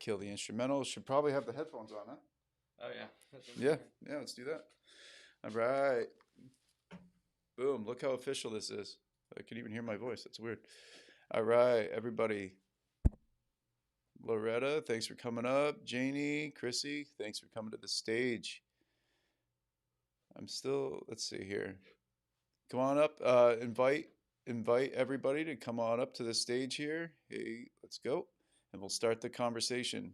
kill the instrumental. Should probably have the headphones on, huh? Oh yeah. Yeah, let's do that. All right. Boom. Look how official this is. I can even hear my voice. That's weird. All right, everybody. Loretta, thanks for coming up. Janie, Chrissy, thanks for coming to the stage. Let's see here. Come on up. Invite everybody to come on up to the stage here. Hey, let's go. And we'll start the conversation.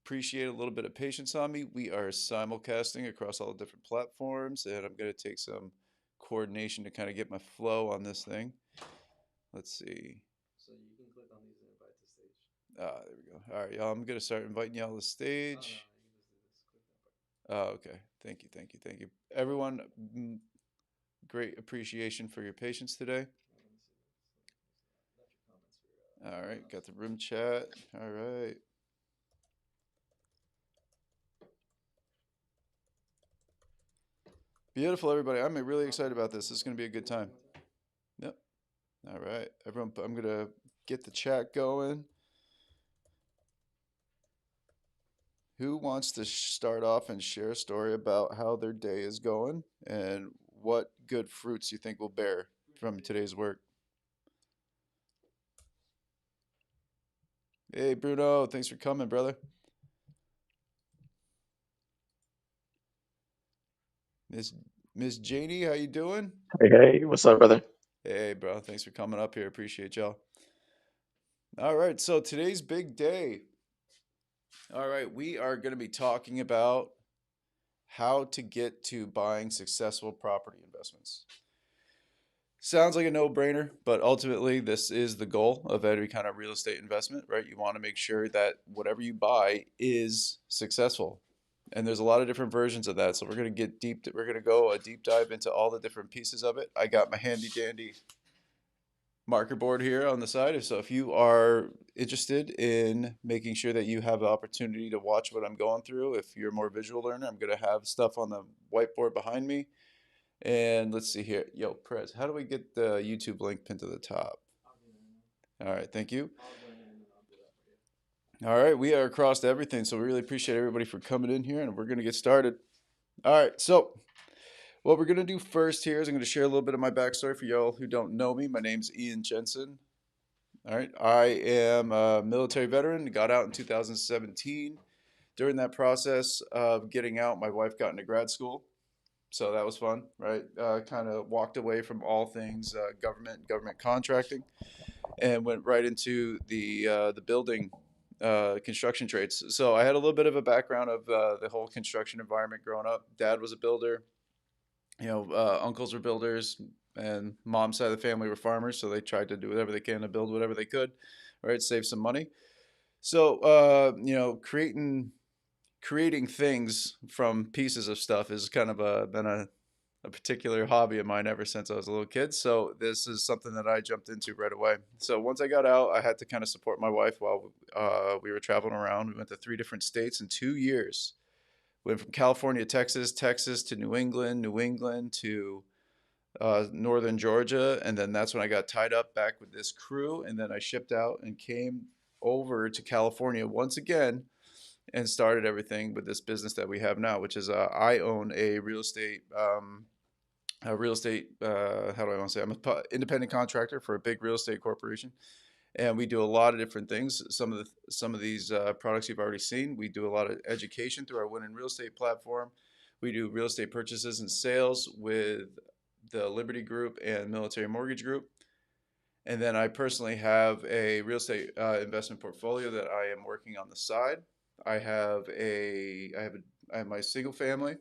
Appreciate a little bit of patience on me. We are simulcasting across all the different platforms, and I'm going to take some coordination to kind of get my flow on this thing. Let's see. So you can click on these and invite to stage. There we go. All right, y'all. I'm going to start inviting y'all to the stage. Okay. Thank you. Everyone, great appreciation for your patience today. All right, got the room chat. All right. Beautiful, everybody. I'm really excited about this. This is going to be a good time. Yep. All right, everyone. I'm going to get the chat going. Who wants to start off and share a story about how their day is going and what good fruits you think will bear from today's work? Hey, Bruno. Thanks for coming, brother. Miss Janie, how you doing? Hey, what's up, brother? Hey, bro. Thanks for coming up here. Appreciate y'all. All right, so today's big day. All right, we are going to be talking about how to get to buying successful property investments. Sounds like a no-brainer, but ultimately this is the goal of every kind of real estate investment, right? You want to make sure that whatever you buy is successful. And there's a lot of different versions of that. So we're going to go a deep dive into all the different pieces of it. I got my handy dandy marker board here on the side. So if you are interested in making sure that you have the opportunity to watch what I'm going through, if you're a more visual learner, I'm going to have stuff on the whiteboard behind me. And let's see here. Yo, Prez, how do we get the YouTube link pinned to the top? All right, thank you. All right, we are across to everything, so we really appreciate everybody for coming in here, and we're going to get started. All right, so what we're going to do first here is I'm going to share a little bit of my backstory for y'all who don't know me. My name's Ian Jensen. All right, I am a military veteran, got out in 2017. During that process of getting out, my wife got into grad school. So that was fun, right? Kind of walked away from all things government contracting, and went right into the building construction trades. So I had a little bit of a background of the whole construction environment growing up. Dad was a builder, uncles were builders, and mom's side of the family were farmers. So they tried to do whatever they can to build whatever they could, right? Save some money. So creating things from pieces of stuff is kind of been a particular hobby of mine ever since I was a little kid. So this is something that I jumped into right away. So once I got out, I had to kind of support my wife while we were traveling around. We went to 3 different states in 2 years. Went from California, Texas to New England to northern Georgia, and then that's when I got tied up back with this crew, and then I shipped out and came over to California once again and started everything with this business that we have now, which is I own a real estate. How do I want to say? I'm an independent contractor for a big real estate corporation, and we do a lot of different things. Some of these products you've already seen. We do a lot of education through our Win in Real Estate platform. We do real estate purchases and sales with the Liberty Group and Military Mortgage Group. And then I personally have a real estate investment portfolio that I am working on the side. I have my single family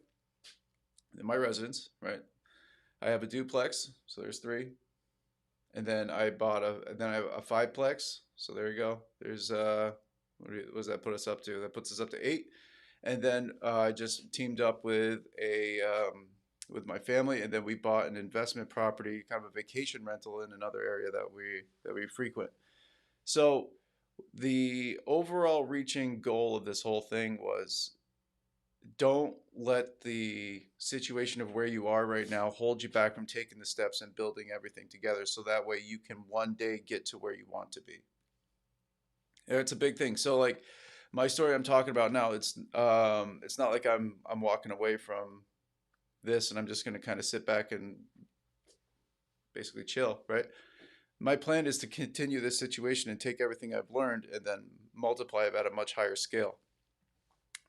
in my residence, right? I have a duplex, so there's 3, and then I have a 5-plex, so there you go. There's what does that put us up to? That puts us up to 8, and then I just teamed up with with my family, and then we bought an investment property, kind of a vacation rental in another area that we frequent. So the overall reaching goal of this whole thing was, don't let the situation of where you are right now hold you back from taking the steps and building everything together, so that way you can one day get to where you want to be. It's a big thing. So like my story I'm talking about now, it's not like I'm walking away from this and I'm just going to kind of sit back and basically chill, right? My plan is to continue this situation and take everything I've learned and then multiply it at a much higher scale.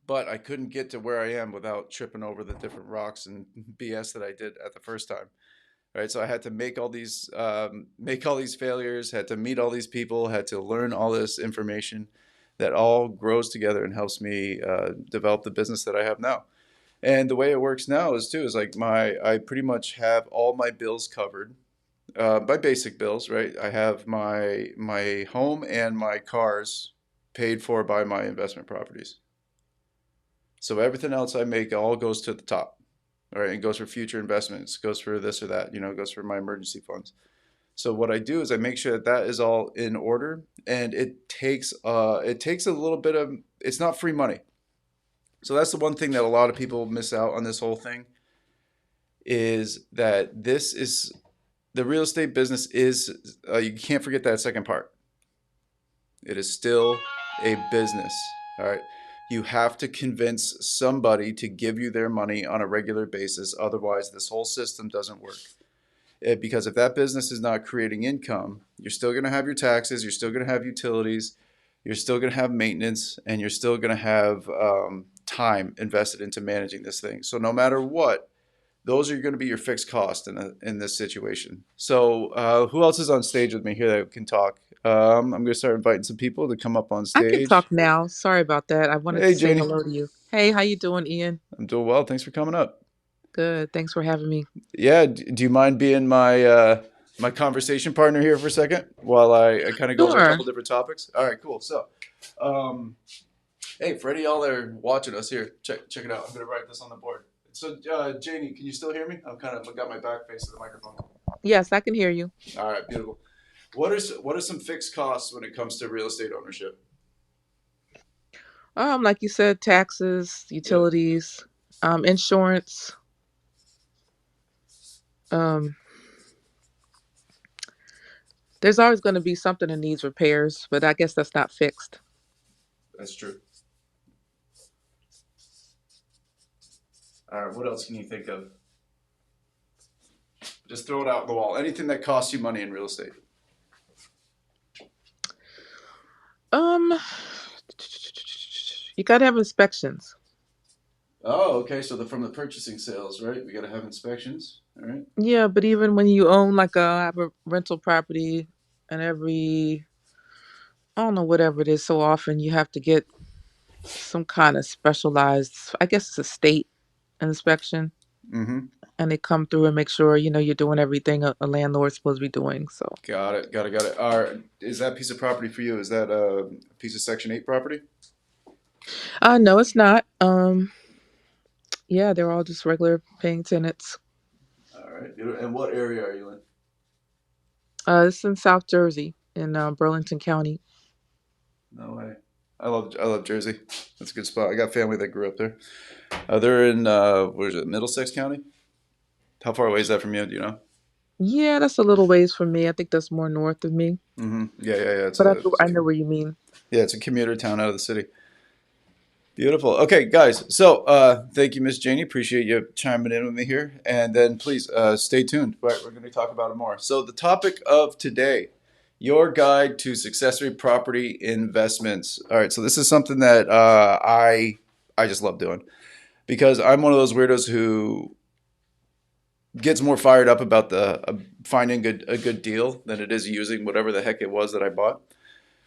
But I couldn't get to where I am without tripping over the different rocks and BS that I did at the first time. Right, so I had to make all these failures, had to meet all these people, had to learn all this information that all grows together and helps me develop the business that I have now. And the way it works now is like I pretty much have all my bills covered, my basic bills, right? I have my home and my cars paid for by my investment properties. So everything else I make all goes to the top. All right, it goes for future investments, goes for this or that, it goes for my emergency funds. So what I do is I make sure that that is all in order, and it takes a little bit of, it's not free money. So that's the one thing that a lot of people miss out on this whole thing, is that this is the real estate business is you can't forget that second part. It is still a business. All right. You have to convince somebody to give you their money on a regular basis. Otherwise, this whole system doesn't work. Because if that business is not creating income, you're still going to have your taxes, you're still going to have utilities, you're still going to have maintenance, and you're still going to have time invested into managing this thing. So no matter what, those are going to be your fixed cost in this situation. So who else is on stage with me here that can talk? I'm going to start inviting some people to come up on I can stage. talk now. Sorry about that. I wanted to Hey, say Janie. hello to you. Hey, how you doing, Ian? I'm doing well. Thanks for coming up. Good. Thanks for having me. Yeah, do you mind being my conversation partner here for a second while I kind of go over a Sure. couple different topics? All right, cool. So, um, hey, for any of y'all that are watching us here, check it out. I'm gonna write this on the board. So, Janie, can you still hear me? I got my back face to the microphone. Yes, I can hear you. All right, beautiful. What are some fixed costs when it comes to real estate ownership? Like you said, taxes, Yep. utilities, insurance. Um, there's always going to be something that needs repairs, but I guess that's not fixed. That's true. All right, what else can you think of? Just throw it out the wall. Anything that costs you money in real estate. Um, you got to have inspections. Oh, okay. So from the purchasing sales, right? We got to have inspections. All right. Yeah, but even when you own like have a rental property, and I don't know, whatever it is, so often you have to get some kind of specialized, I guess it's a state inspection, Mm-hmm. and they come through and make sure you're doing everything a landlord's supposed to be doing. So, Got it. Got it. Got it. All right. Is that piece of property for you? Is that a piece of Section 8 property? no, it's not. Yeah, they're all just regular paying tenants. All right. And what area are you in? It's in South Jersey, in Burlington County. No way. I love Jersey. That's a good spot. I got family that grew up there. They're in what is it, Middlesex County? How far away is that from you? Do you know? Yeah, that's a little ways from me. I think that's more north of me, Mm-hmm. Yeah. but I know where you mean. Yeah, it's a commuter town out of the city. Beautiful. Okay, guys. So, thank you, Miss Janie. Appreciate you chiming in with me here. And then please stay tuned. Right, we're going to talk about it more. So, the topic of today: your guide to successful property investments. All right. So, this is something that I just love doing because I'm one of those weirdos who gets more fired up about the finding a good deal than it is using whatever the heck it was that I bought.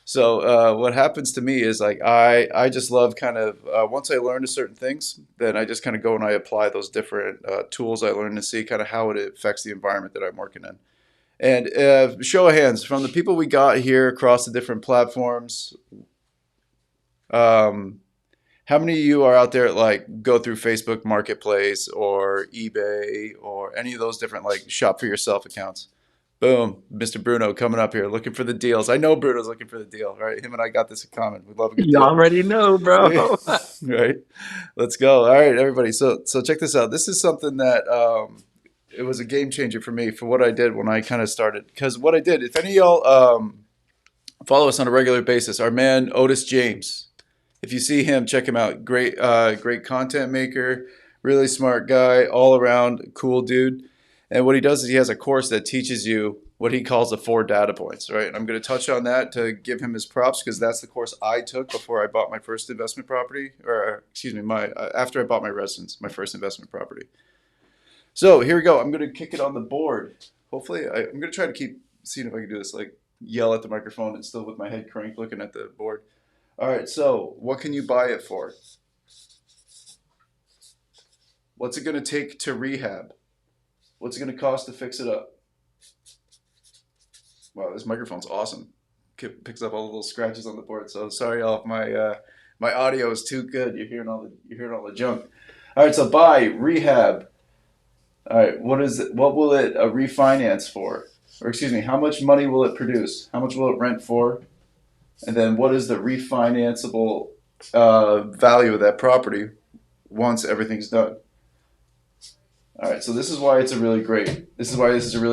So what happens to me is like I just love kind of once I learn to certain things, then I just kind of go and I apply those different tools I learned to see kind of how it affects the environment that I'm working in. And show of hands from the people we got here across the different platforms. Um, how many of you are out there like go through Facebook Marketplace or eBay or any of those different like shop for yourself accounts? Boom, Mr. Bruno coming up here looking for the deals. I know Bruno's looking for the deal, right? Him and I got this in common. We love a good You deal. already know, bro. Right? Let's go. All right, everybody. So check this out. This is something that it was a game changer for me for what I did when I kind of started. Because what I did, if any of y'all follow us on a regular basis, our man Otis James, If you see him, check him out. Great content maker, really smart guy, all around cool dude. And what he does is he has a course that teaches you what he calls the 4 data points, right? And I'm going to touch on that to give him his props because that's the course I took before I bought my first investment property, or excuse me, my after I bought my residence, my first investment property. So here we go. I'm going to kick it on the board. Hopefully, I'm going to try to keep seeing if I can do this, like yell at the microphone and still with my head cranked looking at the board. All right, so what can you buy it for? What's it going to take to rehab? What's it going to cost to fix it up? Wow, this microphone's awesome. Picks up all the little scratches on the board. So sorry, y'all, if my audio is too good. You're hearing all the junk. All right, so buy, rehab. All right, what will it refinance for? Or excuse me, how much money will it produce? How much will it rent for? And then what is the refinanceable value of that property once everything's done? All right, so this is why this is a really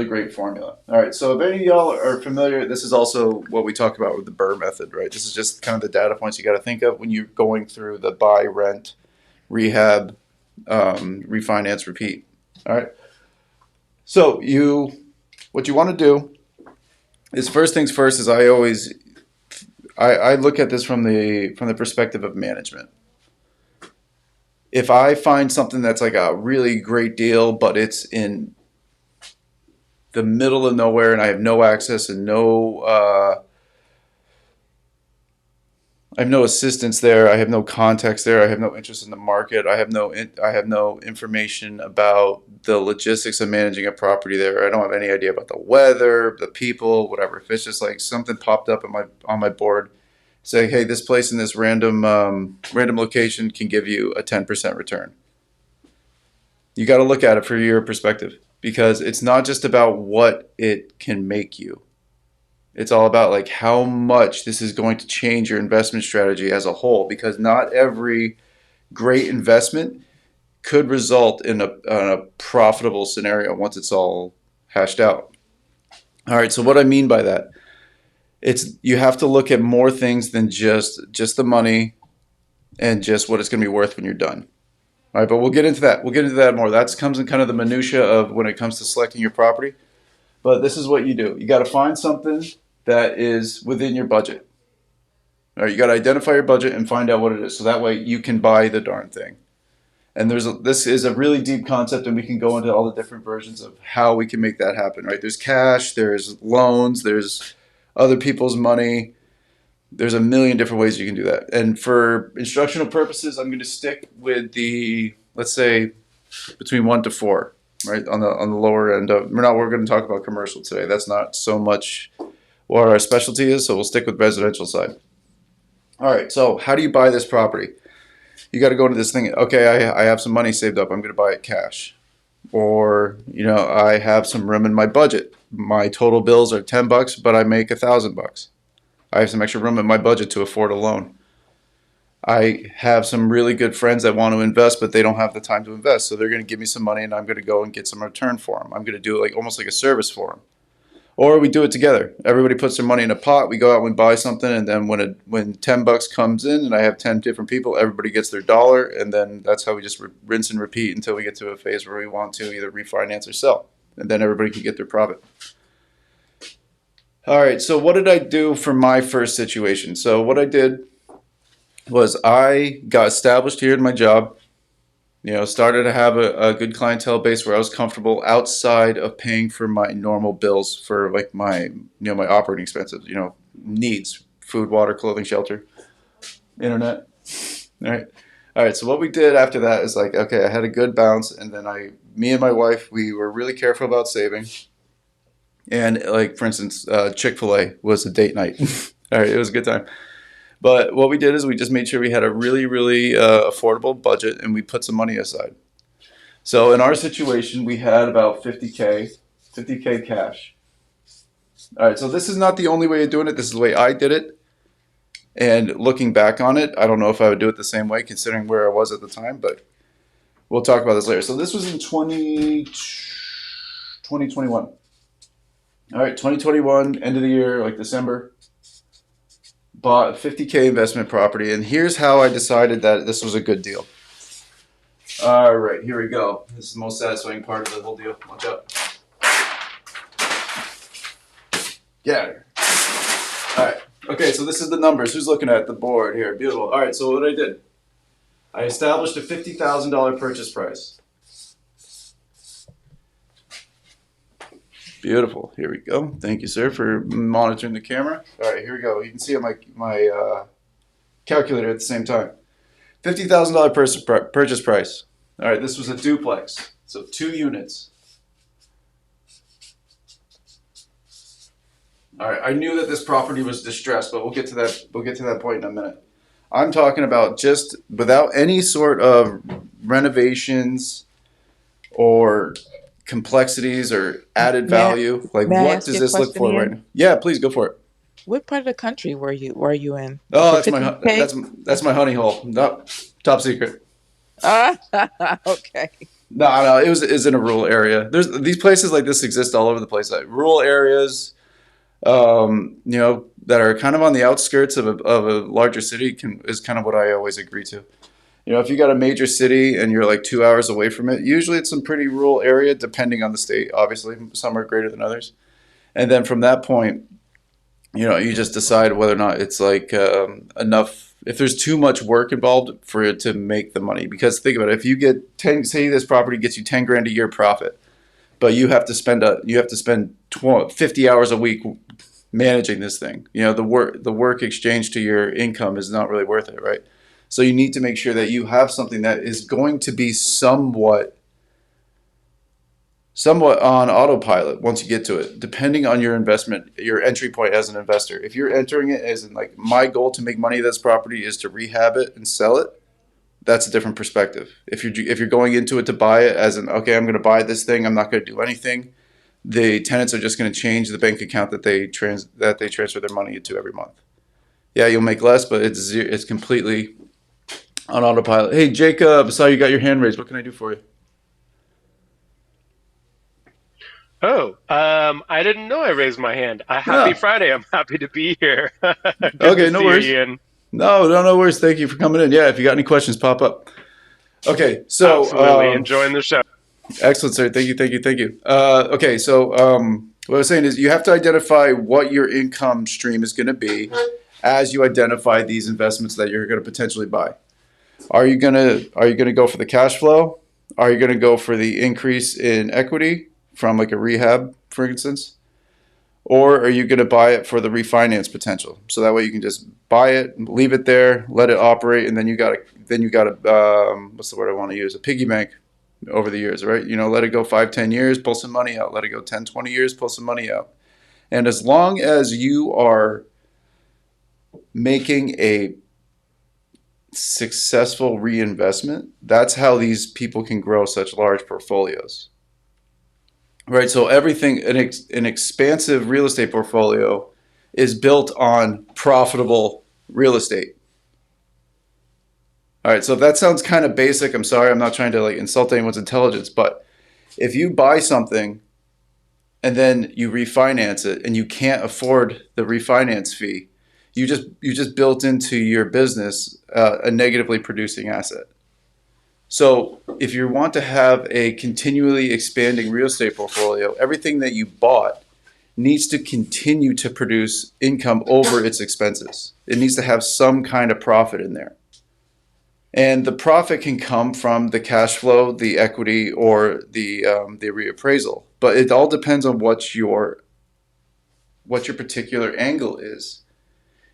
great formula. All right, so if any of y'all are familiar, this is also what we talked about with the BRRRR method, right? This is just kind of the data points you got to think of when you're going through the buy, rent, rehab, refinance, repeat. All right, so what you want to do is first things first. Is I look at this from the perspective of management. If I find something that's like a really great deal, but it's in the middle of nowhere and I have no access and I have no assistance there, I have no context there, I have no interest in the market, I have no information about the logistics of managing a property there. I don't have any idea about the weather, the people, whatever. If it's just like something popped up on my board saying, hey, this place in this random location can give you a 10% return. You got to look at it for your perspective because it's not just about what it can make you. It's all about like how much this is going to change your investment strategy as a whole, because not every great investment could result in a profitable scenario once it's all hashed out. All right, so what I mean by that, you have to look at more things than just the money and just what it's going to be worth when you're done. All right, but we'll get into that. We'll get into that more. That comes in kind of the minutia of when it comes to selecting your property. But this is what you do. You got to find something that is within your budget. All right, you got to identify your budget and find out what it is, so that way you can buy the darn thing. And this is a really deep concept, and we can go into all the different versions of how we can make that happen. Right? There's cash, there's loans, there's other people's money. There's a million different ways you can do that. And for instructional purposes, I'm going to stick with let's say, between 1 to 4, right, on the lower end of. We're going to talk about commercial today. That's not so much what our specialty is, so we'll stick with residential side. All right, so how do you buy this property? You got to go into this thing. Okay, I have some money saved up. I'm going to buy it cash. Or, I have some room in my budget. My total bills are $10, but I make $1,000. I have some extra room in my budget to afford a loan. I have some really good friends that want to invest, but they don't have the time to invest. So they're going to give me some money, and I'm going to go and get some return for them. I'm going to do it almost like a service for them. Or we do it together. Everybody puts their money in a pot. We go out and buy something, and then when $10 comes in, and I have 10 different people, everybody gets their dollar, and then that's how we just rinse and repeat until we get to a phase where we want to either refinance or sell, and then everybody can get their profit. All right. So what did I do for my first situation? So what I did was I got established here in my job. Started to have a good clientele base where I was comfortable outside of paying for my normal bills for like my operating expenses, needs, food, water, clothing, shelter, internet. All right. So what we did after that is like, okay, I had a good bounce, and then me and my wife, we were really careful about saving. And like, for instance, Chick-fil-A was a date night. All right. It was a good time. But what we did is we just made sure we had a really, really affordable budget, and we put some money aside. So in our situation, we had about $50K cash. All right, so this is not the only way of doing it. This is the way I did it. And looking back on it, I don't know if I would do it the same way considering where I was at the time, but we'll talk about this later. So this was in 2021. All right, 2021, end of the year, like December. bought a 50K investment property, and here's how I decided that this was a good deal. All right, here we go. This is the most satisfying part of the whole deal. Watch out. Get out of here. All right. Okay, so this is the numbers. Who's looking at the board here? Beautiful. All right, so what I did, I established a $50,000 purchase price. Beautiful. Here we go. Thank you, sir, for monitoring the camera. All right, here we go. You can see on my calculator at the same time. $50,000 purchase price. All right, this was a duplex, so 2 units. All right, I knew that this property was distressed, but we'll get to that. We'll get to that point in a minute. I'm talking about just without any sort of renovations or complexities or added value. Like, may I what ask does you a this look question, for right Ian? now? Yeah, please go for it. What part of the country were you in? Oh, For that's my 50K? that's my honey hole. No, top secret. Ah, okay. No, it was in a rural area. There's these places like this exist all over the place. Like rural areas, you know, that are kind of on the outskirts of a larger city is kind of what I always agree to. You know, if you got a major city and you're like 2 hours away from it, usually it's some pretty rural area, depending on the state. Obviously, some are greater than others. And then from that point, you know, you just decide whether or not it's like enough. If there's too much work involved for it to make the money, because think about it, if you get 10, say this property gets you 10 grand a year profit, but you have to spend 50 hours a week managing this thing. You know, the work exchange to your income is not really worth it, right? So you need to make sure that you have something that is going to be somewhat on autopilot once you get to it, depending on your investment, your entry point as an investor. If you're entering it as in like, my goal to make money of this property is to rehab it and sell it, that's a different perspective. If you're going into it to buy it as an, okay, I'm going to buy this thing, I'm not going to do anything, the tenants are just going to change the bank account that they transfer their money into every month. Yeah, you'll make less, but it's completely on autopilot. Hey, Jacob, sorry you got your hand raised. What can I do for you? Oh, I didn't know I raised my hand. Happy Yeah. Friday. I'm happy to be here. Good Okay, to no see worries. you, Ian. No worries. Thank you for coming in. Yeah, if you got any questions, pop up. Okay, so Absolutely. Enjoying the show. excellent, sir. Thank you. Okay, so what I was saying is you have to identify what your income stream is going to be as you identify these investments that you're going to potentially buy. Are you gonna go for the cash flow? Are you gonna go for the increase in equity from like a rehab, for instance? Or are you gonna buy it for the refinance potential? So that way you can just buy it, leave it there, let it operate, and then you got what's the word I want to use? A piggy bank over the years, right? You know, let it go 5, 10 years, pull some money out. Let it go 10, 20 years, pull some money out. And as long as you are making a successful reinvestment, that's how these people can grow such large portfolios, right? So everything, an expansive real estate portfolio is built on profitable real estate. All right, so if that sounds kind of basic, I'm sorry, I'm not trying to like insult anyone's intelligence, but if you buy something and then you refinance it and you can't afford the refinance fee, you just built into your business a negatively producing asset. So if you want to have a continually expanding real estate portfolio, everything that you bought needs to continue to produce income over its expenses. It needs to have some kind of profit in there. And the profit can come from the cash flow, the equity, or the reappraisal. But it all depends on what your particular angle is.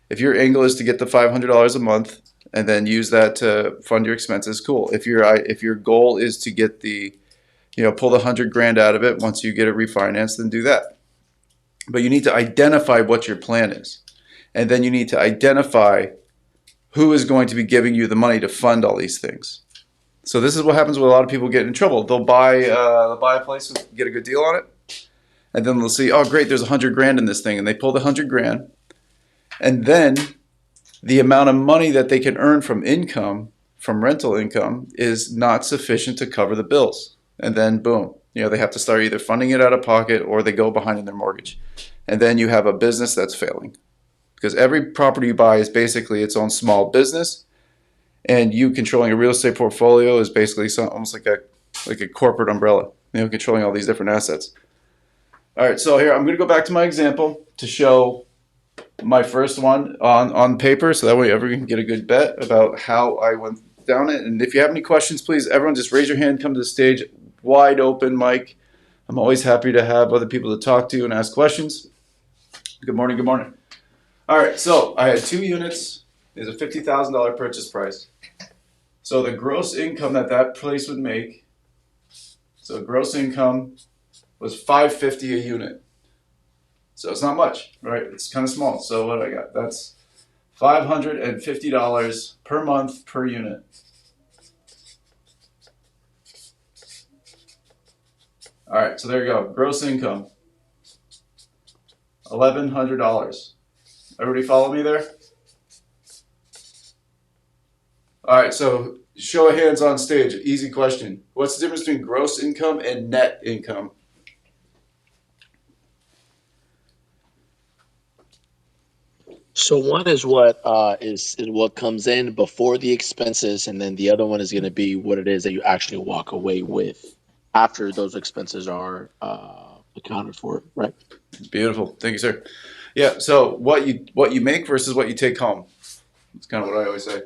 If your angle is to get the $500 a month and then use that to fund your expenses, cool. If your goal is to get pull the 100 grand out of it once you get it refinanced, then do that. But you need to identify what your plan is. And then you need to identify who is going to be giving you the money to fund all these things. So this is what happens when a lot of people get in trouble. They'll buy a place and get a good deal on it. And then they'll see, oh great, there's 100 grand in this thing. And they pull the 100 grand. And then the amount of money that they can earn from rental income, is not sufficient to cover the bills. And then boom, they have to start either funding it out of pocket or they go behind in their mortgage. And then you have a business that's failing because every property you buy is basically its own small business, and you controlling a real estate portfolio is basically almost like a corporate umbrella, controlling all these different assets. All right, so here I'm going to go back to my example to show my first one on paper, so that way everyone can get a good bet about how I went down it. And if you have any questions, please, everyone just raise your hand, come to the stage, wide open mic. I'm always happy to have other people to talk to and ask questions. Good morning, good morning. All right, so I had 2 units. There's a $50,000 purchase price. So the gross income that place would make, so gross income was $550 a unit. So it's not much, right? It's kind of small. So what do I got? That's $550 per month per unit. All right, so there you go. Gross income, $1,100. Everybody follow me there? All right, so show of hands on stage. Easy question. What's the difference between gross income and net income? So one is what is what comes in before the expenses, and then the other one is going to be what it is that you actually walk away with after those expenses are accounted for, right? Beautiful, thank you, sir. Yeah, so what you make versus what you take home. That's kind of what I always say.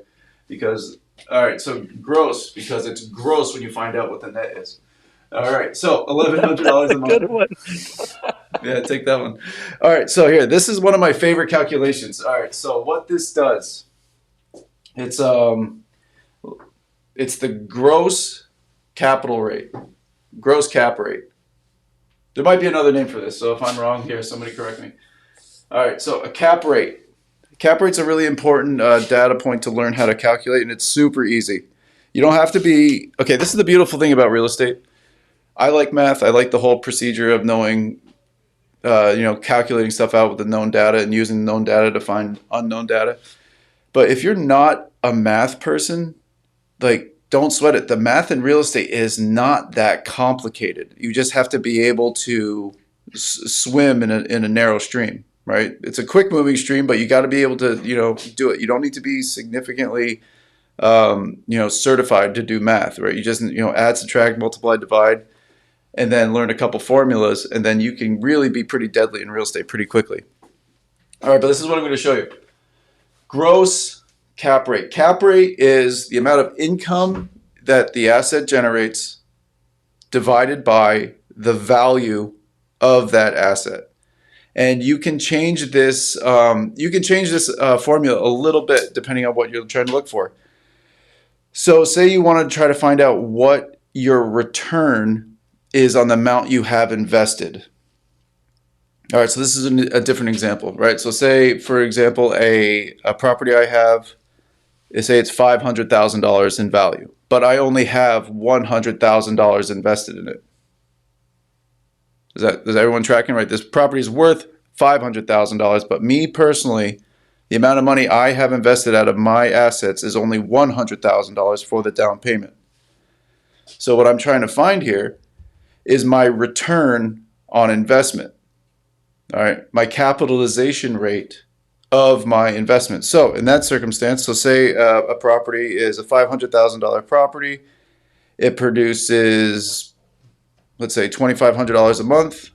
Because, all right, so gross, because it's gross when you find out what the net is. All right, so $1,100 a month. Good one. Yeah, take that one. All right, so here, this is one of my favorite calculations. All right, so what this does, it's the gross capital rate, gross cap rate. There might be another name for this, so if I'm wrong here, somebody correct me. All right, so a cap rate. Cap rate's a really important data point to learn how to calculate, and it's super easy. You don't have to be, okay, this is the beautiful thing about real estate. I like math. I like the whole procedure of knowing, calculating stuff out with the known data and using known data to find unknown data. But if you're not a math person, like, don't sweat it. The math in real estate is not that complicated. You just have to be able to swim in a narrow stream, right? It's a quick moving stream, but you got to be able to, do it. You don't need to be significantly, certified to do math, right? You just, add, subtract, multiply, divide, and then learn a couple formulas, and then you can really be pretty deadly in real estate pretty quickly. All right, but this is what I'm going to show you. Gross cap rate. Cap rate is the amount of income that the asset generates divided by the value of that asset. And you can change this formula a little bit depending on what you're trying to look for. So say you want to try to find out what your return is on the amount you have invested. All right, so this is a different example, right? So say, for example, a property I have, say it's $500,000 in value, but I only have $100,000 invested in it. Is everyone tracking right? This property is worth $500,000, but me personally, the amount of money I have invested out of my assets is only $100,000 for the down payment. So what I'm trying to find here is my return on investment. All right, my capitalization rate of my investment. So in that circumstance, so say a property is a $500,000 property. It produces, let's say, $2,500 a month.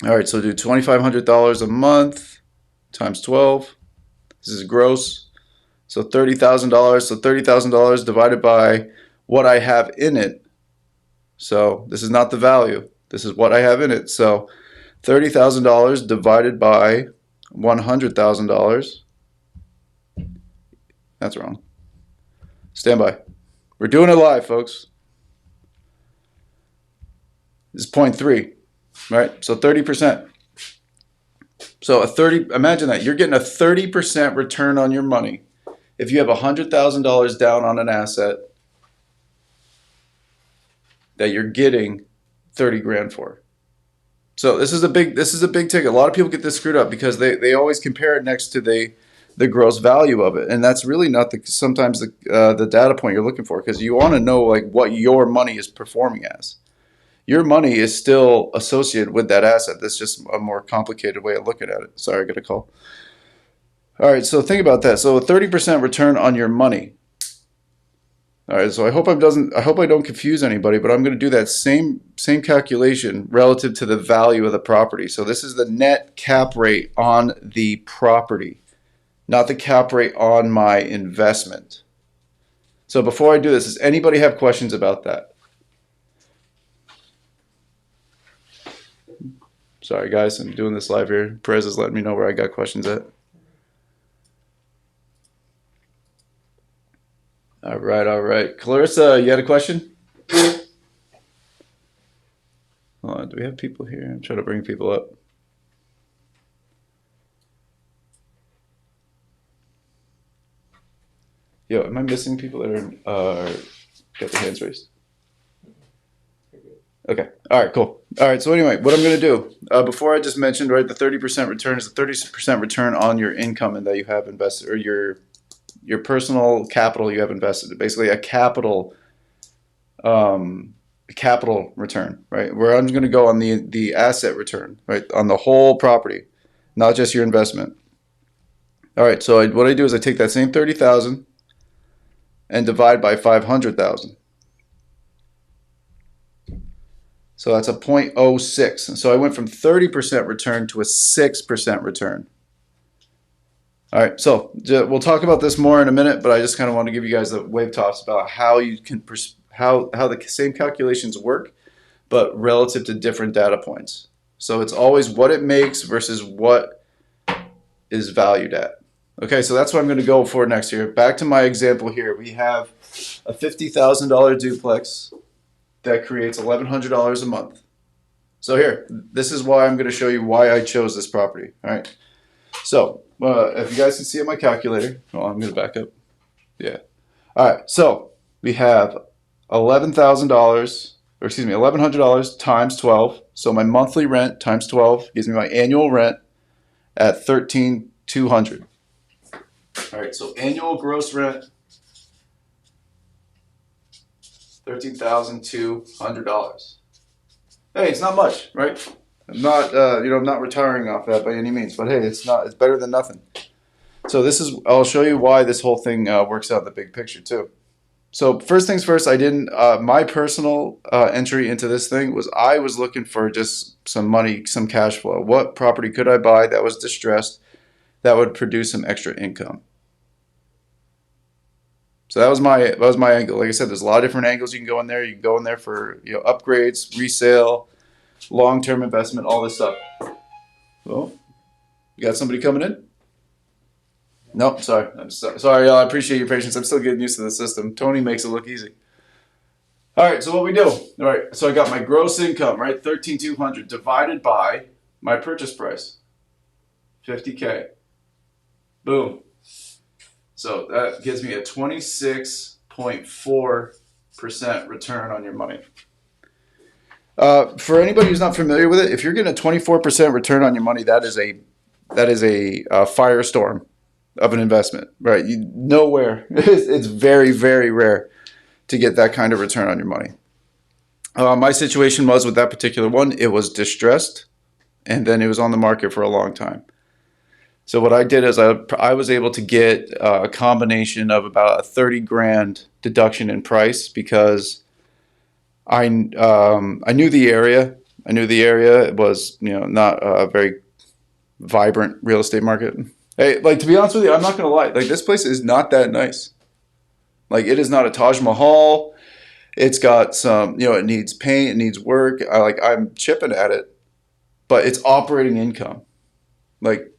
All right, so do $2,500 a month times 12. This is gross. So $30,000. So $30,000 divided by what I have in it. So this is not the value. This is what I have in it. So $30,000 divided by $100,000. That's wrong. Stand by. We're doing it live, folks. This is 0.3, right? So 30%. So imagine that. You're getting a 30% return on your money. If you have $100,000 down on an asset that you're getting 30 grand for. So this is a big ticket. A lot of people get this screwed up because they always compare it next to the gross value of it, and that's really not sometimes the data point you're looking for, because you want to know like what your money is performing as. Your money is still associated with that asset. That's just a more complicated way of looking at it. Sorry, I got a call. All right, so think about that. So a 30% return on your money. All right, so I hope I don't confuse anybody, but I'm going to do that same calculation relative to the value of the property. So this is the net cap rate on the property, not the cap rate on my investment. So before I do this, does anybody have questions about that? Sorry guys, I'm doing this live here. Perez is letting me know where I got questions at. All right. Clarissa, you had a question? Hold on, do we have people here? I'm trying to bring people up. Yo, am I missing people that are got their hands raised? Okay. All right, cool. All right, so anyway, what I'm going to do, before I just mentioned, right, the 30% return is a 30% return on your income and that you have invested, or your personal capital you have invested. Basically a capital return, right? Where I'm going to go on the asset return, right? On the whole property, not just your investment. All right, so what I do is I take that same 30,000 and divide by 500,000. So that's a 0.06. And so I went from 30% return to a 6% return. All right, so we'll talk about this more in a minute, but I just kind of want to give you guys the wave tops about how you can how the same calculations work, but relative to different data points. So it's always what it makes versus what is valued at. Okay, so that's what I'm going to go for next year. Back to my example here. We have a $50,000 duplex that creates $1,100 a month. So here, this is why I'm going to show you why I chose this property. All right. So if you guys can see on my calculator, well, I'm going to back up. Yeah. All right. So we have $1,100 times 12. So my monthly rent times 12 gives me my annual rent at $13,200. All right. So annual gross rent, $13,200. Hey, it's not much, right? I'm not, I'm not retiring off that by any means, but hey, it's better than nothing. So I'll show you why this whole thing works out in the big picture too. So first things first, my personal entry into this thing was I was looking for just some money, some cash flow. What property could I buy that was distressed that would produce some extra income? So that was my angle. Like I said, there's a lot of different angles you can go in there. You can go in there for upgrades, resale, long-term investment, all this stuff. Well, you got somebody coming in? Nope, sorry. I'm sorry, y'all. I appreciate your patience. I'm still getting used to the system. Tony makes it look easy. All right, so what we do? All right, so I got my gross income, right? $13,200 divided by my purchase price, $50K. Boom. So that gives me a 26.4% return on your money. For anybody who's not familiar with it, if you're getting a 24% return on your money, that is a firestorm of an investment, right? Nowhere. It's very, very rare to get that kind of return on your money. My situation was with that particular one, it was distressed, and then it was on the market for a long time. So what I did is I was able to get a combination of about a 30 grand deduction in price because I knew the area. I knew the area. It was not a very vibrant real estate market. Hey, like, to be honest with you, I'm not gonna lie. Like, this place is not that nice. Like, it is not a Taj Mahal. It's got some, it needs paint, it needs work. I'm chipping at it, but it's operating income. Like,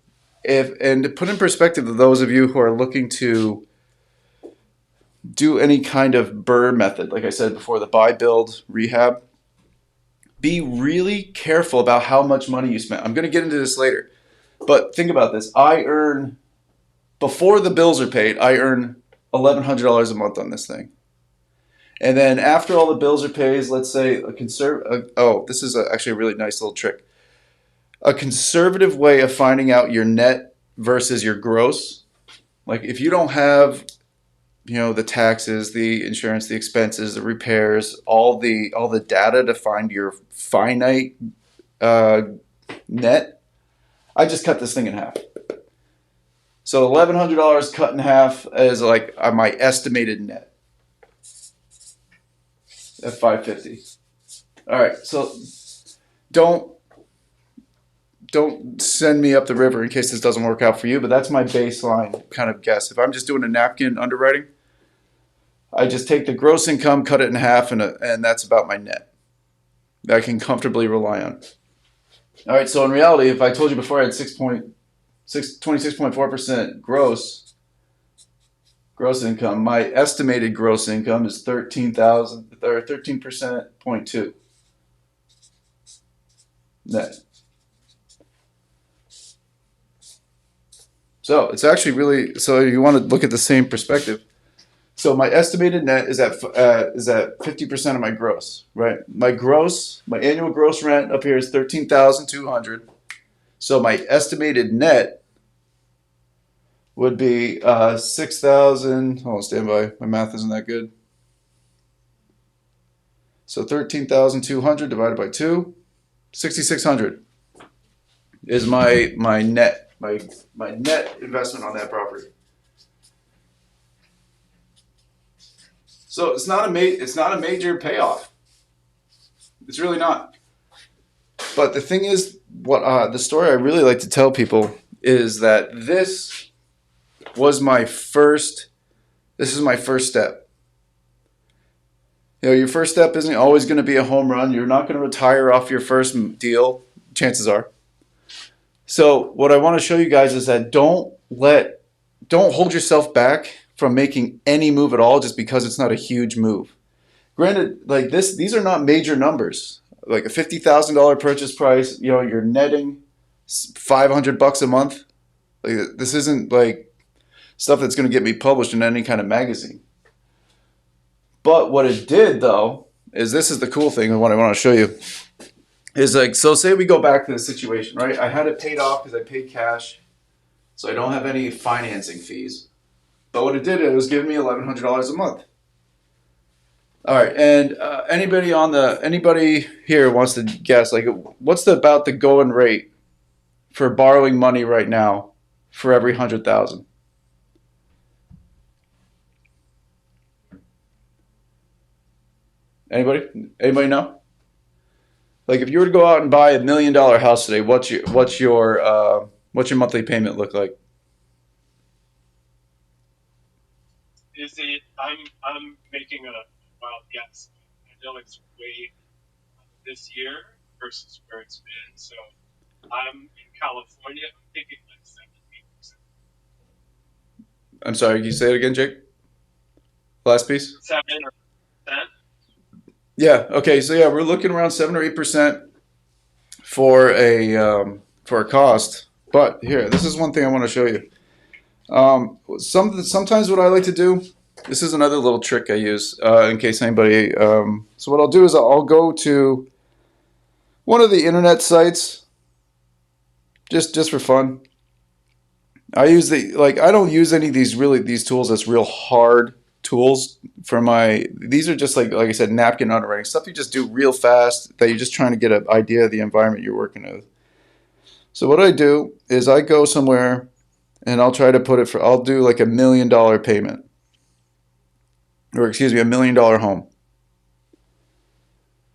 and to put in perspective to those of you who are looking to do any kind of BRRRR method, like I said before, the buy, build, rehab, be really careful about how much money you spend. I'm going to get into this later, but think about this. Before the bills are paid, I earn $1,100 a month on this thing. And then after all the bills are paid, let's say this is actually a really nice little trick. A conservative way of finding out your net versus your gross, like if you don't have, the taxes, the insurance, the expenses, the repairs, all the data to find your finite net, I just cut this thing in half. So $1,100 cut in half is like my estimated net at 550. All right, so don't send me up the river in case this doesn't work out for you, but that's my baseline kind of guess. If I'm just doing a napkin underwriting, I just take the gross income, cut it in half, and that's about my net that I can comfortably rely on. All right, so in reality, if I told you before I had 26.4% gross income, my estimated gross income is 13,000 or 13.2 net. So it's actually really, so you want to look at the same perspective. So my estimated net is at 50% of my gross, right? My annual gross rent up here is 13,200. So my estimated net would be 6,000. Hold on, stand by. My math isn't that good. So 13,200 divided by 2, 6,600 is my net. My net investment on that property. So it's not a major payoff. It's really not. But the thing is, the story I really like to tell people is that this is my first step. You know, your first step isn't always going to be a home run. You're not going to retire off your first deal, chances are. So what I want to show you guys is that don't hold yourself back from making any move at all just because it's not a huge move. Granted, like these are not major numbers. Like a $50,000 purchase price, you know, you're netting $500 a month. Like this isn't like stuff that's going to get me published in any kind of magazine. But what it did though is, this is the cool thing and what I want to show you. Is like, so say we go back to the situation, right? I had it paid off because I paid cash, so I don't have any financing fees. But what it did, it was giving me $1,100 a month. All right, and anybody here wants to guess, like, what's about the going rate for borrowing money right now for every 100,000? Anybody know? Like if you were to go out and buy $1 million house today, what's your monthly payment look like? Is it? I'm making a wild guess. I know it's way this year versus where it's been. So I'm in California. I'm thinking like 7-8%. I'm sorry, can you say it again, Jake? Last piece? 7 or 10. Yeah. Okay. So yeah, we're looking around 7 or 8% for a cost. But here, this is one thing I want to show you. Sometimes what I like to do, this is another little trick I use in case anybody. So what I'll do is I'll go to one of the internet sites just for fun. I don't use any of these tools that's real hard tools for these are just like I said, napkin underwriting stuff you just do real fast that you're just trying to get an idea of the environment you're working with. So what I do is I go somewhere and I'll try to I'll do like $1 million payment, or excuse me, $1 million home.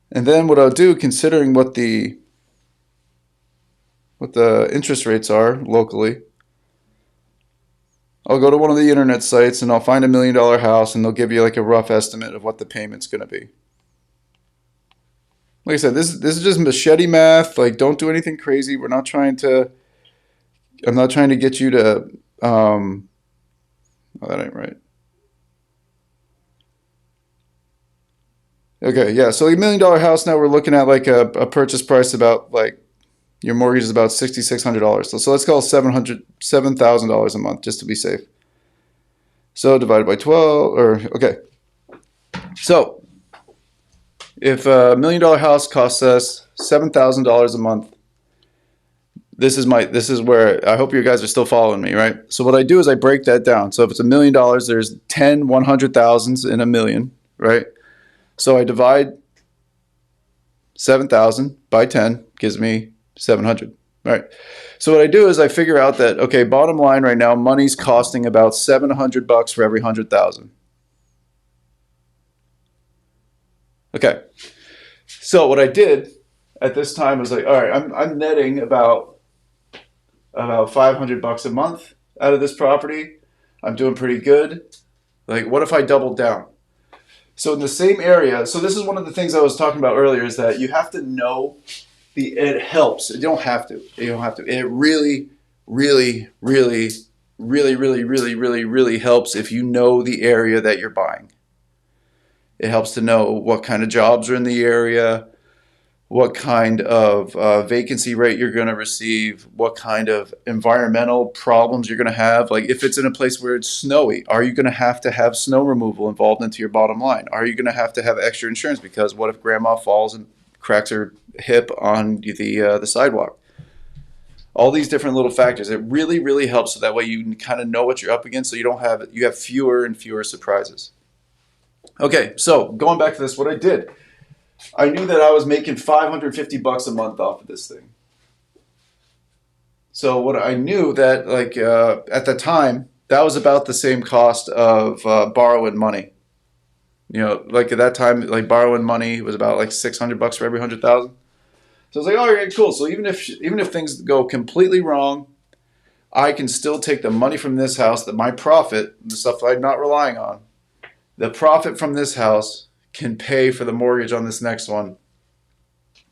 And then what I'll do, considering what the interest rates are locally, I'll go to one of the internet sites and I'll find $1 million house, and they'll give you like a rough estimate of what the payment's going to be. Like I said, this is just machete math. Like, don't do anything crazy. I'm not trying to get you to, oh, that ain't right. Okay, yeah, so a $1 million house, now we're looking at like a purchase price about like, your mortgage is about $6,600. So let's call it $7,000 a month just to be safe. So divided by 12, okay. So if a $1 million house costs us $7,000 a month, this is where I hope you guys are still following me, right? So what I do is I break that down. So if it's $1 million, there's 10 100,000s in a million, right? So I divide 7,000 by 10, gives me 700, Right. So what I do is I figure out that, okay, bottom line right now, money's costing about $700 for every 100,000. Okay. So what I did at this time was like, all right, I'm netting about $500 a month out of this property. I'm doing pretty good. Like, what if I doubled down? So in the same area, so this is one of the things I was talking about earlier, is that you have to know it helps. You don't have to. You don't have to. It really, really, really, really, really, really, really, really helps if you know the area that you're buying. It helps to know what kind of jobs are in the area, what kind of vacancy rate you're going to receive, what kind of environmental problems you're going to have. Like if it's in a place where it's snowy, are you going to have snow removal involved into your bottom line? Are you going to have extra insurance because what if grandma falls and cracks her hip on the sidewalk? All these different little factors. It really, really helps so that way you kind of know what you're up against, so you have fewer and fewer surprises. Okay, so going back to this, what I did, I knew that I was making $550 a month off of this thing. So what I knew that at the time, that was about the same cost of borrowing money. You know, like at that time, like borrowing money was about like $600 for every 100,000. So I was like, oh, okay, cool. So even if things go completely wrong, I can still take the money from this house, that my profit, the stuff I'm not relying on, the profit from this house can pay for the mortgage on this next one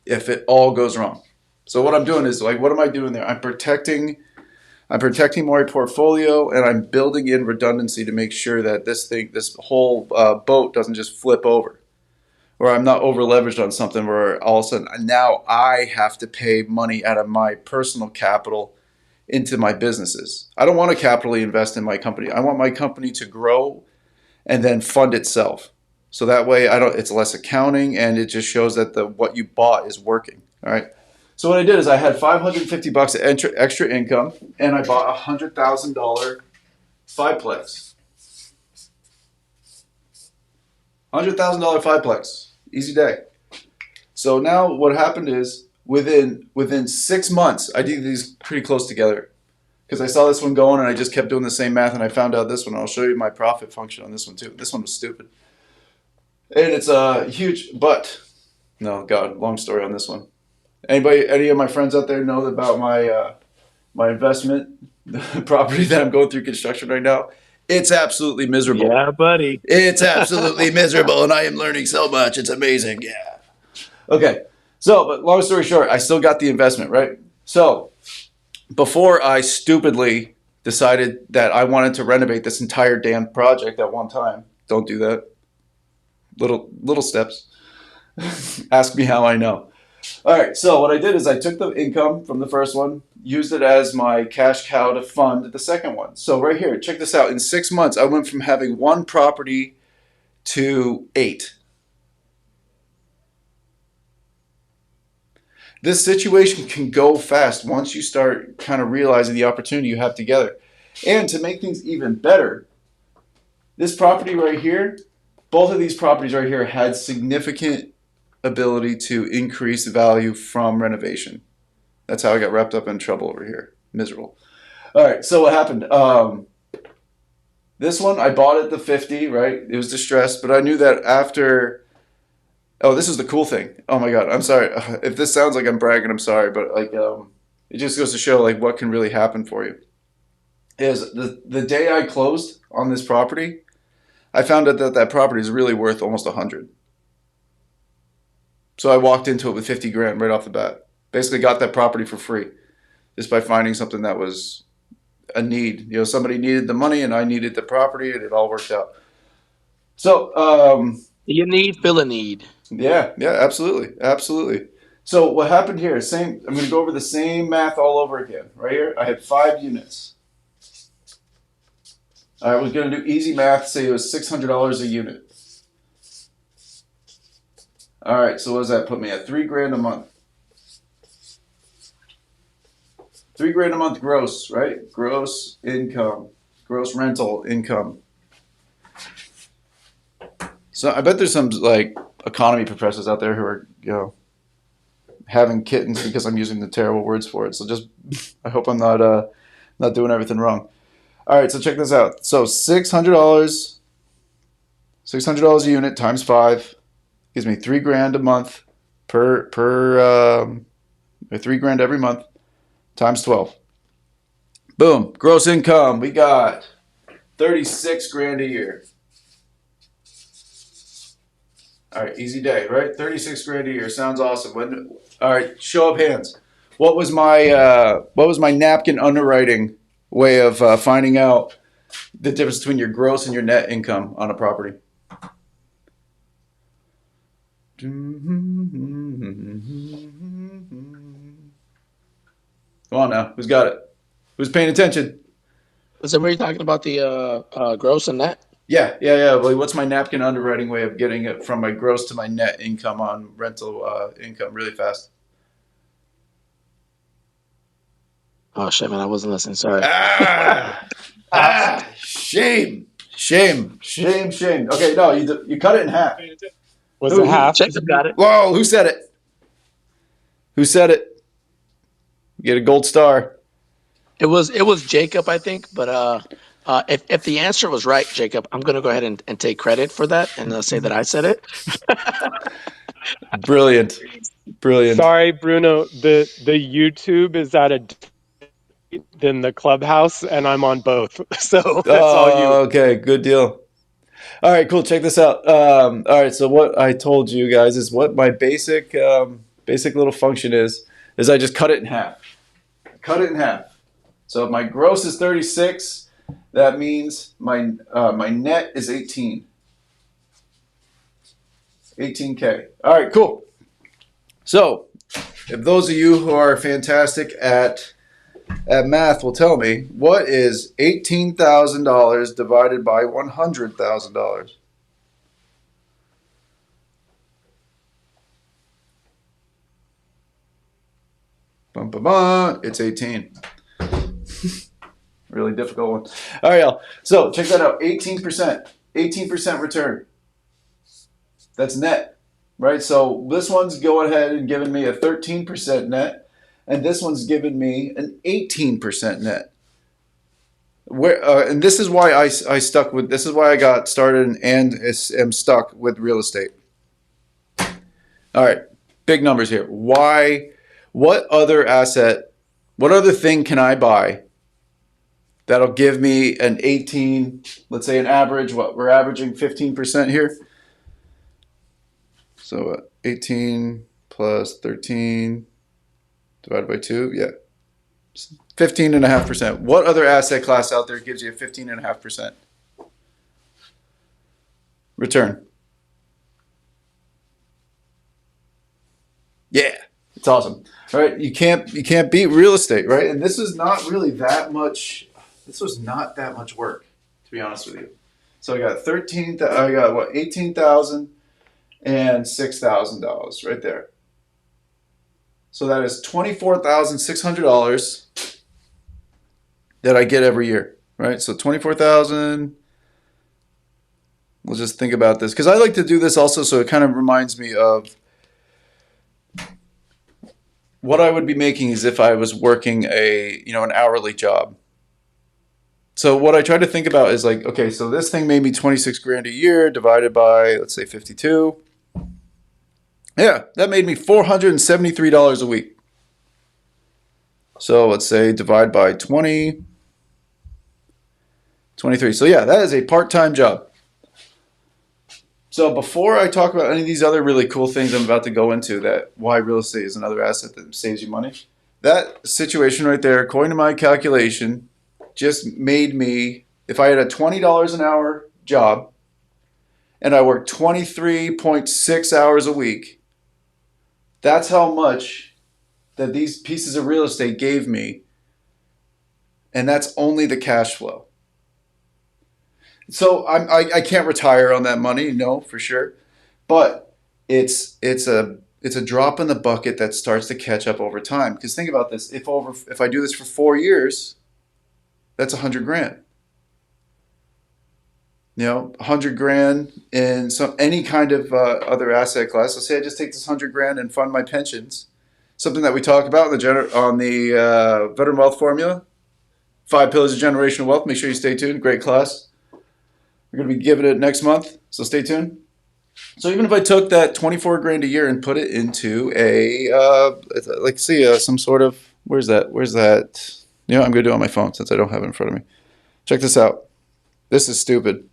if it all goes wrong. So what I'm doing is like, what am I doing there? I'm protecting my portfolio, and I'm building in redundancy to make sure that this whole boat doesn't just flip over, or I'm not over leveraged on something where all of a sudden now I have to pay money out of my personal capital into my businesses. I don't want to capitally invest in my company. I want my company to grow and then fund itself. So that way it's less accounting, and it just shows that what you bought is working. All right. So what I did is I had $550 extra income, and I bought a $100,000 fiveplex. $100,000 fiveplex. Easy day. So now what happened is within 6 months, I did these pretty close together because I saw this one going and I just kept doing the same math, and I found out this one. I'll show you my profit function on this one too. This one was stupid. And it's a huge, but no, God, long story on this one. Any of my friends out there know about my investment, the property that I'm going through construction right now? It's absolutely miserable. Yeah, buddy. It's absolutely miserable, and I am learning so much. It's amazing. Yeah. Okay. So, but long story short, I still got the investment, right? So, before I stupidly decided that I wanted to renovate this entire damn project at one time, don't do that. Little steps. Ask me how I know. All right, so what I did is I took the income from the first one, used it as my cash cow to fund the second one. So right here, check this out. In 6 months, I went from having one property to 8. This situation can go fast once you start kind of realizing the opportunity you have together. And to make things even better, this property right here, both of these properties right here had significant ability to increase value from renovation. That's how I got wrapped up in trouble over here. Miserable. All right, so what happened? This one, I bought at the 50, right? It was distressed, but I knew that after... Oh, this is the cool thing. Oh my God, I'm sorry. If this sounds like I'm bragging, I'm sorry, but it just goes to show like what can really happen for you. Is the day I closed on this property, I found out that property is really worth almost 100. So I walked into it with 50 grand right off the bat. Basically got that property for free just by finding something that was a need. You know, somebody needed the money and I needed the property, and it all worked out. So, You need, fill a need. yeah, absolutely. So what happened here, I'm going to go over the same math all over again. Right here, I had 5 units. I was going to do easy math, say it was $600 a unit. All right, so what does that put me at? $3 grand a month. $3 grand a month gross, right? Gross income, gross rental income. So I bet there's some like economy professors out there who are, having kittens because I'm using the terrible words for it. So just I hope I'm not doing everything wrong. All right, so check this out. So $600 a unit times 5 gives me $3,000 a month or $3,000 every month times 12. Boom, gross income. We got 36 grand a year. All right, easy day, right? 36 grand a year sounds awesome. All right, show of hands. What was my napkin underwriting way of finding out the difference between your gross and your net income on a property? Come on now, who's got it? Who's paying attention? Was that where you're talking about the gross and net? Yeah. Well, what's my napkin underwriting way of getting it from my gross to my net income on rental income really fast? Oh shit, man, I wasn't listening. Sorry. Shame. Okay, no, you cut it in half. Was Who- it half? Jacob got it. Whoa, who said it? Who said it? You get a gold star. It was Jacob, I think. But if the answer was right, Jacob, I'm gonna go ahead and take credit for that and say that I said it. Brilliant. Sorry, Bruno. The YouTube is at a than the Clubhouse, and I'm on both. So that's all you. Okay, good deal. All right, cool. Check this out. All right, so what I told you guys is what my basic little function is I just cut it in half. So if my gross is 36, that means my net is 18. 18K. All right, cool. So if those of you who are fantastic at math will tell me, what is $18,000 divided by $100,000? Bum, bum, bum. It's 18. Really difficult one. All right, y'all. So check that out. 18%. 18% return. That's net, right? So this one's going ahead and giving me a 13% net, and this one's giving me an 18% net. And this is why I stuck with. This is why I got started and am stuck with real estate. All right, big numbers here. Why? What other asset? What other thing can I buy that'll give me an 18? Let's say an average. What we're averaging 15% here. So 18 plus 13 divided by 2, yeah. 15.5%. What other asset class out there gives you a 15.5% return? Yeah, it's awesome. All right, you can't beat real estate, right? And this is not really that much. This was not that much work, to be honest with you. So I got 18,000 and $6,000 right there. So that is $24,600 that I get every year, right? So 24,000. We'll just think about this because I like to do this also, so it kind of reminds me of what I would be making as if I was working an hourly job. So what I try to think about is like, okay, so this thing made me 26 grand a year divided by, let's say 52. Yeah, that made me $473 a week. So let's say divide by 20, 23. So yeah, that is a part-time job. So before I talk about any of these other really cool things I'm about to go into, that why real estate is another asset that saves you money, that situation right there, according to my calculation, just made me, if I had a $20 an hour job and I worked 23.6 hours a week, that's how much that these pieces of real estate gave me, and that's only the cash flow. So I can't retire on that money, no, for sure, but it's a drop in the bucket that starts to catch up over time. Because think about this: if I do this for 4 years, that's 100 grand. 100 grand in any kind of other asset class. Let's say I just take this 100 grand and fund my pensions. something that we talk about on the Veteran Wealth Formula. 5 Pillars of Generational Wealth. Make sure you stay tuned. Great class. We're going to be giving it next month, so stay tuned. So even if I took that 24 grand a year and put it into some sort of, where's that? You know, I'm going to do it on my phone since I don't have it in front of me. Check this out. This is stupid.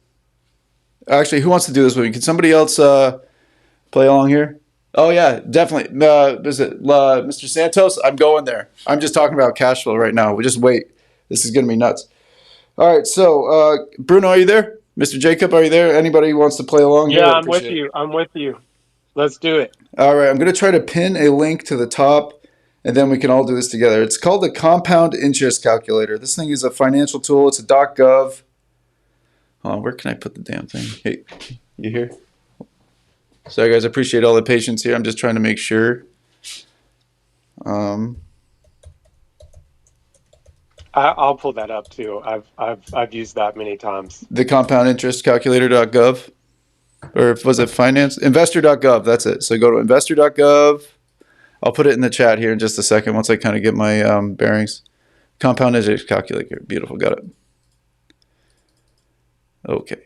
Actually, who wants to do this with me? Can somebody else play along here? Oh, yeah, definitely. Mr. Santos? I'm going there. I'm just talking about cash flow right now. We just wait. This is going to be nuts. All right, so Bruno, are you there? Mr. Jacob, are you there? Anybody who wants to play along here? Yeah, I I'm with appreciate it. you. I'm with you. Let's do it. All right, I'm going to try to pin a link to the top, and then we can all do this together. It's called the Compound Interest Calculator. This thing is a financial tool. It's a .gov. Oh, where can I put the damn thing? Hey, you here? Sorry, guys. I appreciate all the patience here. I'm just trying to make sure. I'll pull that up too. I've used that many times. The Compound Interest Calculator.gov. Or was it finance? Investor.gov. That's it. So go to investor.gov. I'll put it in the chat here in just a second once I kind of get my bearings. Compound interest calculator. Beautiful. Got it. Okay.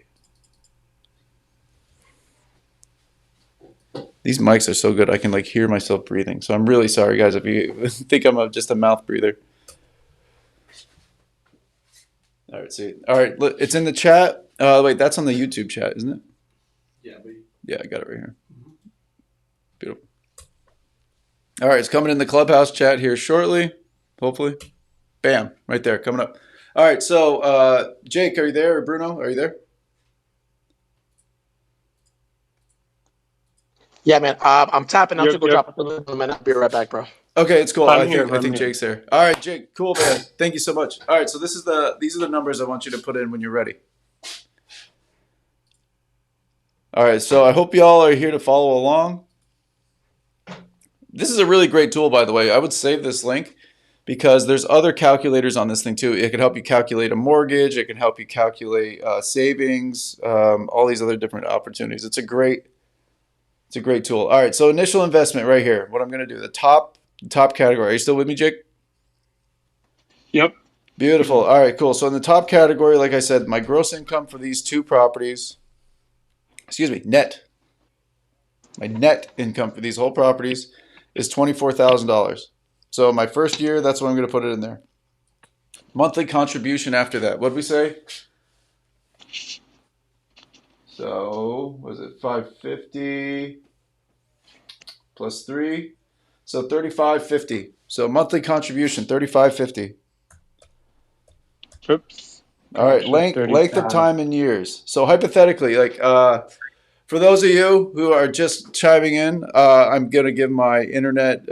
These mics are so good. I can like hear myself breathing. So I'm really sorry, guys, if you think I'm just a mouth breather. All right. See. All right. Look, it's in the chat. Wait, that's on the YouTube chat, isn't it? Yeah, I got it right here. Beautiful. All right, it's coming in the Clubhouse chat here shortly, hopefully. Bam, right there, coming up. All right, so Jake, are you there? Or Bruno, are you there? Yeah, man. I'm tapping. I'm Yep, to go yep. drop a little bit. I'll be right back, bro. Okay, it's cool. I'm I here, think I'm here. Jake's there. All right, Jake, cool, man. Thank you so much. All right, so these are the numbers I want you to put in when you're ready. All right, so I hope y'all are here to follow along. This is a really great tool, by the way. I would save this link because there's other calculators on this thing too. It can help you calculate a mortgage. It can help you calculate savings, all these other different opportunities. It's a great tool. All right, so initial investment right here. What I'm going to do, the top category. Are you still with me, Jake? Yep. Beautiful. All right, cool. So in the top category, like I said, my gross income for these two properties, net. My net income for these whole properties is $24,000. So my first year, that's what I'm going to put it in there. Monthly contribution after that. What did we say? So was it 550 plus 3? So 3550. So monthly contribution 3550. Oops. All right, length of time in years. So hypothetically, like for those of you who are just chiming in, I'm gonna give my internet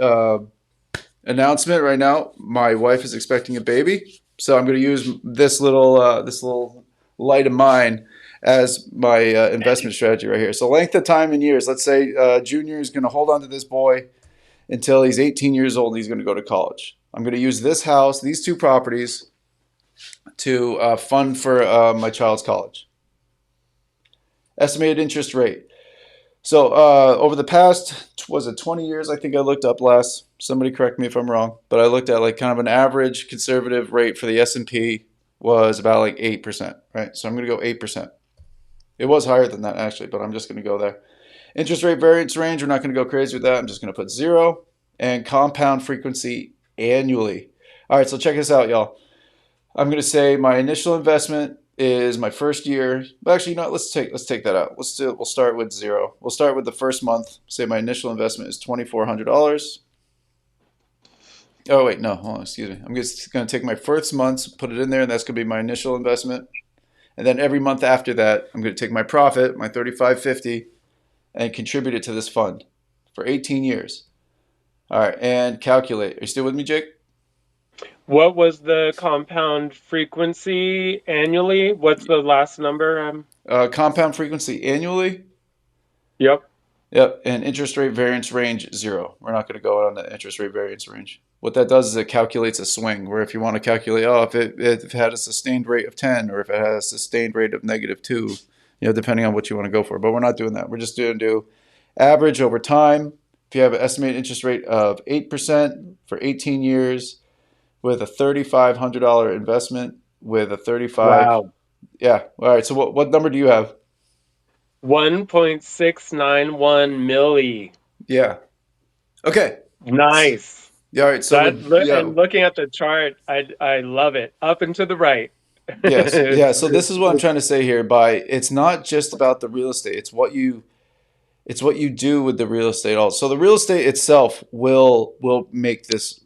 announcement right now. My wife is expecting a baby, so I'm gonna use this little light of mine as my investment strategy right here. So length of time in years. Let's say Junior is gonna hold on to this boy until he's 18 years old and he's gonna go to college. I'm gonna use this house, these two properties, to fund for my child's college. Estimated interest rate. So over the past, was it 20 years? I think I looked up last. Somebody correct me if I'm wrong, but I looked at like kind of an average conservative rate for the S&P was about like 8%, right? So I'm going to go 8%. It was higher than that actually, but I'm just going to go there. Interest rate variance range, we're not going to go crazy with that. I'm just going to put 0 and compound frequency annually. All right, so check this out, y'all. I'm going to say my initial investment is my first year. Actually, you know what? Let's take that out. We'll start with 0. We'll start with the first month. Say my initial investment is $2,400. Oh wait, no, hold on, excuse me. I'm just going to take my first month, put it in there, and that's going to be my initial investment. And then every month after that, I'm going to take my profit, my $3,550, and contribute it to this fund for 18 years. All right, and calculate. Are you still with me, Jake? What was the compound frequency annually? What's the last number? Compound frequency annually. Yep. Yep, and interest rate variance range 0. We're not going to go on the interest rate variance range. What that does is it calculates a swing, where if you want to calculate, if it had a sustained rate of 10 or if it has a sustained rate of -2, depending on what you want to go for. But we're not doing that. We're just going to do average over time if you have an estimated interest rate of 8% for 18 years with a $3,500 investment with a 35. Wow. Yeah. All right. So what number do you have? 1.691 milli. Yeah. Okay. Nice. Yeah. All right. So That with, yeah. and looking at the chart, I love it. Up and to the right. Yes. Yeah. It's, So this is what I'm trying to say here by it's not just about the real estate. It's what you do with the real estate also. So the real estate itself will make this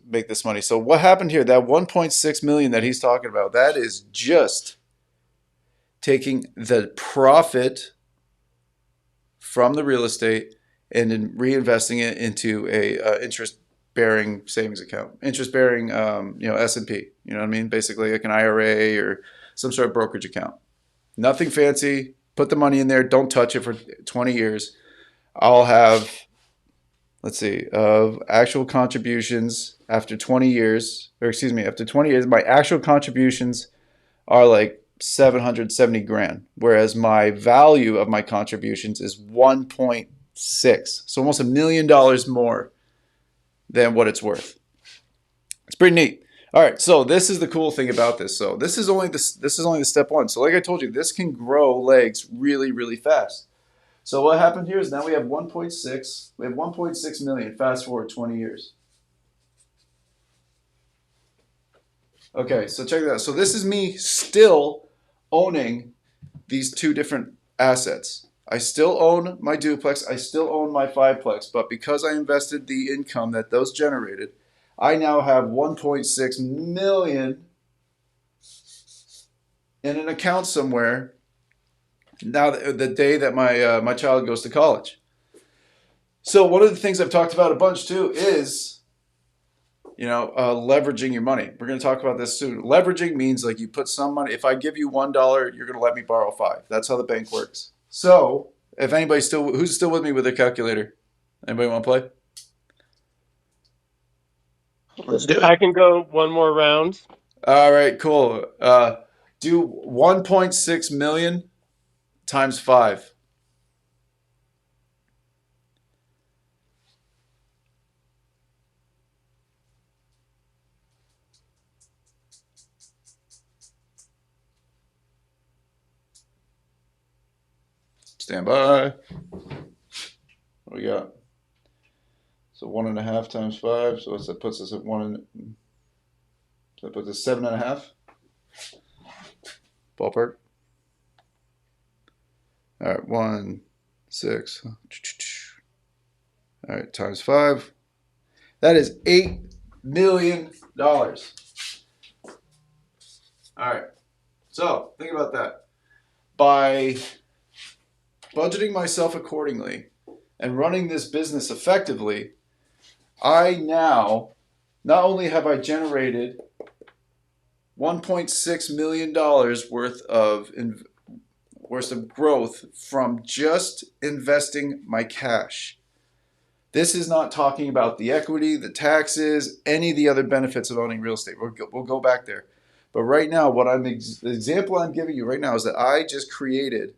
money. So what happened here? That 1.6 million that he's talking about, that is just taking the profit from the real estate and then reinvesting it into a interest-bearing savings account, interest-bearing S&P. You know what I mean? Basically, like an IRA or some sort of brokerage account. Nothing fancy. Put the money in there. Don't touch it for 20 years. I'll have, let's see, of actual contributions after 20 years, or excuse me, after 20 years, my actual contributions are like 770 grand, whereas my value of my contributions is 1.6, so almost $1 million more than what it's worth. It's pretty neat. All right, so this is the cool thing about this. So this is only the step one. So like I told you, this can grow legs really, really fast. So what happened here is now we have 1.6. We have 1.6 million. Fast forward 20 years. Okay, so check that out. So this is me still owning these two different assets. I still own my duplex. I still own my fiveplex. But because I invested the income that those generated, I now have 1.6 million in an account somewhere. Now, the day that my child goes to college. So one of the things I've talked about a bunch too is, leveraging your money. We're going to talk about this soon. Leveraging means like you put some money. If I give you $1, you're going to let me borrow $5. That's how the bank works. So if anybody's who's still with me with their calculator? Anybody want to play? Let's do it. I can go one more round. All right, cool. Do 1.6 million times 5. Stand by. What we got? So 1.5 times 5. So that puts us at one. So that puts us 7.5. Ballpark. All right, 1, 6. All right, times 5. That is $8 million. All right. So think about that. By budgeting myself accordingly and running this business effectively, I now not only have I generated $1.6 million worth of growth from just investing my cash. This is not talking about the equity, the taxes, any of the other benefits of owning real estate. We'll go back there. But right now, the example I'm giving you right now is that I just created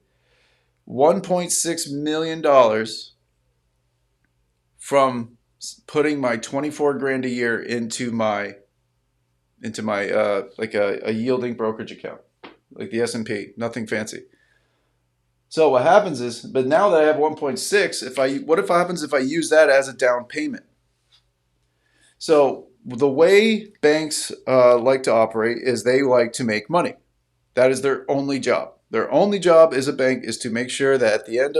$1.6 million from putting my 24 grand a year into my like a yielding brokerage account, like the S&P, nothing fancy. So what happens is, but now that I have 1.6, what happens if I use that as a down payment? So the way banks like to operate is they like to make money. That is their only job. Their only job as a bank is to make sure that at the end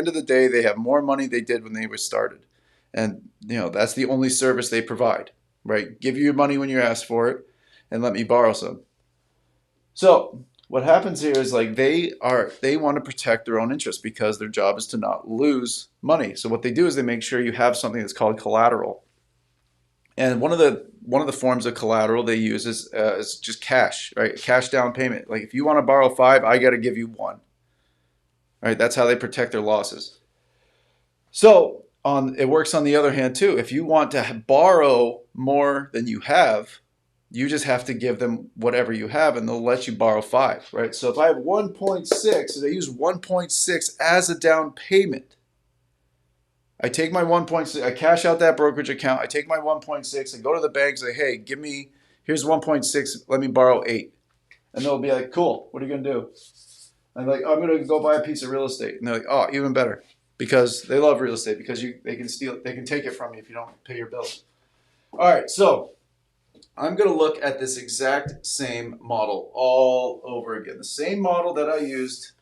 of the day they have more money they did when they were started, and that's the only service they provide. Right? Give you your money when you ask for it, and let me borrow some. So what happens here is like they want to protect their own interest because their job is to not lose money. So what they do is they make sure you have something that's called collateral. And one of the forms of collateral they use is just cash, right? Cash down payment. Like if you want to borrow 5, I got to give you 1. Right? That's how they protect their losses. So it works on the other hand too. If you want to borrow more than you have, you just have to give them whatever you have, and they'll let you borrow 5, right? So if I have 1.6, and I use 1.6 as a down payment, I take my 1.6, I cash out that brokerage account. I take my 1.6 and go to the bank and say, hey, here's 1.6. Let me borrow 8. And they'll be like, cool. What are you going to do? I'm like, oh, I'm going to go buy a piece of real estate. And they're like, oh, even better. Because they love real estate because they can take it from you if you don't pay your bills. All right. So I'm going to look at this exact same model all over again. The same model that I used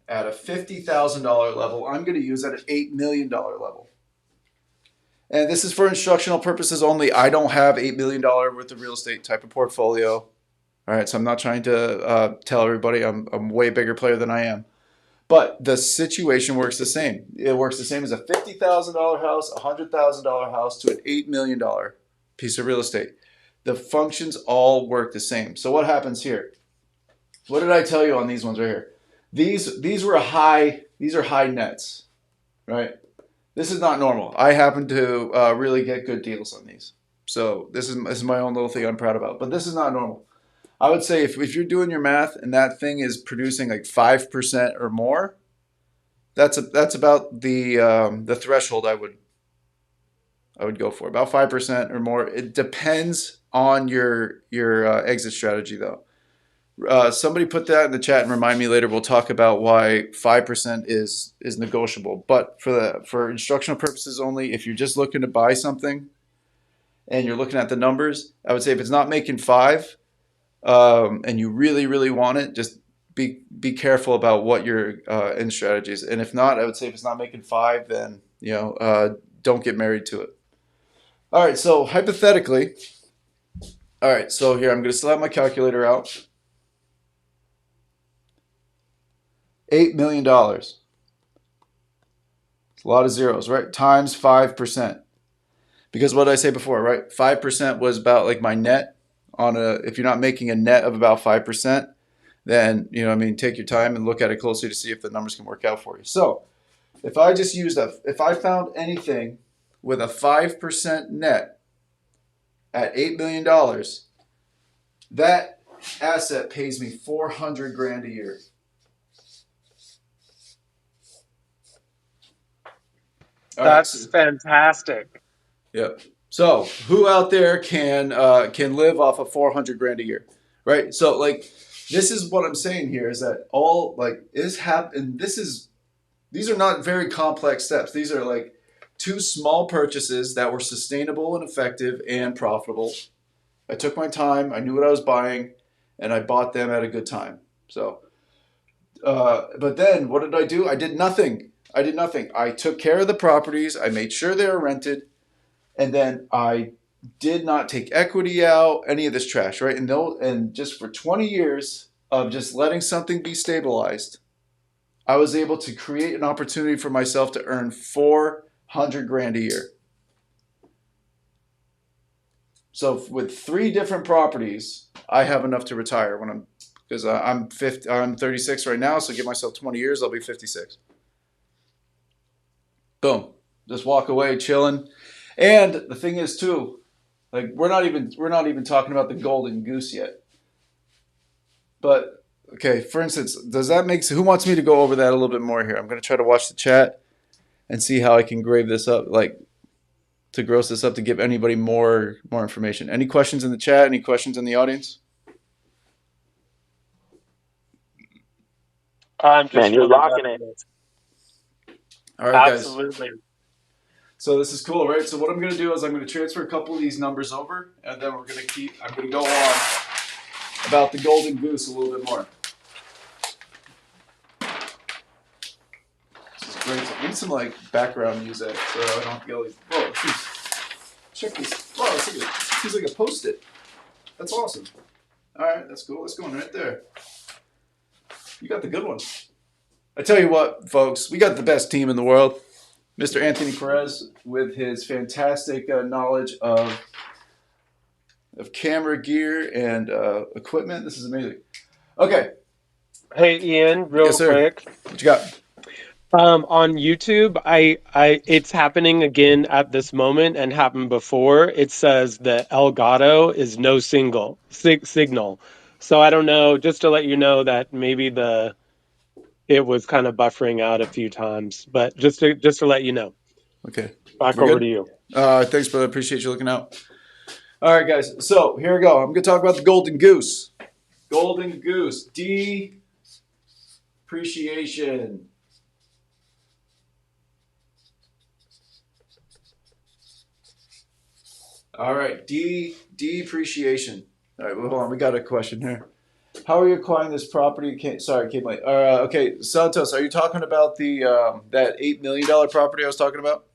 at a $50,000 level, I'm going to use at an $8 million level. And this is for instructional purposes only. I don't have $8 million worth of real estate type of portfolio. All right, so I'm not trying to tell everybody I'm a way bigger player than I am. But the situation works the same. It works the same as a $50,000 house, a $100,000 house to an $8 million piece of real estate. The functions all work the same. So what happens here? What did I tell you on these ones right here? These are high nets, right? This is not normal. I happen to really get good deals on these. So this is my own little thing I'm proud about. But this is not normal. I would say if you're doing your math and that thing is producing like 5% or more, that's about the threshold I would go for. About 5% or more. It depends on your exit strategy though. Somebody put that in the chat and remind me later. We'll talk about why 5% is negotiable. But for instructional purposes only, if you're just looking to buy something and you're looking at the numbers, I would say if it's not making 5, and you really, really want it, just be careful about what your end strategy is. And if not, I would say if it's not making 5, then don't get married to it. All right, so hypothetically, all right, so here I'm going to still have my calculator out. $8 million. It's a lot of zeros, right? Times 5%. Because what did I say before, right? 5% was about like my net if you're not making a net of about 5%, then, take your time and look at it closely to see if the numbers can work out for you. So if I found anything with a 5% net at $8 million, that asset pays me $400,000 a year. That's fantastic. Yep. So who out there can live off of $400,000 a year, right? So like, this is what I'm saying here is that all like these are not very complex steps. These are like 2 small purchases that were sustainable and effective and profitable. I took my time. I knew what I was buying, and I bought them at a good time. So, but then what did I do? I did nothing. I took care of the properties. I made sure they were rented. And then I did not take equity out, any of this trash, right? And just for 20 years of just letting something be stabilized, I was able to create an opportunity for myself to earn $400,000 a year. So with 3 different properties, I have enough to retire because I'm 36 right now. So give myself 20 years, I'll be 56. Boom, just walk away, chilling. And the thing is too, like we're not even talking about the golden goose yet. But okay, for instance, who wants me to go over that a little bit more here? I'm going to try to watch the chat and see how I can gross this up to give anybody more information. Any questions in the chat? Any questions in the audience? I'm just Man, you're rocking it. All right, Absolutely. guys. So this is cool, right? So what I'm going to do is I'm going to transfer a couple of these numbers over, and then I'm going to go on about the golden goose a little bit more. This is great. I need some like background music so I don't have to get all these. Whoa, check this. Wow, this seems like a Post-it. That's awesome. All right, that's cool. That's going right there. You got the good one. I tell you what, folks, we got the best team in the world. Mr. Anthony Perez, with his fantastic knowledge of camera gear and equipment. This is amazing. Okay. Hey, Ian, real quick. What you got? On YouTube, it's happening again at this moment and happened before. It says the Elgato is no signal. So I don't know, just to let you know that maybe it was kind of buffering out a few times, but just to let you know. Okay. Back We're over good? to you. Thanks, brother. Appreciate you looking out. All right, guys. So here we go. I'm going to talk about the golden goose. Golden goose. Depreciation. All right. Depreciation. All right. Well, hold on. We got a question here. How are you acquiring this property? Sorry, came late. Okay, Santos, are you talking about the that $8 million property I was talking about?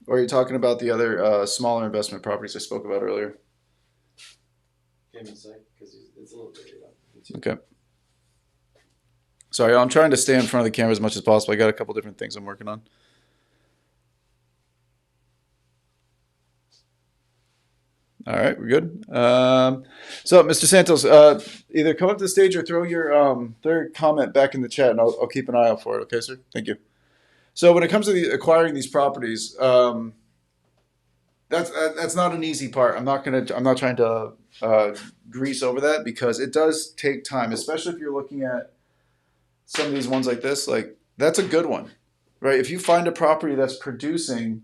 Or are you talking about the other smaller investment properties I spoke about earlier? Give me a sec, because it's a little bit up. Okay. Sorry, I'm trying to stay in front of the camera as much as possible. I got a couple different things I'm working on. All right, we're good. So, Mr. Santos, either come up to the stage or throw your third comment back in the chat, and I'll keep an eye out for it. Okay, sir? Thank you. So, when it comes to acquiring these properties, that's not an easy part. I'm not trying to grease over that because it does take time, especially if you're looking at some of these ones like this. Like that's a good one, right? If you find a property that's producing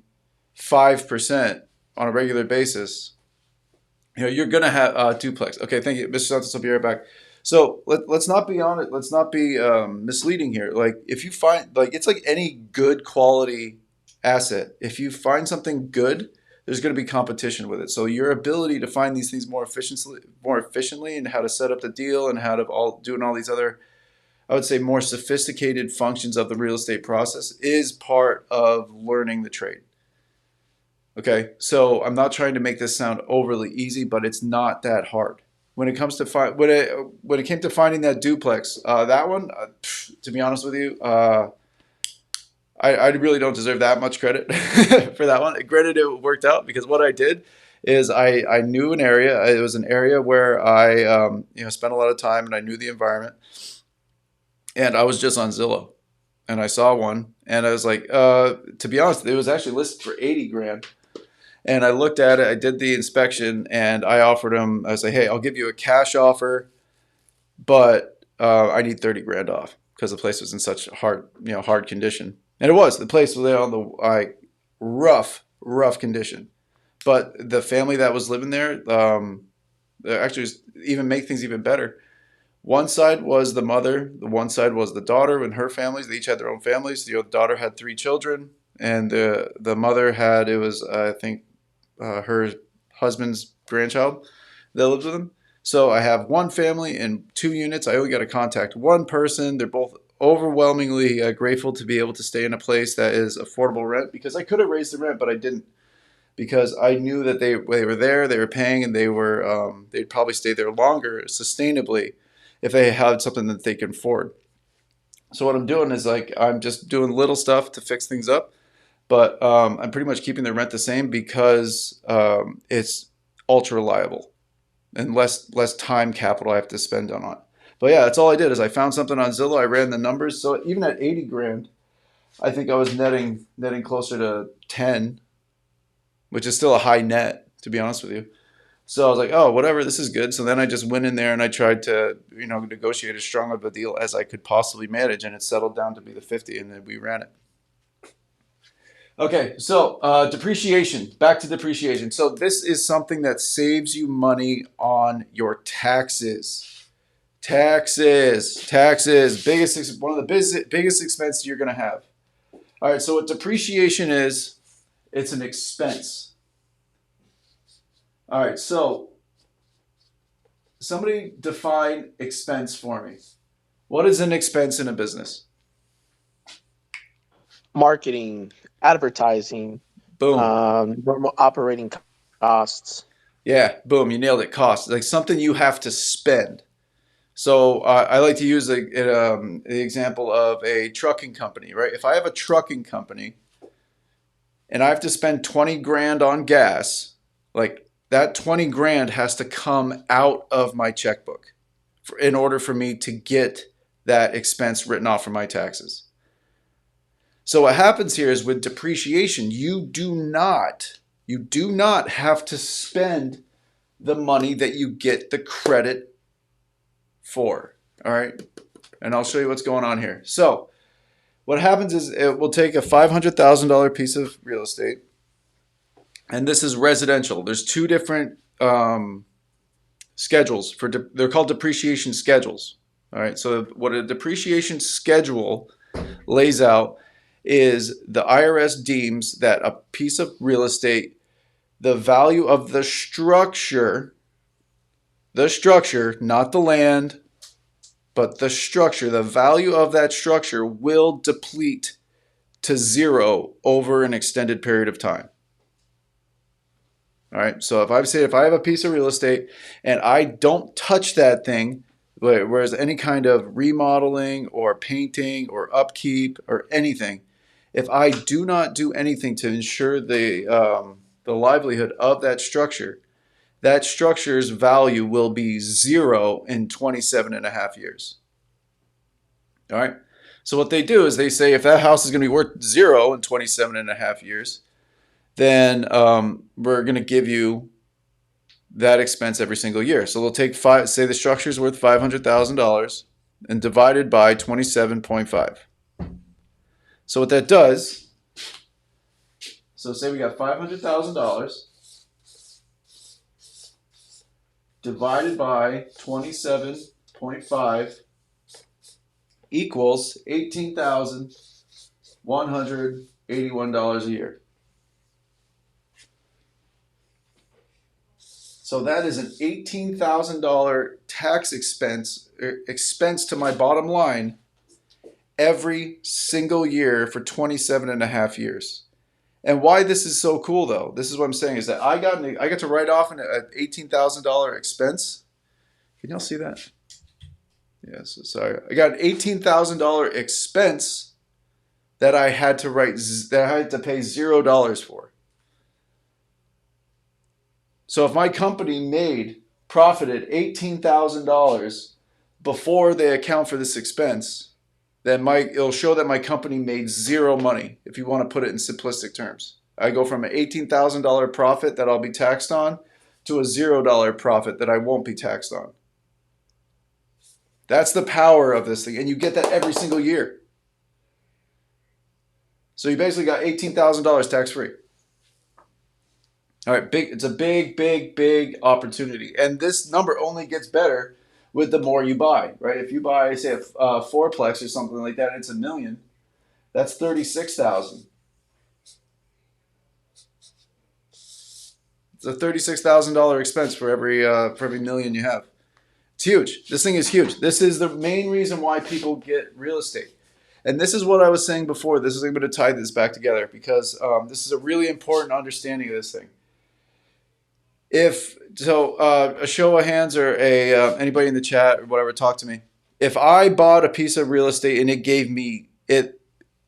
5% on a regular basis, you're gonna have duplex. Okay, thank you, Mr. Santos. I'll be right back. So let's not be on it. Let's not be misleading here. Like if you find it's like any good quality asset. If you find something good, there's going to be competition with it. So your ability to find these things more efficiently, and how to set up the deal and how to doing all these other, I would say, more sophisticated functions of the real estate process is part of learning the trade. Okay, so I'm not trying to make this sound overly easy, but it's not that hard. When it comes to when it came to finding that duplex, that one, to be honest with you, I really don't deserve that much credit for that one. Granted, it worked out because what I did is I knew an area. It was an area where I spent a lot of time and I knew the environment. And I was just on Zillow, and I saw one, and I was like, to be honest, it was actually listed for 80 grand. And I looked at it, I did the inspection, and I offered him. I was like, hey, I'll give you a cash offer, but I need 30 grand off because the place was in such hard condition. And it was. The place was on the rough condition. But the family that was living there, actually was even make things even better. One side was the mother, the one side was the daughter and her families. They each had their own families. The daughter had 3 children, and the mother had, it was, I think, her husband's grandchild that lived with them. So I have one family in 2 units. I only got to contact one person. They're both overwhelmingly grateful to be able to stay in a place that is affordable rent, because I could have raised the rent, but I didn't, because I knew that they were there, they were paying, and they'd probably stay there longer sustainably if they had something that they can afford. So what I'm doing is I'm just doing little stuff to fix things up, but I'm pretty much keeping the rent the same because it's ultra reliable and less time capital I have to spend on it. But yeah, that's all I did is I found something on Zillow. I ran the numbers. So even at 80 grand, I think I was netting closer to 10, which is still a high net, to be honest with you. So I was like, oh, whatever, this is good. So then I just went in there and I tried to, negotiate as strong of a deal as I could possibly manage, and it settled down to be the 50, and then we ran it. Okay, so depreciation. Back to depreciation. So this is something that saves you money on your taxes. Taxes. One of the biggest expenses you're going to have. All right, so what depreciation is, it's an expense. All right, so somebody define expense for me. What is an expense in a business? Marketing, advertising, Boom. normal operating costs. Yeah, boom, you nailed it. Cost, like something you have to spend. So I like to use the example of a trucking company, right? If I have a trucking company and I have to spend 20 grand on gas, like that 20 grand has to come out of my checkbook in order for me to get that expense written off from my taxes. So what happens here is with depreciation, you do not have to spend the money that you get the credit for. All right. And I'll show you what's going on here. So What happens is it will take a $500,000 piece of real estate, and this is residential. There's two different schedules for they're called depreciation schedules. All right. So what a depreciation schedule lays out is the IRS deems that a piece of real estate, the value of the structure, not the land, but the structure, the value of that structure will deplete to zero over an extended period of time. All right. So if I have a piece of real estate and I don't touch that thing, whereas any kind of remodeling or painting or upkeep or anything, if I do not do anything to ensure the livelihood of that structure's value will be zero in 27 and a half years. All right. So what they do is they say if that house is going to be worth zero in 27 and a half years, then we're going to give you that expense every single year. So they'll take say the structure is worth $500,000 and divided by 27.5. So what that does, so say we got $500,000 divided by 27.5 equals $18,181 a year. So that is an $18,000 tax expense to my bottom line every single year for 27 and a half years. And why this is so cool, though, this is what I'm saying, is that I got to write off an $18,000 expense. Can y'all see that? Yes, sorry. I got an $18,000 expense that I had to pay $0 for. So if my company profited $18,000 before they account for this expense, then it'll show that my company made zero money, if you want to put it in simplistic terms. I go from an $18,000 profit that I'll be taxed on to a $0 profit that I won't be taxed on. That's the power of this thing, and you get that every single year. So you basically got $18,000 tax-free. All right, it's a big, big, big opportunity. And this number only gets better with the more you buy, right? If you buy, say, a fourplex or something like that, it's $1 million. That's $36,000. It's a $36,000 expense for every $1 million you have. It's huge. This thing is huge. This is the main reason why people get real estate. And this is what I was saying before. I'm going to tie this back together because this is a really important understanding of this thing. A show of hands or anybody in the chat or whatever, talk to me. If I bought a piece of real estate and it gave me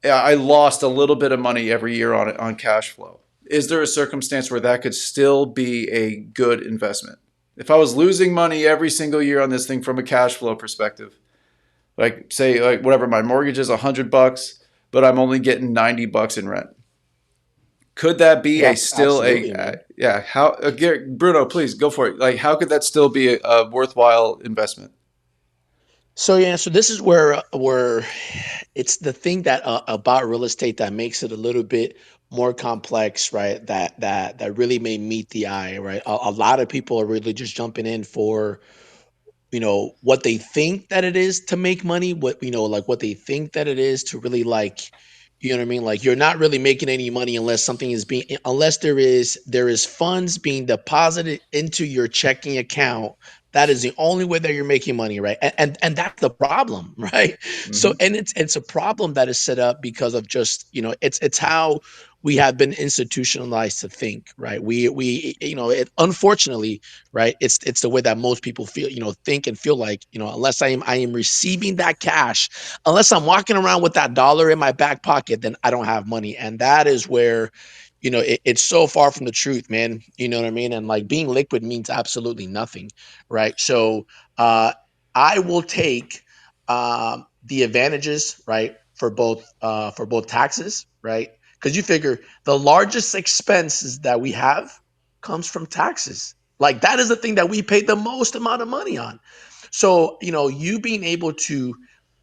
I lost a little bit of money every year on it on cash flow. Is there a circumstance where that could still be a good investment? If I was losing money every single year on this thing from a cash flow perspective, like say whatever, my mortgage is $100, but I'm only getting $90 in rent. Could that be Bruno, please go for it. Like, how could that still be a worthwhile investment? So this is where it's the thing that about real estate that makes it a little bit more complex, right? That really may meet the eye, right? A lot of people are really just jumping in for what they think that it is to make money, what they think that it is to really you know what I mean? Like, you're not really making any money unless there is funds being deposited into your checking account. That is the only way that you're making money, right? And that's the problem, right? Mm-hmm. So, and it's a problem that is set up because of just, it's how we have been institutionalized to think, right? Unfortunately, right, it's the way that most people feel, think and feel like, unless I am receiving that cash, unless I'm walking around with that dollar in my back pocket, then I don't have money. And that is where, it's so far from the truth, man. You know what I mean? And like, being liquid means absolutely nothing, right? So I will take the advantages, right, for both taxes, right? Because you figure the largest expenses that we have comes from taxes. Like, that is the thing that we pay the most amount of money on. So, you being able to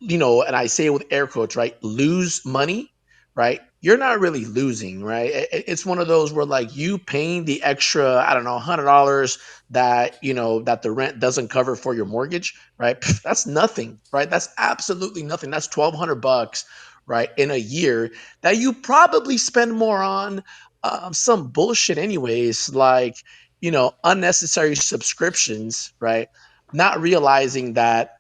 and I say it with air quotes, right, lose money, right, you're not really losing, right? It's one of those where like you paying the extra, I don't know, $100 that that the rent doesn't cover for your mortgage, right? That's nothing, right? That's absolutely nothing. That's $1,200, right, in a year that you probably spend more on some bullshit, anyways, like unnecessary subscriptions, right? Not realizing that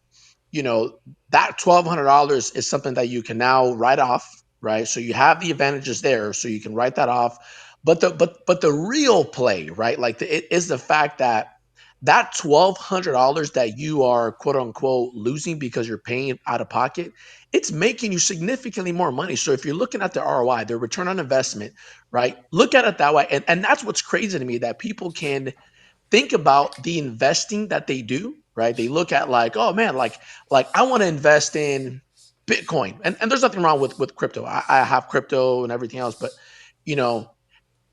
you know that $1,200 is something that you can now write off, right? So you have the advantages there, so you can write that off. But the real play, right, like it is the fact that that $1,200 that you are quote unquote losing because you're paying out of pocket, it's making you significantly more money. So if you're looking at the ROI, the return on investment, right, look at it that way. And that's what's crazy to me, that people can think about the investing that they do, right? They look at like, oh man, like I want to invest in Bitcoin. And there's nothing wrong with crypto. I have crypto and everything else, but you know,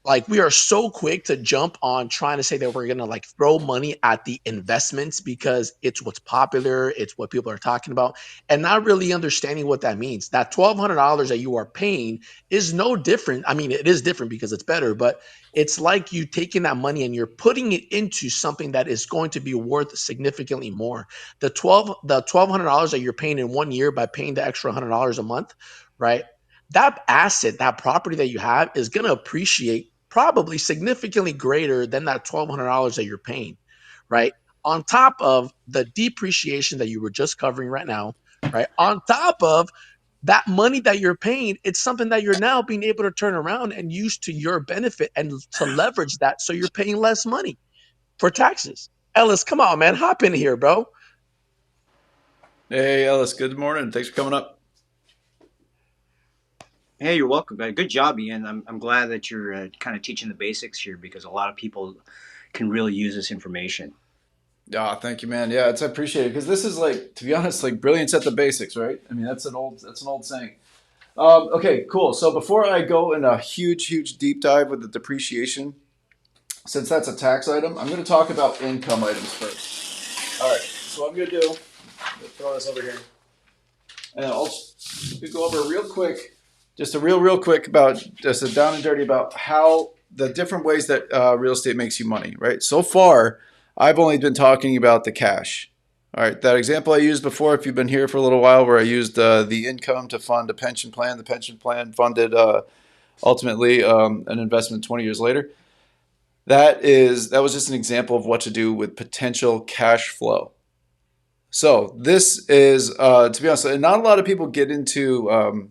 like we are so quick to jump on trying to say that we're gonna like throw money at the investments because it's what's popular, it's what people are talking about, and not really understanding what that means. That $1,200 that you are paying is no different. I mean, it is different because it's better, but it's like you taking that money and you're putting it into something that is going to be worth significantly more. The $1,200 that you're paying in 1 year by paying the extra $100 a month, right? That asset, that property that you have is going to appreciate probably significantly greater than that $1,200 that you're paying, right? On top of the depreciation that you were just covering right now, right? On top of that money that you're paying, it's something that you're now being able to turn around and use to your benefit and to leverage that so you're paying less money for taxes. Ellis, come on, man. Hop in here, bro. Hey, Ellis. Good morning. Thanks for coming up. Hey, you're welcome. Good job, Ian. I'm glad that you're kind of teaching the basics here because a lot of people can really use this information. Yeah, thank you, man. Yeah, I appreciate it because this is like, to be honest, like brilliance at the basics, right? I mean, that's an old saying. Okay, cool. So before I go in a huge deep dive with the depreciation, since that's a tax item, I'm going to talk about income items first. All right. So what I'm going to do, I'm going to throw this over here, and I'll go over real quick, just a real quick about just a down and dirty about how the different ways that real estate makes you money, right? So far, I've only been talking about the cash. All right, that example I used before, if you've been here for a little while, where I used the income to fund a pension plan, the pension plan funded ultimately an investment 20 years later. That was just an example of what to do with potential cash flow. So this is, to be honest, not a lot of people get into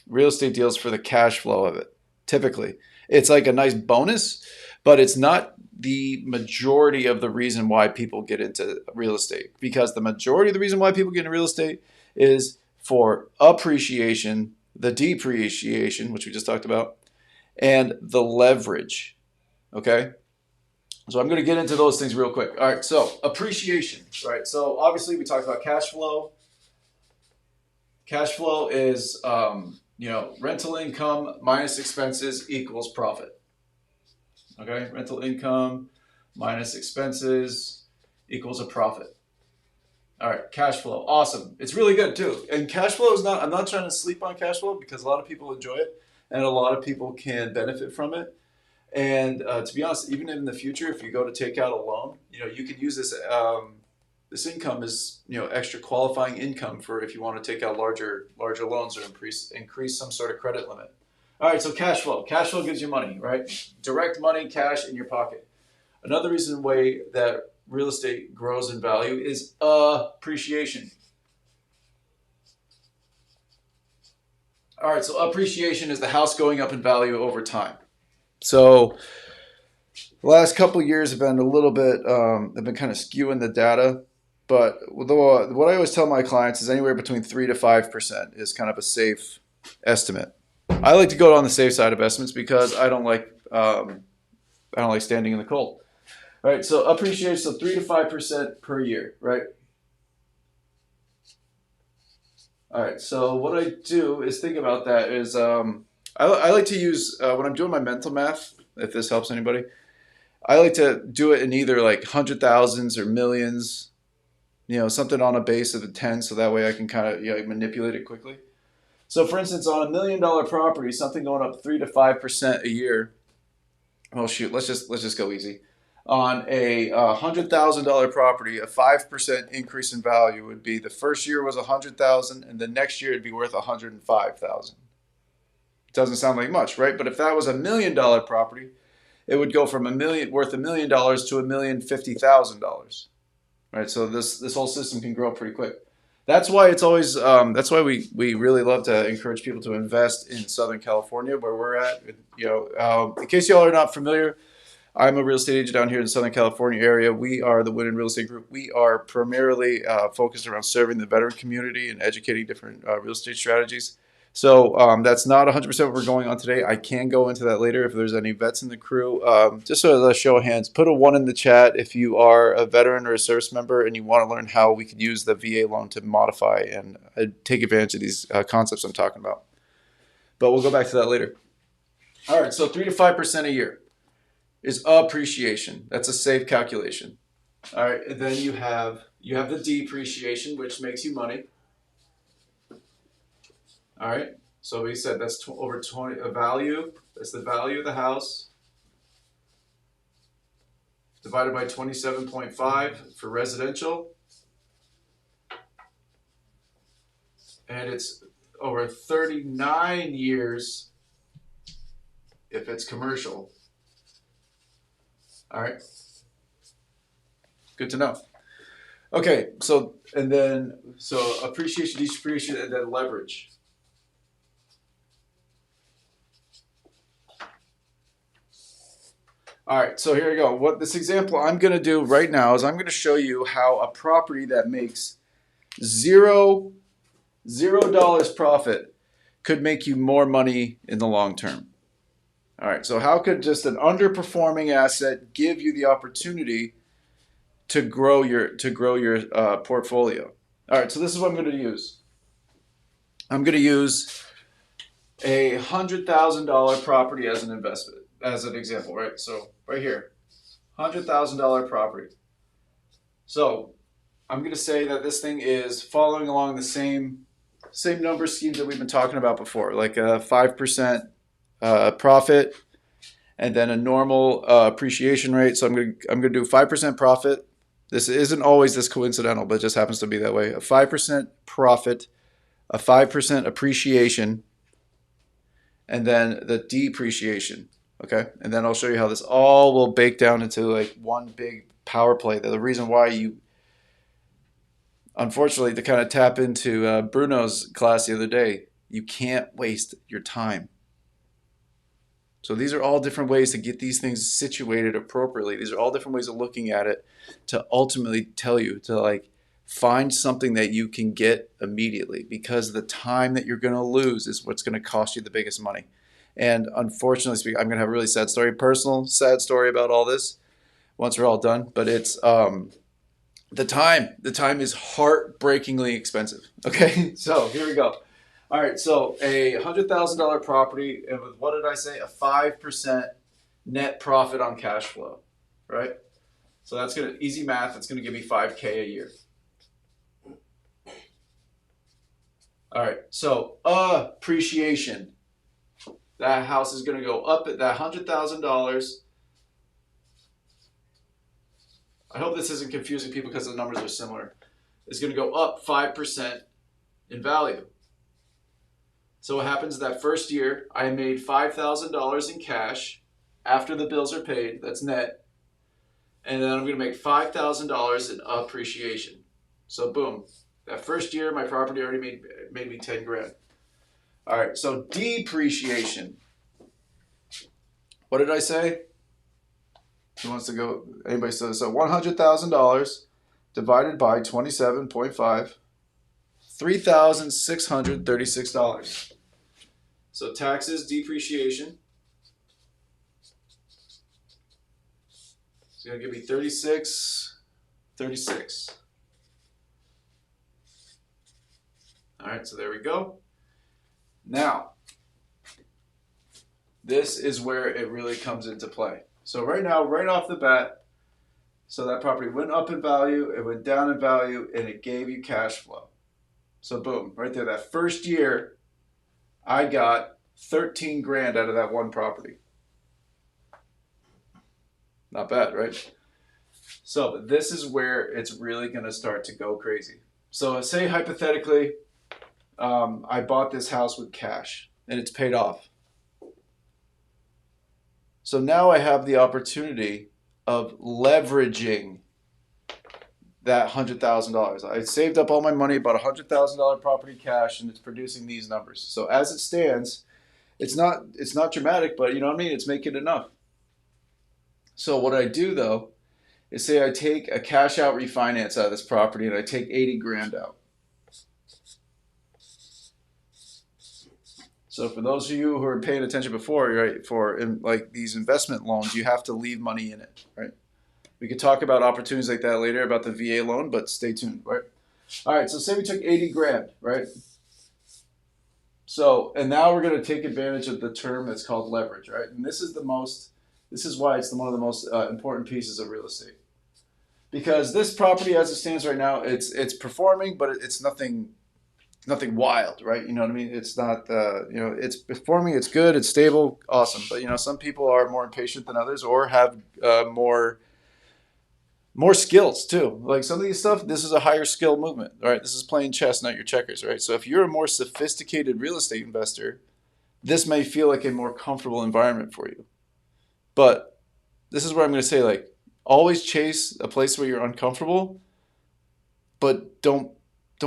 real estate deals for the cash flow of it. Typically, it's like a nice bonus, but it's not the majority of the reason why people get into real estate. Because the majority of the reason why people get into real estate is for appreciation, the depreciation, which we just talked about, and the leverage. Okay. So I'm going to get into those things real quick. All right. So appreciation, right? So obviously we talked about cash flow. Cash flow is, rental income minus expenses equals profit. Okay. Rental income minus expenses equals a profit. All right. Cash flow. Awesome. It's really good too. And cash flow is I'm not trying to sleep on cash flow because a lot of people enjoy it and a lot of people can benefit from it. And to be honest, even in the future, if you go to take out a loan, you could use this income as extra qualifying income for if you want to take out larger loans or increase some sort of credit limit. All right, so cash flow. Cash flow gives you money, right? Direct money, cash in your pocket. Another way that real estate grows in value is appreciation. All right, so appreciation is the house going up in value over time. So the last couple of years have been a little bit, have been kind of skewing the data. But what I always tell my clients is anywhere between 3 to 5% is kind of a safe estimate. I like to go on the safe side of estimates because I don't like standing in the cold. All right, so appreciation, so 3 to 5% per year, right? All right, so what I do is think about that is I like to use, when I'm doing my mental math, if this helps anybody, I like to do it in either like hundred thousands or millions. something on a base of a 10, so that way I can kind of manipulate it quickly. So for instance, on $1 million property, something going up 3 to 5% a year. Well, shoot, let's just go easy. On a $100,000 property, a 5% increase in value would be the first year was 100,000, and the next year it'd be worth 105,000. Doesn't sound like much, right? But if that was $1 million property, it would go from worth $1 million to $1,050,000, right? So this whole system can grow pretty quick. That's why it's always that's why we really love to encourage people to invest in Southern California, where we're at. In case y'all are not familiar, I'm a real estate agent down here in the Southern California area. We are the Win in Real Estate Group. We are primarily focused around serving the veteran community and educating different real estate strategies. So that's not 100% what we're going on today. I can go into that later if there's any vets in the crew. Just so as a show of hands, put a 1 in the chat if you are a veteran or a service member and you want to learn how we could use the VA loan to modify and take advantage of these concepts I'm talking about. But we'll go back to that later. All right, so 3 to 5% a year is appreciation. That's a safe calculation. All right, and then you have the depreciation, which makes you money. All right, so we said that's over 20 a value. That's the value of the house divided by 27.5 for residential, and it's over 39 years if it's commercial. All right, good to know. Okay, so appreciation, depreciation, and then leverage. All right, so here we go. What this example I'm going to do right now is I'm going to show you how a property that makes $0 profit could make you more money in the long term. All right, so how could just an underperforming asset give you the opportunity to grow your portfolio? All right, so this is what I'm going to use. I'm going to use a $100,000 property as an investment, as an example, right? So right here, $100,000 property. So I'm going to say that this thing is following along the same number schemes that we've been talking about before, like a 5% profit, and then a normal appreciation rate. So I'm going to do 5% profit. This isn't always this coincidental, but it just happens to be that way. A 5% profit, a 5% appreciation, and then the depreciation. Okay, and then I'll show you how this all will bake down into like one big power play. The reason why unfortunately, to kind of tap into Bruno's class the other day, you can't waste your time. So these are all different ways to get these things situated appropriately. These are all different ways of looking at it to ultimately tell you to like find something that you can get immediately, because the time that you're going to lose is what's going to cost you the biggest money. And unfortunately speaking, I'm going to have a really sad story, personal sad story about all this once we're all done. But it's the time is heartbreakingly expensive. Okay, so here we go. All right, so a $100,000 property, and with, what did I say? A 5% net profit on cash flow, right? So that's gonna, easy math, that's gonna give me $5K a year. All right, so appreciation. That house is gonna go up at that $100,000. I hope this isn't confusing people because the numbers are similar. It's gonna go up 5% in value. So what happens that first year, I made $5,000 in cash after the bills are paid, that's net. And then I'm gonna make $5,000 in appreciation. So boom, that first year, my property already made me 10 grand. All right, so depreciation. What did I say? Who wants to go? Anybody says so? $100,000 divided by 27.5, $3,636. So taxes, depreciation. It's gonna give me 36. All right, so there we go. Now, this is where it really comes into play. So right now, right off the bat, So that property went up in value, it went down in value, and it gave you cash flow. So boom, right there, that first year, I got 13 grand out of that one property. Not bad, right? So this is where it's really going to start to go crazy. So say hypothetically, I bought this house with cash and it's paid off. So now I have the opportunity of leveraging that $100,000. I saved up all my money, bought a $100,000 property cash, and it's producing these numbers. So as it stands, it's not dramatic, but you know what I mean? It's making enough. So what I do though is say I take a cash out refinance out of this property and I take 80 grand out. So for those of you who are paying attention before, right, for like these investment loans, you have to leave money in it, right? We could talk about opportunities like that later about the VA loan, but stay tuned, right? All right, so say we took 80 grand, right? So, and now we're going to take advantage of the term that's called leverage, right? And this is why it's one of the most important pieces of real estate. Because this property as it stands right now, it's performing, but it's nothing wild, right? You know what I mean? It's not, it's performing, it's good, it's stable, awesome. But, some people are more impatient than others or have more skills too. Like some of these stuff, this is a higher skill movement, right? This is playing chess, not your checkers, right? So if you're a more sophisticated real estate investor, this may feel like a more comfortable environment for you. But this is where I'm going to say, like, always chase a place where you're uncomfortable, but don't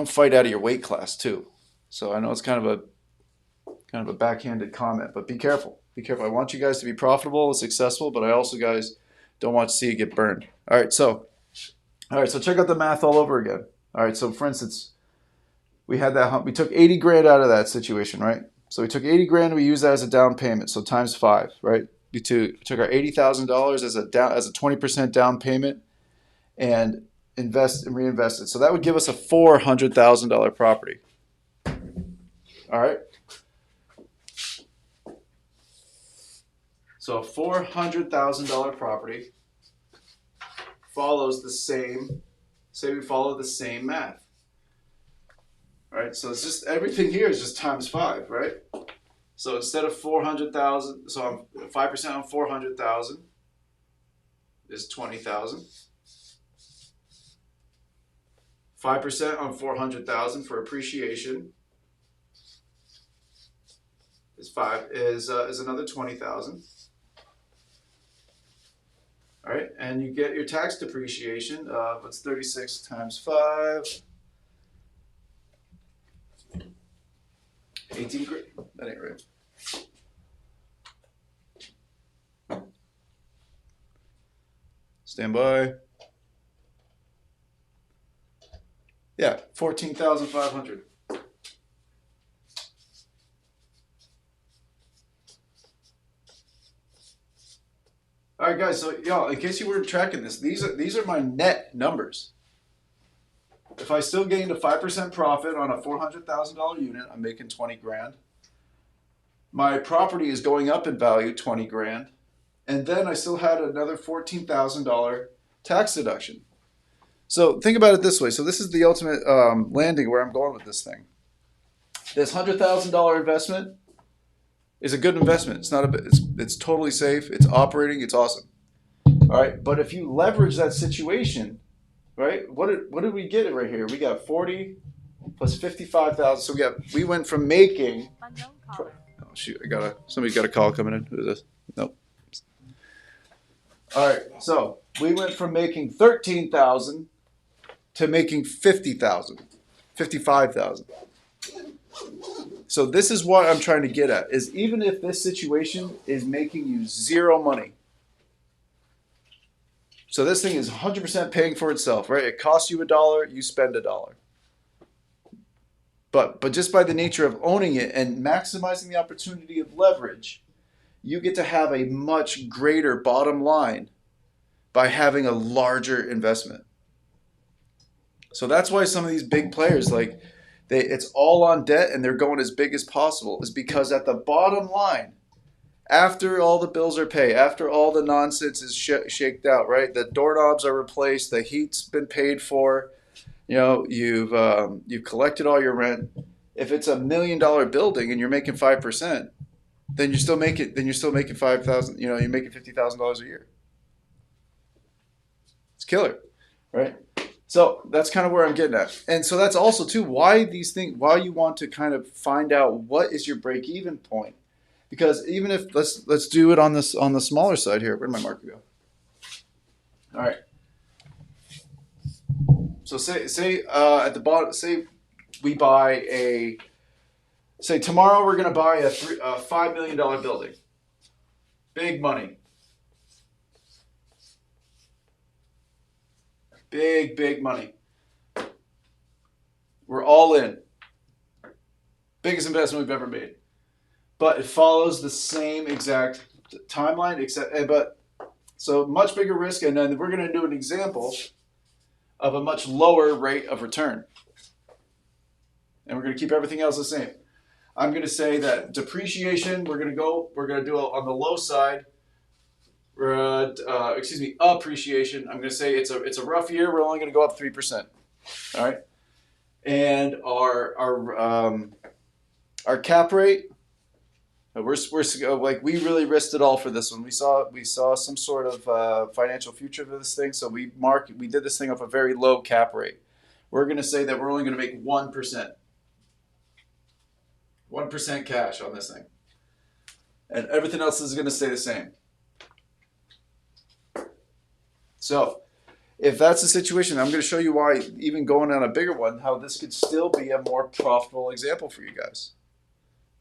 fight out of your weight class too. So I know it's kind of a backhanded comment, but be careful. Be careful. I want you guys to be profitable and successful, but I also, guys, don't want to see you get burned. All right, so check out the math all over again. All right, so for instance, we took 80 grand out of that situation, right? So we took 80 grand, we used that as a down payment, so times 5, right? We took our $80,000 as a 20% down payment and reinvested. So that would give us a $400,000 property. All right. So a $400,000 property follows the same. Say we follow the same math. All right. So it's just everything here is just times 5, right? So instead of 400,000, so 5% on 400,000 is 20,000. 5% on 400,000 for appreciation is another 20,000. All right, and you get your tax depreciation of what's 36 times 5. 18 grand. That ain't right. Stand by. Yeah, 14,500. All right, guys. So, y'all, in case you weren't tracking this, these are my net numbers. If I still gained a 5% profit on a $400,000 unit, I'm making 20 grand. My property is going up in value, 20 grand, and then I still had another $14,000 tax deduction. So think about it this way. So this is the ultimate landing where I'm going with this thing. This $100,000 investment is a good investment. It's totally safe. It's operating. It's awesome. All right. But if you leverage that situation, right? What did we get right here? We got 40 plus 55,000. So we went from making. Oh shoot! Somebody got a call coming in. Who is this? Nope. All right. So we went from making 13,000 to making 50,000, 55,000. So this is what I'm trying to get at, is even if this situation is making you zero money. So this thing is 100% paying for itself, right? It costs you $1, you spend $1. But just by the nature of owning it and maximizing the opportunity of leverage, you get to have a much greater bottom line by having a larger investment. So that's why some of these big players, like, it's all on debt and they're going as big as possible, is because at the bottom line, after all the bills are paid, after all the nonsense is shaked out, right? The doorknobs are replaced, the heat's been paid for, you know, you've collected all your rent. If it's $1 million building and you're making 5%, then you're still making 5,000. You know, you're making $50,000 a year. It's killer, right? So that's kind of where I'm getting at. And so that's also too why these things, why you want to kind of find out what is your break even point. Because even if let's do it on the smaller side here. Where did my marker go? All right. So say at the bottom, say we buy say tomorrow we're going to buy a $5 million building. Big money. Big money. We're all in. Biggest investment we've ever made. But it follows the same exact timeline, so much bigger risk, and then we're going to do an example of a much lower rate of return. And we're going to keep everything else the same. I'm going to say that depreciation, we're going to do it on the low side. Appreciation. I'm going to say it's a rough year. We're only going to go up 3%. All right, and our cap rate. We're like we really risked it all for this one. We saw some sort of financial future for this thing, so we did this thing off a very low cap rate. We're going to say that we're only going to make 1%. 1% cash on this thing, and everything else is going to stay the same. So if that's the situation, I'm going to show you why, even going on a bigger one, how this could still be a more profitable example for you guys.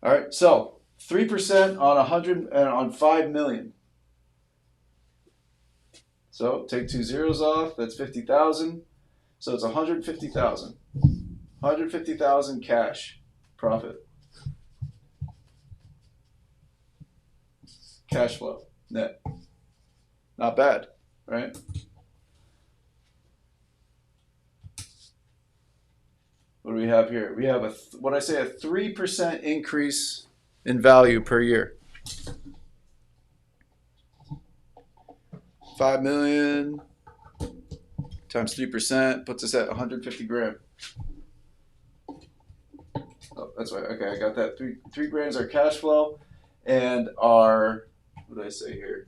All right, so 3% on 100 on 5 million. So take 2 zeros off. That's 50,000. So it's 150,000. 150,000 cash profit. Cash flow net. Not bad, right? What do we have here? We have a 3% increase in value per year. 5 million times 3% puts us at 150 grand. Oh, that's right. Okay, I got that. Three grand is our cash flow, and our, what did I say here?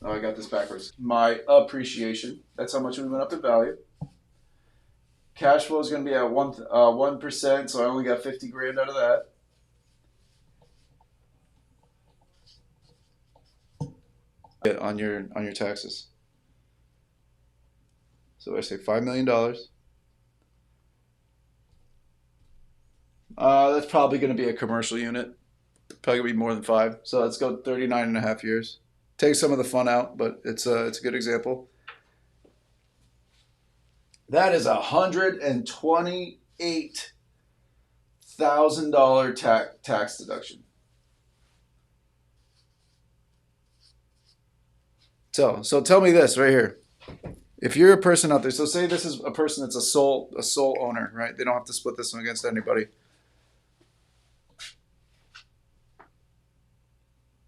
Oh, I got this backwards. My appreciation. That's how much we went up in value. Cash flow is going to be at 1%, so I only got 50 grand out of that. On your taxes. So I say $5 million. That's probably going to be a commercial unit. Probably going to be more than 5. So let's go 39.5 years. Take some of the fun out, but it's a good example. That is $128,000 tax deduction. So tell me this right here. If you're a person out there, so say this is a person that's a sole owner, right? They don't have to split this one against anybody.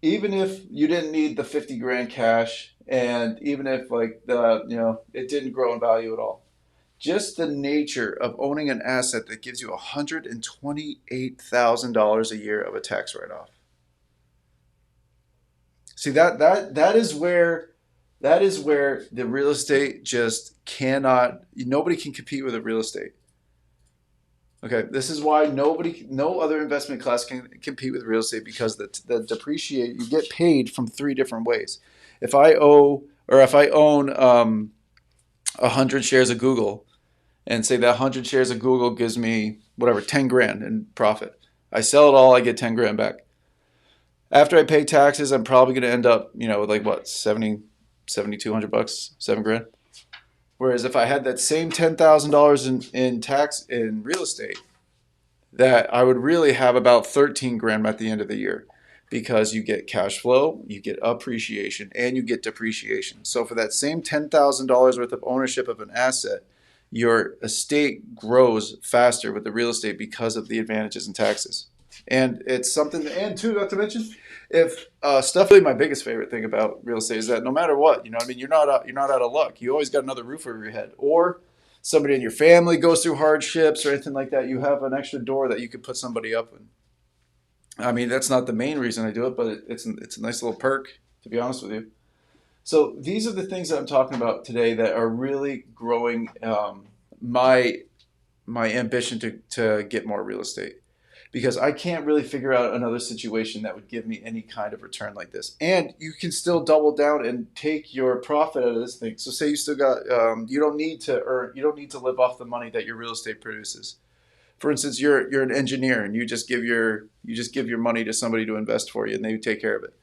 Even if you didn't need the 50 grand cash, and even if like it didn't grow in value at all, just the nature of owning an asset that gives you $128,000 a year of a tax write-off. See, that is where the real estate just cannot. Nobody can compete with the real estate. Okay, this is why no other investment class can compete with real estate, because the depreciate, you get paid from 3 different ways. If I own 100 shares of Google, and say that 100 shares of Google gives me whatever 10 grand in profit, I sell it all, I get 10 grand back. After I pay taxes, I'm probably going to end up with like what, $7,200, 7 grand. Whereas if I had that same $10,000 in tax in real estate, that I would really have about 13 grand at the end of the year, because you get cash flow, you get appreciation, and you get depreciation. So for that same $10,000 worth of ownership of an asset, your estate grows faster with the real estate because of the advantages in taxes. And it's something, and too, not to mention, if stuff, really my biggest favorite thing about real estate is that no matter what, you know what I mean, you're not out of luck. You always got another roof over your head, or somebody in your family goes through hardships or anything like that. You have an extra door that you could put somebody up in. I mean, that's not the main reason I do it, but it's a nice little perk, to be honest with you. So these are the things that I'm talking about today that are really growing my ambition to get more real estate, because I can't really figure out another situation that would give me any kind of return like this. And you can still double down and take your profit out of this thing. So say you still got you don't need to live off the money that your real estate produces. For instance, you're an engineer and you just give your money to somebody to invest for you and they take care of it.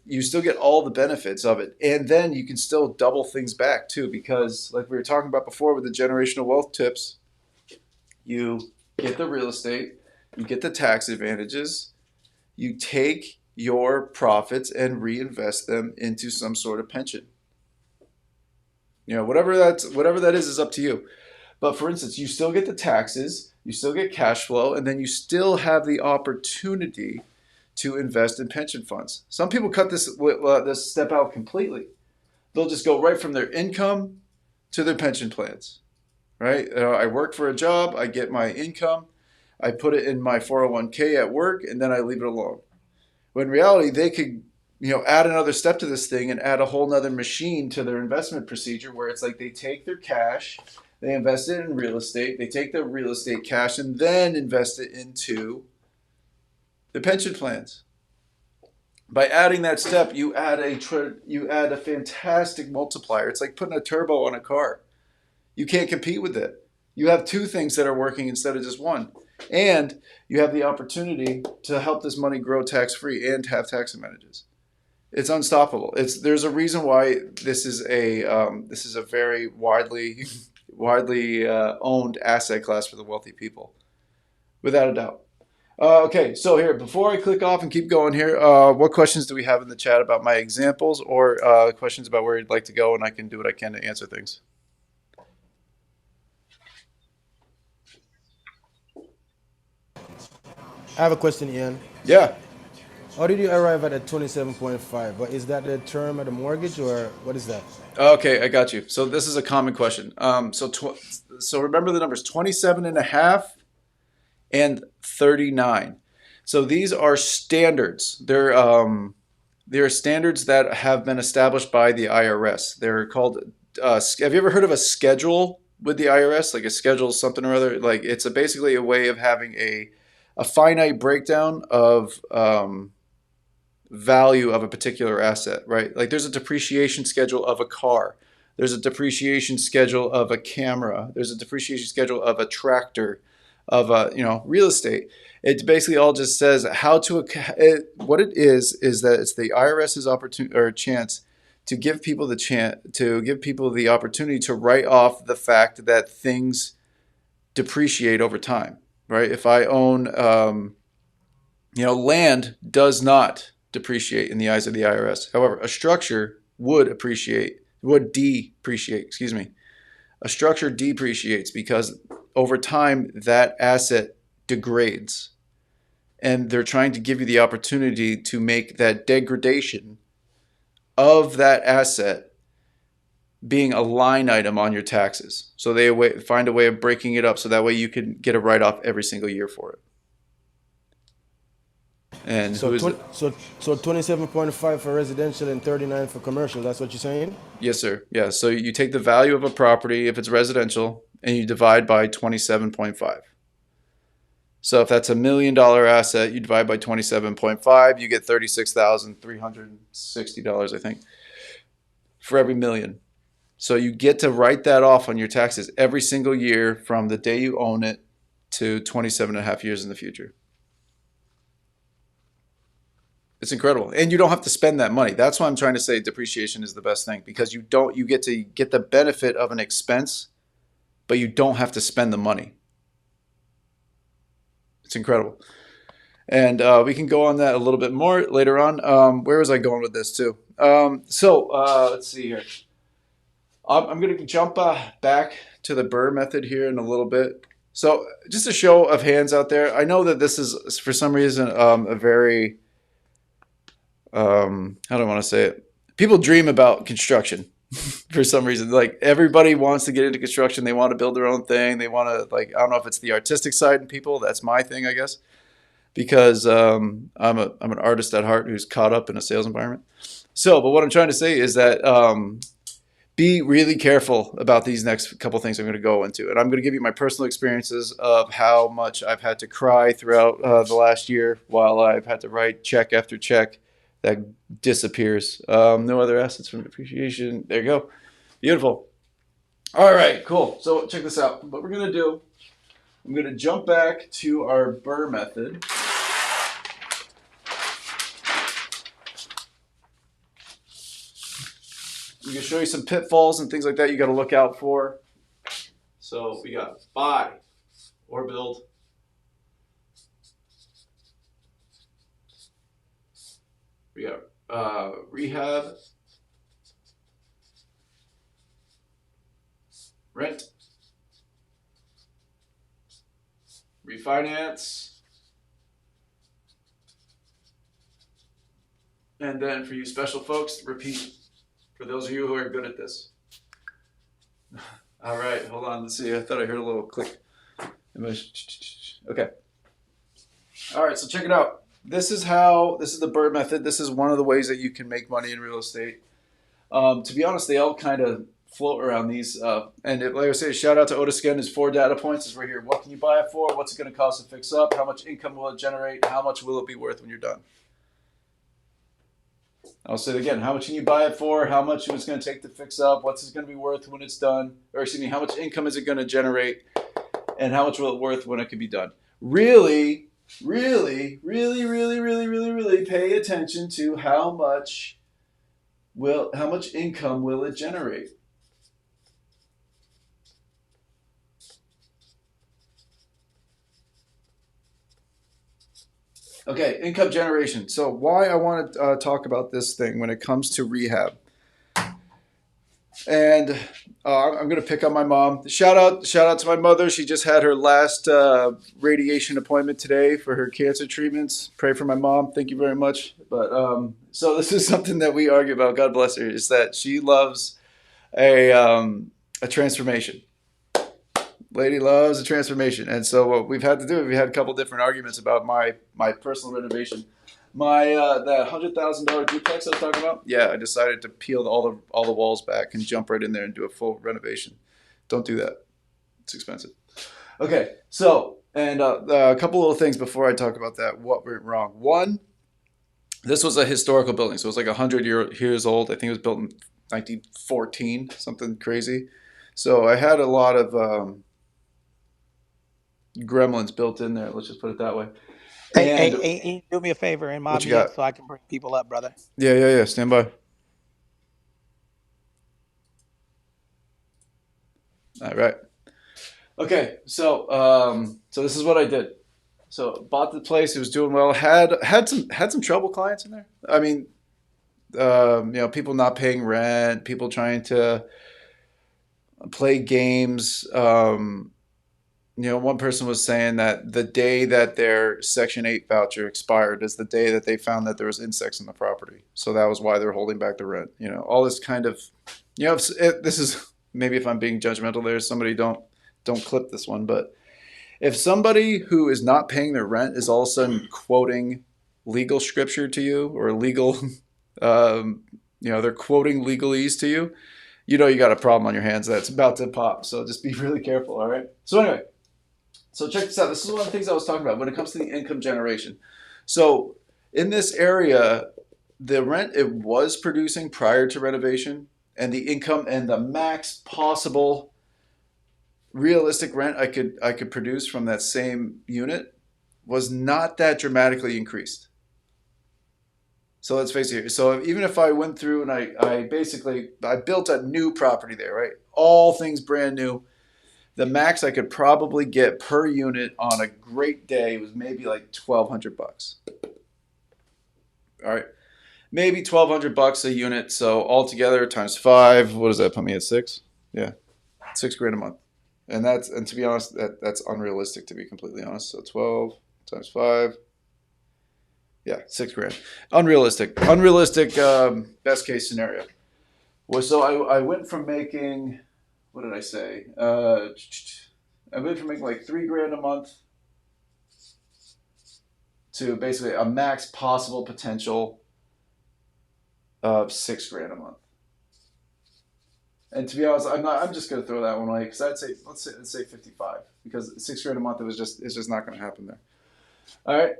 You still get all the benefits of it, and then you can still double things back too, because like we were talking about before with the generational wealth tips, you get the real estate, you get the tax advantages, you take your profits and reinvest them into some sort of pension. You know, whatever that is up to you. But for instance, you still get the taxes, you still get cash flow, and then you still have the opportunity to invest in pension funds. Some people cut this step out completely. They'll just go right from their income to their pension plans, right? I work for a job, I get my income, I put it in my 401k at work, and then I leave it alone. When in reality, they could, add another step to this thing and add a whole nother machine to their investment procedure, where it's like they take their cash, they invest it in real estate, they take the real estate cash and then invest it into the pension plans. By adding that step, you add a fantastic multiplier. It's like putting a turbo on a car. You can't compete with it. You have two things that are working instead of just one. And you have the opportunity to help this money grow tax-free and have tax advantages. It's unstoppable. There's a reason why this is a very widely owned asset class for the wealthy people, without a doubt. Okay, so here, before I click off and keep going here, what questions do we have in the chat about my examples, or questions about where you'd like to go, and I can do what I can to answer things? I have a question, Ian. Yeah. How did you arrive at a 27.5? But is that the term of the mortgage, or what is that? Okay, I got you. So this is a common question. So remember the numbers 27 and a half and 39. So these are standards. They're standards that have been established by the IRS. They're called, have you ever heard of a schedule with the IRS? Like a schedule something or other? Like it's basically a way of having a finite breakdown of value of a particular asset, right? Like there's a depreciation schedule of a car. There's a depreciation schedule of a camera. There's a depreciation schedule of a tractor, of real estate. It basically all just says what it is that it's the IRS's opportunity or chance to give people the opportunity to write off the fact that things depreciate over time, right? If I own, land does not depreciate in the eyes of the IRS. However, a structure would depreciate. A structure depreciates because over time that asset degrades. And they're trying to give you the opportunity to make that degradation of that asset being a line item on your taxes. So they find a way of breaking it up so that way you can get a write-off every single year for it. And so 27.5 for residential and 39 for commercial. That's what you're saying? Yes, sir. Yeah. So you take the value of a property if it's residential and you divide by 27.5. So if that's $1 million asset, you divide by 27.5, you get $36,360, I think, for every million. So you get to write that off on your taxes every single year from the day you own it to 27 and a half years in the future. It's incredible. And you don't have to spend that money. That's why I'm trying to say depreciation is the best thing, because you get to get the benefit of an expense, but you don't have to spend the money. It's incredible. And we can go on that a little bit more later on. Where was I going with this too? Let's see here. I'm going to jump back to the Burr method here in a little bit. So just a show of hands out there. I know that this is, for some reason, a very, how do I want to say it? People dream about construction for some reason. Like everybody wants to get into construction. They want to build their own thing. They want to, like, I don't know if it's the artistic side in people. That's my thing, I guess, because I'm an artist at heart who's caught up in a sales environment. So, but what I'm trying to say is that be really careful about these next couple things I'm going to go into. And I'm going to give you my personal experiences of how much I've had to cry throughout the last year while I've had to write check after check that disappears. No other assets from depreciation. There you go. Beautiful. All right, cool. So check this out. What we're going to do, I'm going to jump back to our Burr method. I'm going to show you some pitfalls and things like that you got to look out for. So we got buy or build. We got rehab, rent, refinance, and then for you special folks, repeat. For those of you who are good at this. All right, hold on. Let's see. I thought I heard a little click. Okay. All right, so check it out. This is the Burr method. This is one of the ways that you can make money in real estate. To be honest, they all kind of float around these. And like I say, shout out to Otis again. His 4 data points is right here. What can you buy it for? What's it going to cost to fix up? How much income will it generate? How much will it be worth when you're done? I'll say it again. How much can you buy it for? How much it's going to take to fix up? What's it going to be worth when it's done? Or excuse me, how much income is it going to generate? And how much will it worth when it can be done? Really, really, really, really, really, really, really pay attention to how much income will it generate? Okay, income generation. So why I want to talk about this thing when it comes to rehab. And I'm going to pick on my mom. Shout out to my mother. She just had her last radiation appointment today for her cancer treatments. Pray for my mom. Thank you very much. But so this is something that we argue about. God bless her. Is that she loves a transformation. Lady loves a transformation. And so what we've had to do, we had a couple different arguments about my personal renovation. My that $100,000 duplex I was talking about. Yeah, I decided to peel all the walls back and jump right in there and do a full renovation. Don't do that. It's expensive. Okay, so and a couple little things before I talk about that. What went wrong? One, this was a historical building, so it was like 100 years old. I think it was built in 1914, something crazy. So I had a lot of gremlins built in there. Let's just put it that way. Hey, do me a favor and mod you me up got? so I can bring people up, brother. Yeah. Stand by. All right. Okay. So this is what I did. So bought the place. It was doing well. Had some trouble clients in there. I mean, people not paying rent, people trying to play games. One person was saying that the day that their Section 8 voucher expired is the day that they found that there was insects in the property. So that was why they're holding back the rent. All this kind of, this is, maybe if I'm being judgmental there, somebody don't clip this one. But if somebody who is not paying their rent is all of a sudden quoting legal scripture to you or legal, they're quoting legalese to you, you got a problem on your hands that's about to pop. So just be really careful, all right? So anyway. So check this out. This is one of the things I was talking about when it comes to the income generation. So in this area, the rent it was producing prior to renovation and the income and the max possible realistic rent I could produce from that same unit was not that dramatically increased. So let's face it here. So even if I went through and I built a new property there, right? All things brand new. The max I could probably get per unit on a great day was maybe like $1,200. All right. maybe $1,200 a unit. So altogether times 5, what does that put me at 6? Yeah, $6,000 a month. And to be honest, that's unrealistic, to be completely honest. So 12 times 5. Yeah, $6,000. Unrealistic. Best case scenario. Well, so I went from making, what did I say? I went from making like $3,000 a month to basically a max possible potential of $6,000 a month. And to be honest, I'm just gonna throw that one away because let's say 55, because $6,000 a month it's just not gonna happen there. All right.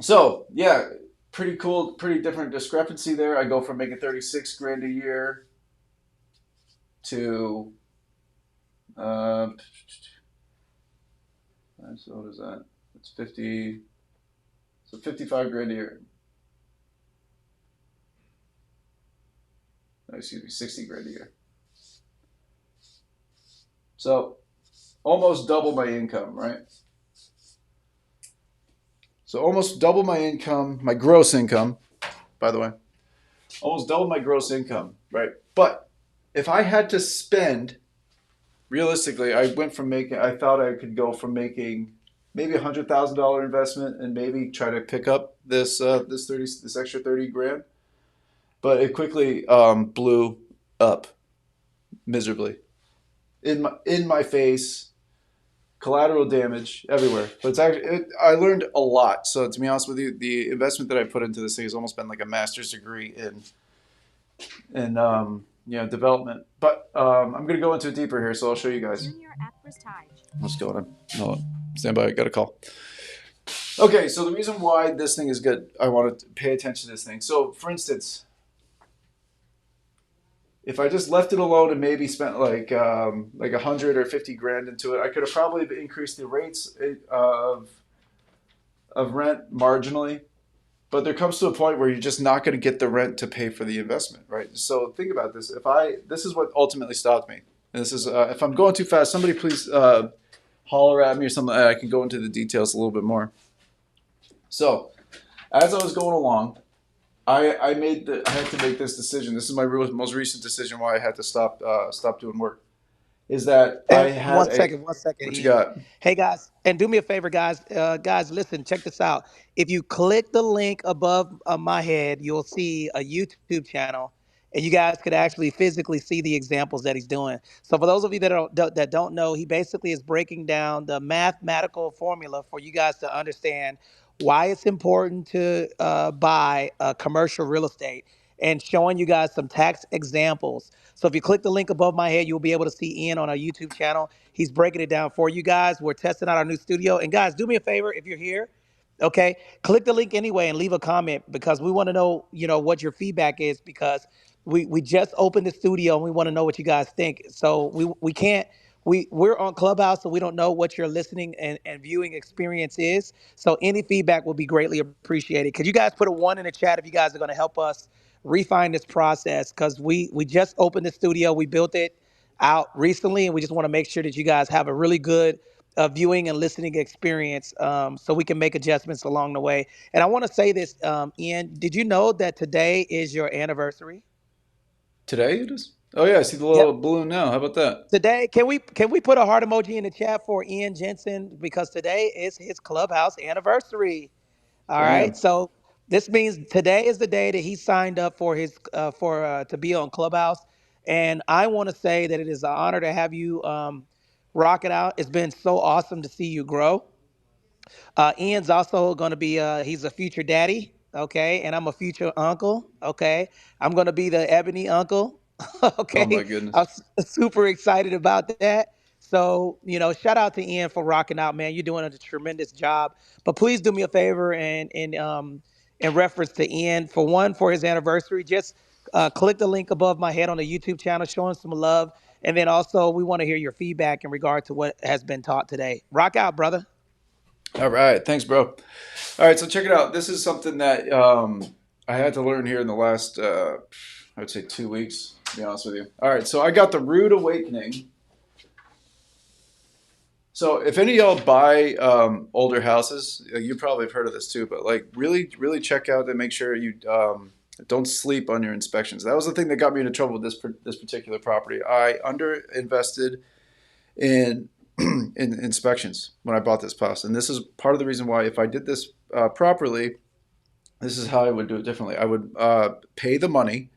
So yeah, pretty cool, pretty different discrepancy there. I go from making $36,000 a year to so what is that? It's 50. So $55,000 a year. No, excuse me, $60,000 a year. So almost double my income, right? So almost double my income, my gross income, by the way. Almost double my gross income, right? But if I had to spend, realistically, I thought I could go from making maybe $100,000 investment and maybe try to pick up this extra $30,000. But it quickly blew up miserably in my face, collateral damage everywhere. But it's actually I learned a lot. So to be honest with you, the investment that I put into this thing has almost been like a master's degree in development. But I'm gonna go into it deeper here, so I'll show you guys. What's going on? Hold on. Stand by. I got a call. Okay, so the reason why this thing is good, I want to pay attention to this thing. So, for instance, if I just left it alone and maybe spent like 100 or 50 grand into it, I could have probably increased the rates of rent marginally. But there comes to a point where you're just not going to get the rent to pay for the investment, right? So think about this. This is what ultimately stopped me. And this is if I'm going too fast, somebody please holler at me or something. I can go into the details a little bit more. So as I was going along, I had to make this decision. This is my most recent decision why I had to stop doing work. Is that I had one second, what you Ian. got? Hey guys, and do me a favor, guys. Guys, listen, check this out. If you click the link above my head, you'll see a YouTube channel, and you guys could actually physically see the examples that he's doing. So for those of you that don't know, he basically is breaking down the mathematical formula for you guys to understand why it's important to buy commercial real estate, and showing you guys some tax examples. So if you click the link above my head, you'll be able to see Ian on our YouTube channel. He's breaking it down for you guys. We're testing out our new studio. And guys, do me a favor if you're here, okay? Click the link anyway and leave a comment, because we want to know, what your feedback is, because we just opened the studio and we want to know what you guys think. So we can't we're on Clubhouse, so we don't know what your listening and viewing experience is. So any feedback will be greatly appreciated. Could you guys put a 1 in the chat if you guys are going to help us refine this process? Because we just opened the studio. We built it out recently, and we just want to make sure that you guys have a really good viewing and listening experience, so we can make adjustments along the way. And I want to say this, Ian, did you know that today is your anniversary? Today it is? Oh yeah, I see the little Yep. balloon now. How about that? Today, can we put a heart emoji in the chat for Ian Jensen, because today is his Clubhouse anniversary. All right. Bam. So this means today is the day that he signed up for his to be on Clubhouse, and I want to say that it is an honor to have you rock it out. It's been so awesome to see you grow. Ian's also going to be, he's a future daddy, okay? And I'm a future uncle, okay? I'm going to be the ebony uncle, Oh my okay? goodness. I'm super excited about that. So, shout out to Ian for rocking out, man. You're doing a tremendous job. But please do me a favor, and in reference to Ian, for his anniversary, just click the link above my head on the YouTube channel, show him some love. And then also, we want to hear your feedback in regard to what has been taught today. Rock out, brother. All right, thanks, bro. All right, so check it out. This is something that I had to learn here in the last, I would say 2 weeks, to be honest with you. All right, so I got the rude awakening. So if any of y'all buy older houses, you probably have heard of this too, but like really, really check out and make sure you don't sleep on your inspections. That was the thing that got me into trouble with this particular property. I underinvested in in inspections when I bought this house, and this is part of the reason why if I did this properly, this is how I would do it differently. I would pay the money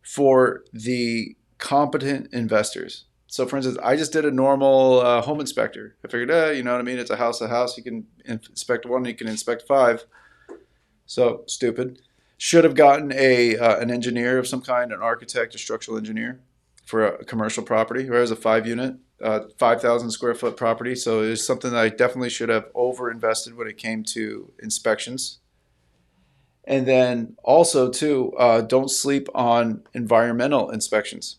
for the competent investors. So, for instance, I just did a normal home inspector. I figured, you know what I mean? It's a house. You can inspect one, you can inspect five. So, stupid. Should have gotten an engineer of some kind, an architect, a structural engineer for a commercial property. Where it was a 5-unit, 5,000 square foot property. So, it was something that I definitely should have over invested when it came to inspections. And then also, too, don't sleep on environmental inspections.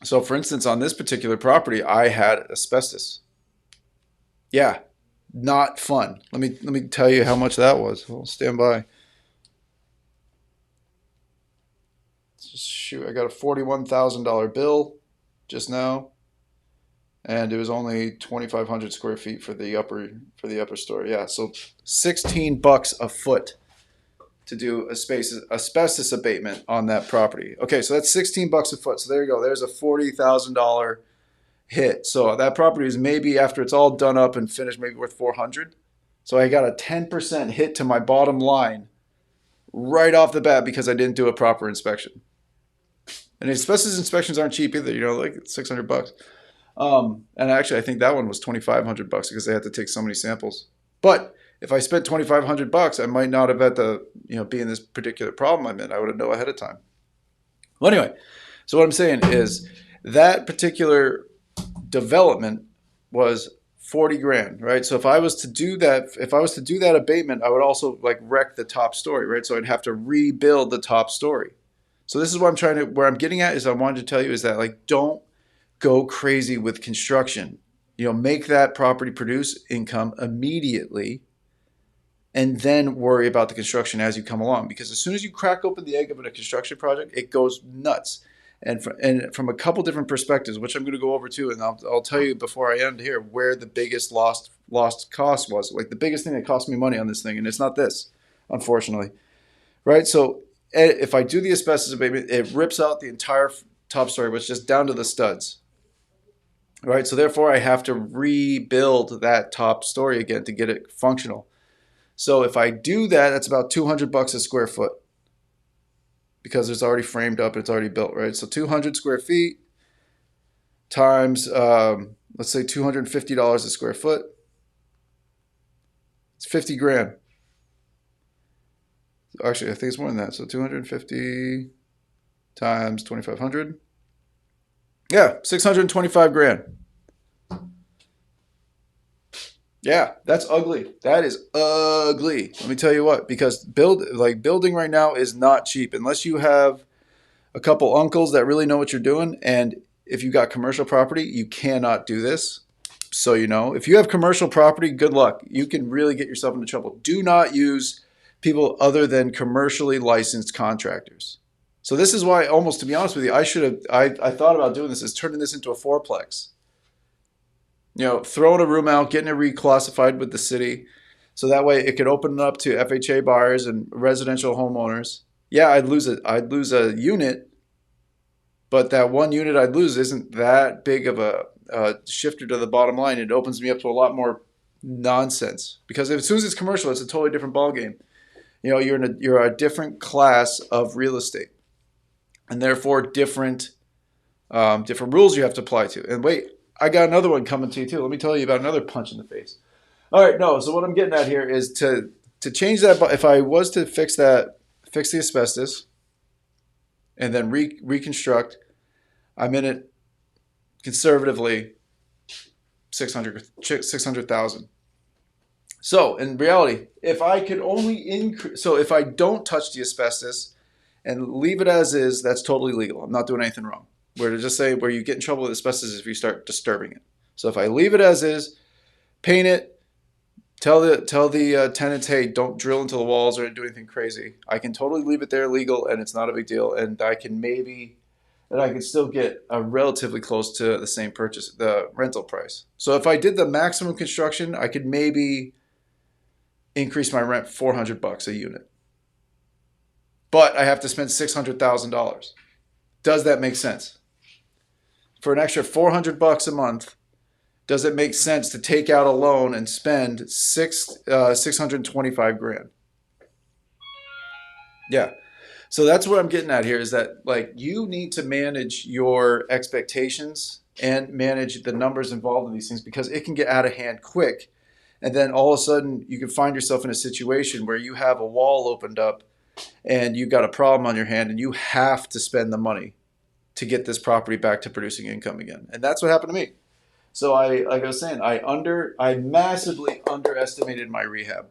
So, for instance, on this particular property, I had asbestos. Yeah, not fun. Let me tell you how much that was. Well, stand by. Shoot, I got a $41,000 bill just now, and it was only 2,500 square feet for the upper story. Yeah, so $16 a foot to do asbestos abatement on that property. Okay, so that's $16 a foot. So there you go. There's a $40,000 hit. So that property is maybe, after it's all done up and finished, maybe worth 400. So I got a 10% hit to my bottom line right off the bat because I didn't do a proper inspection. And asbestos inspections aren't cheap either. You know, like $600. And actually, I think that one was $2,500 because they had to take so many samples. But if I spent $2,500, I might not have had to, be in this particular problem I'm in. I would have known ahead of time. Well, anyway, so what I'm saying is that particular development was 40 grand, right? So if I was to do that abatement, I would also like wreck the top story, right? So I'd have to rebuild the top story. So this is what where I'm getting at is I wanted to tell you is that like, don't go crazy with construction. Make that property produce income immediately and then worry about the construction as you come along. Because as soon as you crack open the egg of a construction project, it goes nuts. And from a couple different perspectives, which I'm going to go over too, and I'll tell you before I end here where the biggest lost cost was. Like the biggest thing that cost me money on this thing, and it's not this, unfortunately, right? So if I do the asbestos abatement, it rips out the entire top story, which is just down to the studs, right? So therefore, I have to rebuild that top story again to get it functional. So if I do that, that's about $200 a square foot because it's already framed up, it's already built, right? So 200 square feet times, let's say $250 a square foot. It's 50 grand. Actually, I think it's more than that. So 250 times 2,500. Yeah, 625 grand. Yeah, that's ugly. That is ugly. Let me tell you what, because building right now is not cheap unless you have a couple uncles that really know what you're doing. And if you got commercial property, you cannot do this. So, if you have commercial property, good luck. You can really get yourself into trouble. Do not use people other than commercially licensed contractors. So this is why, almost to be honest with you, I thought about doing this is turning this into a fourplex. Throwing a room out, getting it reclassified with the city, so that way it could open it up to FHA buyers and residential homeowners. Yeah, I'd lose a unit, but that one unit I'd lose isn't that big of a shifter to the bottom line. It opens me up to a lot more nonsense because as soon as it's commercial, it's a totally different ballgame. You're a different class of real estate, and therefore different rules you have to apply to. And wait, I got another one coming to you too. Let me tell you about another punch in the face. All right, no. So what I'm getting at here is to change that. If I was to fix the asbestos, and then reconstruct, I'm in it conservatively 600,000. So in reality, if I could only increase, so if I don't touch the asbestos and leave it as is, that's totally legal. I'm not doing anything wrong. Where to just say where you get in trouble with asbestos is if you start disturbing it. So if I leave it as is, paint it, tell the tenants, hey, don't drill into the walls or do anything crazy. I can totally leave it there legal and it's not a big deal. And I can maybe that I could still get a relatively close to the same purchase, the rental price. So if I did the maximum construction, I could maybe increase my rent $400 a unit. But I have to spend $600,000. Does that make sense? For an extra $400 a month, does it make sense to take out a loan and spend 625 grand? Yeah. So that's what I'm getting at here is that like you need to manage your expectations and manage the numbers involved in these things because it can get out of hand quick. And then all of a sudden you can find yourself in a situation where you have a wall opened up and you've got a problem on your hand and you have to spend the money to get this property back to producing income again. And that's what happened to me. So like I was saying, I massively underestimated my rehab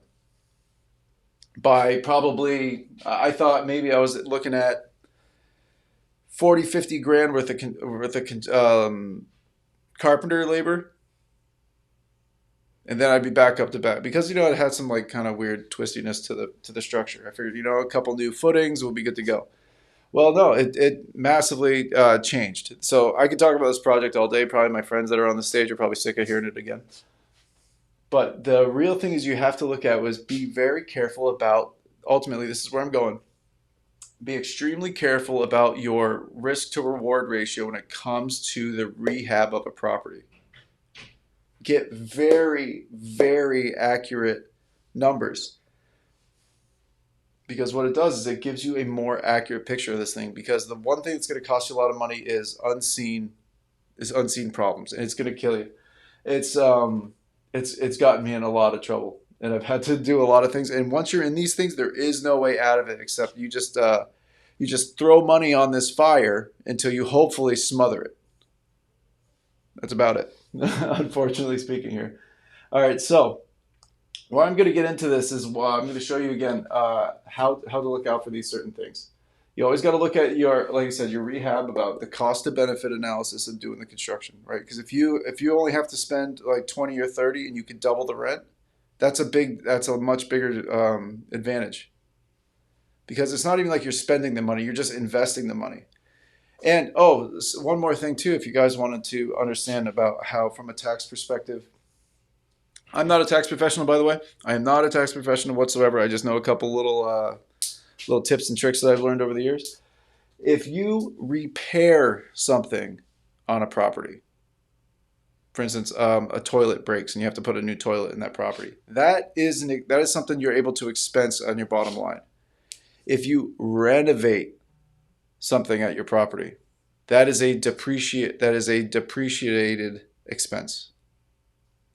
by probably, I thought maybe I was looking at 40, 50 grand worth of carpenter labor. And then I'd be back up to back because, it had some like kind of weird twistiness to the structure. I figured, a couple new footings will be good to go. Well, no, it massively changed. So I could talk about this project all day. Probably my friends that are on the stage are probably sick of hearing it again. But the real thing is you have to look at was be very careful about, ultimately, this is where I'm going. Be extremely careful about your risk to reward ratio when it comes to the rehab of a property. Get very, very accurate numbers. Because what it does is it gives you a more accurate picture of this thing. Because the one thing that's going to cost you a lot of money is unseen problems, and it's going to kill you. It's gotten me in a lot of trouble, and I've had to do a lot of things. And once you're in these things, there is no way out of it except you just throw money on this fire until you hopefully smother it. That's about it, unfortunately speaking here. All right, so what I'm going to get into this is I'm going to show you again how to look out for these certain things. You always got to look at like I said, your rehab about the cost to benefit analysis of doing the construction, right? Because if you only have to spend like 20 or 30 and you can double the rent, that's a much bigger advantage. Because it's not even like you're spending the money, you're just investing the money. And one more thing too, if you guys wanted to understand about how from a tax perspective, I'm not a tax professional, by the way. I am not a tax professional whatsoever. I just know a couple little tips and tricks that I've learned over the years. If you repair something on a property, for instance, a toilet breaks and you have to put a new toilet in that property, that is something you're able to expense on your bottom line. If you renovate something at your property, that is a depreciated expense.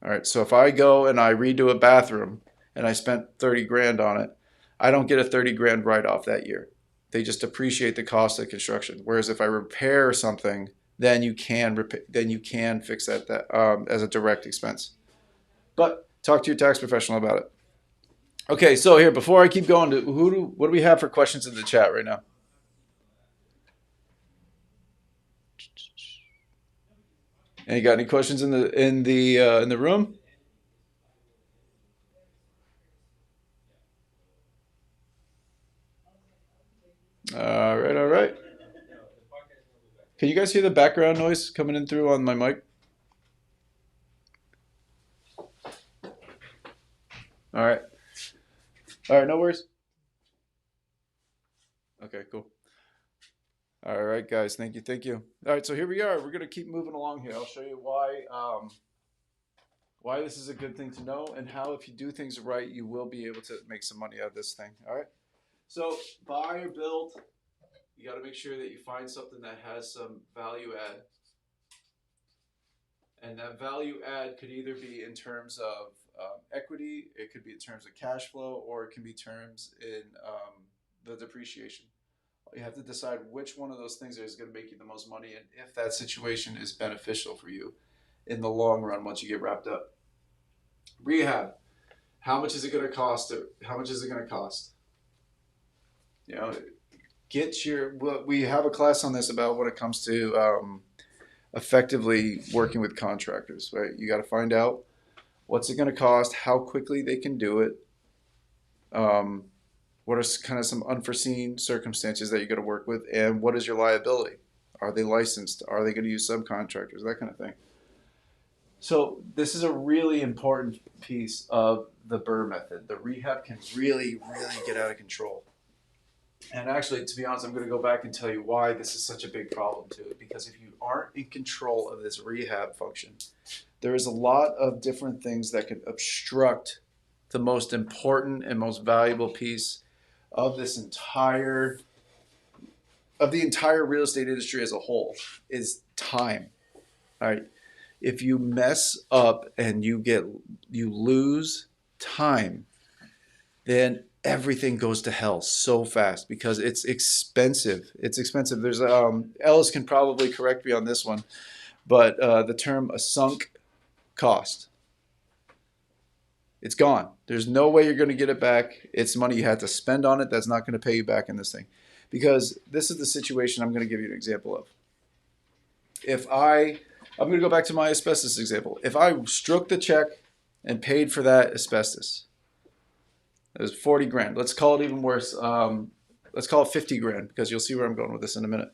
All right, so if I go and I redo a bathroom and I spent 30 grand on it, I don't get a 30 grand write-off that year. They just depreciate the cost of construction. Whereas if I repair something, then you can fix that as a direct expense. But talk to your tax professional about it. Okay, so here, before I keep going, what do we have for questions in the chat right now? And you got any questions in the room? All right. Can you guys hear the background noise coming in through on my mic? All right, no worries. Okay, cool. All right, guys, thank you. All right, so here we are. We're gonna keep moving along here. I'll show you why this is a good thing to know and how if you do things right, you will be able to make some money out of this thing. All right, so buy or build, you got to make sure that you find something that has some value add. And that value add could either be in terms of equity, it could be in terms of cash flow, or it can be terms in the depreciation. You have to decide which one of those things is going to make you the most money and if that situation is beneficial for you in the long run once you get wrapped up. Rehab. How much is it going to cost? How much is it going to cost? We have a class on this about when it comes to effectively working with contractors, right? You got to find out what's it going to cost, how quickly they can do it, what are kind of some unforeseen circumstances that you got to work with, and what is your liability? Are they licensed? Are they going to use subcontractors? That kind of thing. So this is a really important piece of the BRRRR method. The rehab can really, really get out of control. And actually, to be honest, I'm going to go back and tell you why this is such a big problem too. Because if you aren't in control of this rehab function, there is a lot of different things that could obstruct the most important and most valuable piece of this entire of the entire real estate industry as a whole is time. All right. If you mess up and you lose time, then everything goes to hell so fast because it's expensive. It's expensive. There's Ellis can probably correct me on this one, but the term a sunk cost. It's gone. There's no way you're going to get it back. It's money you had to spend on it that's not going to pay you back in this thing. Because this is the situation I'm going to give you an example of. I'm going to go back to my asbestos example. If I struck the check and paid for that asbestos, it was 40 grand. Let's call it even worse. Let's call it 50 grand because you'll see where I'm going with this in a minute.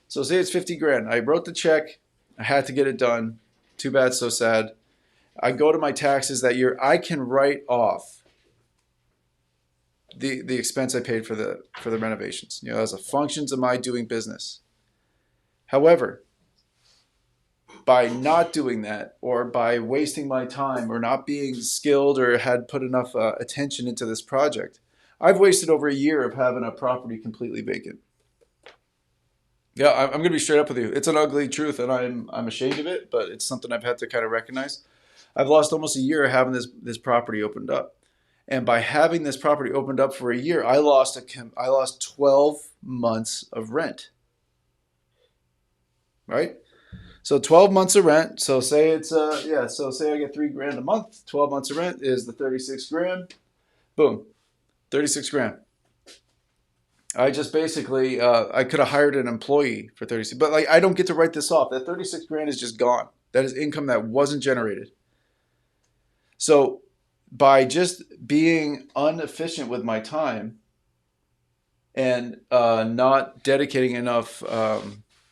So say it's 50 grand. I wrote the check. I had to get it done. Too bad, so sad. I go to my taxes that year. I can write off the expense I paid for the renovations, as a functions of my doing business. However, by not doing that, or by wasting my time, or not being skilled, or had put enough attention into this project, I've wasted over a year of having a property completely vacant. Yeah, I'm going to be straight up with you. It's an ugly truth, and I'm ashamed of it, but it's something I've had to kind of recognize. I've lost almost a year having this property opened up. And by having this property opened up for a year, I lost 12 months of rent. Right? So 12 months of rent. So say it's so say I get $3 grand a month. 12 months of rent is the 36 grand. Boom. 36 grand. I just basically I could have hired an employee for 36, but I don't get to write this off. That 36 grand is just gone. That is income that wasn't generated. So by just being inefficient with my time and not dedicating enough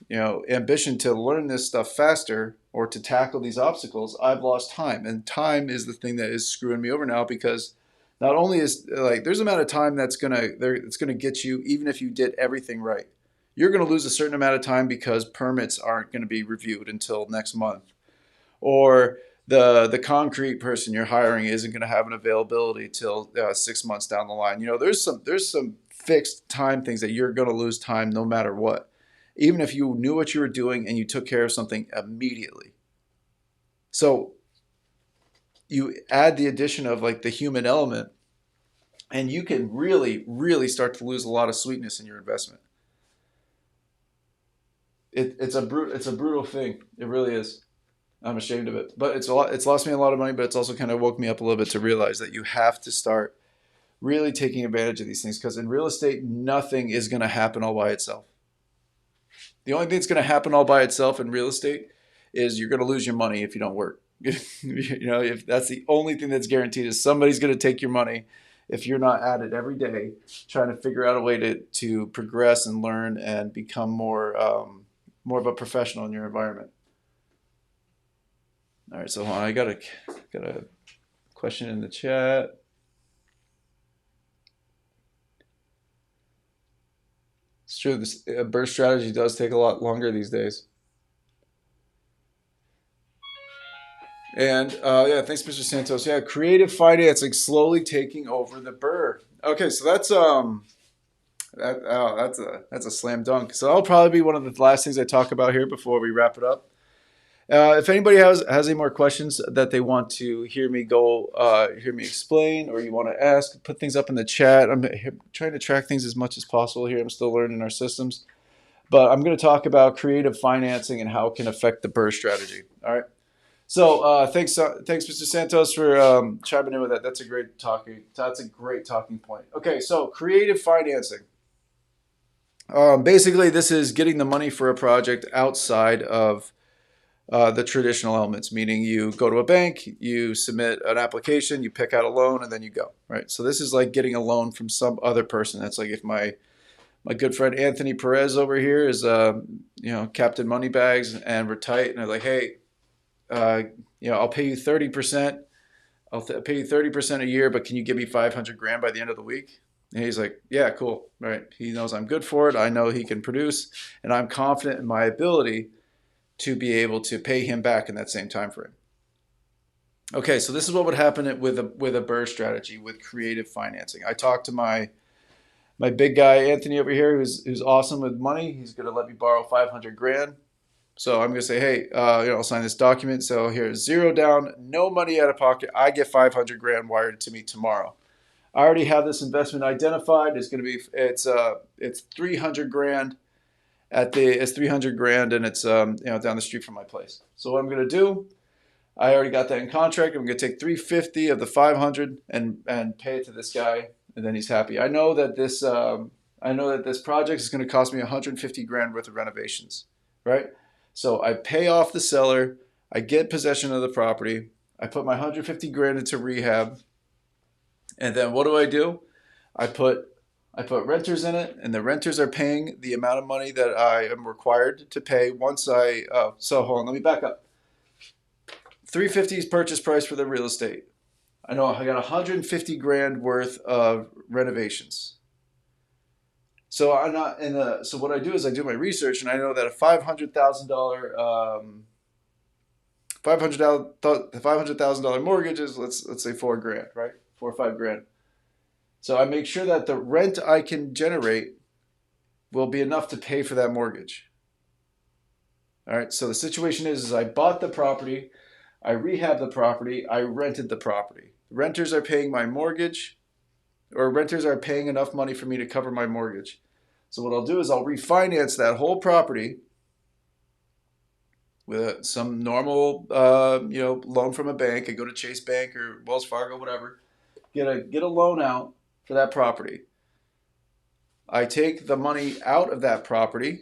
ambition to learn this stuff faster or to tackle these obstacles, I've lost time. And time is the thing that is screwing me over now, because not only is there's an amount of time it's gonna get you, even if you did everything right. You're gonna lose a certain amount of time because permits aren't gonna be reviewed until next month. Or the concrete person you're hiring isn't going to have an availability till 6 months down the line. There's some fixed time things that you're going to lose time no matter what, even if you knew what you were doing and you took care of something immediately. So you add the addition of the human element, and you can really, really start to lose a lot of sweetness in your investment. It's a brutal thing. It really is. I'm ashamed of it, but it's lost me a lot of money, but it's also kind of woke me up a little bit to realize that you have to start really taking advantage of these things, because in real estate, nothing is going to happen all by itself. The only thing that's going to happen all by itself in real estate is you're going to lose your money if you don't work. If that's the only thing that's guaranteed, is somebody's going to take your money if you're not at it every day, trying to figure out a way to progress and learn and become more of a professional in your environment. All right, so hold on, I got a question in the chat. It's true, this burst strategy does take a lot longer these days. And thanks, Mr. Santos. Yeah, creative financing slowly taking over the BRRRR. Okay, so that's a slam dunk. So that'll probably be one of the last things I talk about here before we wrap it up. If anybody has any more questions that they want to hear me explain, or you want to ask, put things up in the chat. I'm trying to track things as much as possible here. I'm still learning our systems, but I'm going to talk about creative financing and how it can affect the BRRRR strategy. All right. So thanks, Mr. Santos, for chiming in with that. That's a great talking point. Okay, so creative financing. Basically, this is getting the money for a project outside of the traditional elements, meaning you go to a bank, you submit an application, you pick out a loan, and then you go, right? So this is like getting a loan from some other person. That's like if my My good friend Anthony Perez over here is, Captain Moneybags, and we're tight. And they're like, hey, I'll pay you 30%. Pay you 30% a year, but can you give me 500 grand by the end of the week? And he's like, yeah, cool. Right. He knows I'm good for it. I know he can produce, and I'm confident in my ability to be able to pay him back in that same time frame. Okay, so this is what would happen with a BRRRR strategy with creative financing. I talked to my big guy Anthony over here, who's awesome with money. He's gonna let me borrow 500 grand. So I'm gonna say, hey, I'll sign this document. So here's 0 down, no money out of pocket. I get 500 grand wired to me tomorrow. I already have this investment identified. It's 300 grand it's 300 grand, and it's down the street from my place. So what I'm gonna do, I already got that in contract. I'm gonna take 350 of the 500 and pay it to this guy, and then he's happy. I know that this project is gonna cost me 150 grand worth of renovations, right? So I pay off the seller, I get possession of the property, I put my 150 grand into rehab, and then what do? I put renters in it, and the renters are paying the amount of money that I am required to pay once so hold on, let me back up. 350 is purchase price for the real estate. I know I got 150 grand worth of renovations. So I'm not in the. So what I do is I do my research, and I know that a $500,000 mortgage is let's say $4,000, right? 4 or 5 grand. So I make sure that the rent I can generate will be enough to pay for that mortgage. All right. So the situation is I bought the property, I rehabbed the property, I rented the property. Renters are paying my mortgage, or renters are paying enough money for me to cover my mortgage. So what I'll do is I'll refinance that whole property with some normal, loan from a bank. I go to Chase Bank or Wells Fargo, whatever. Get a loan out for that property. I take the money out of that property.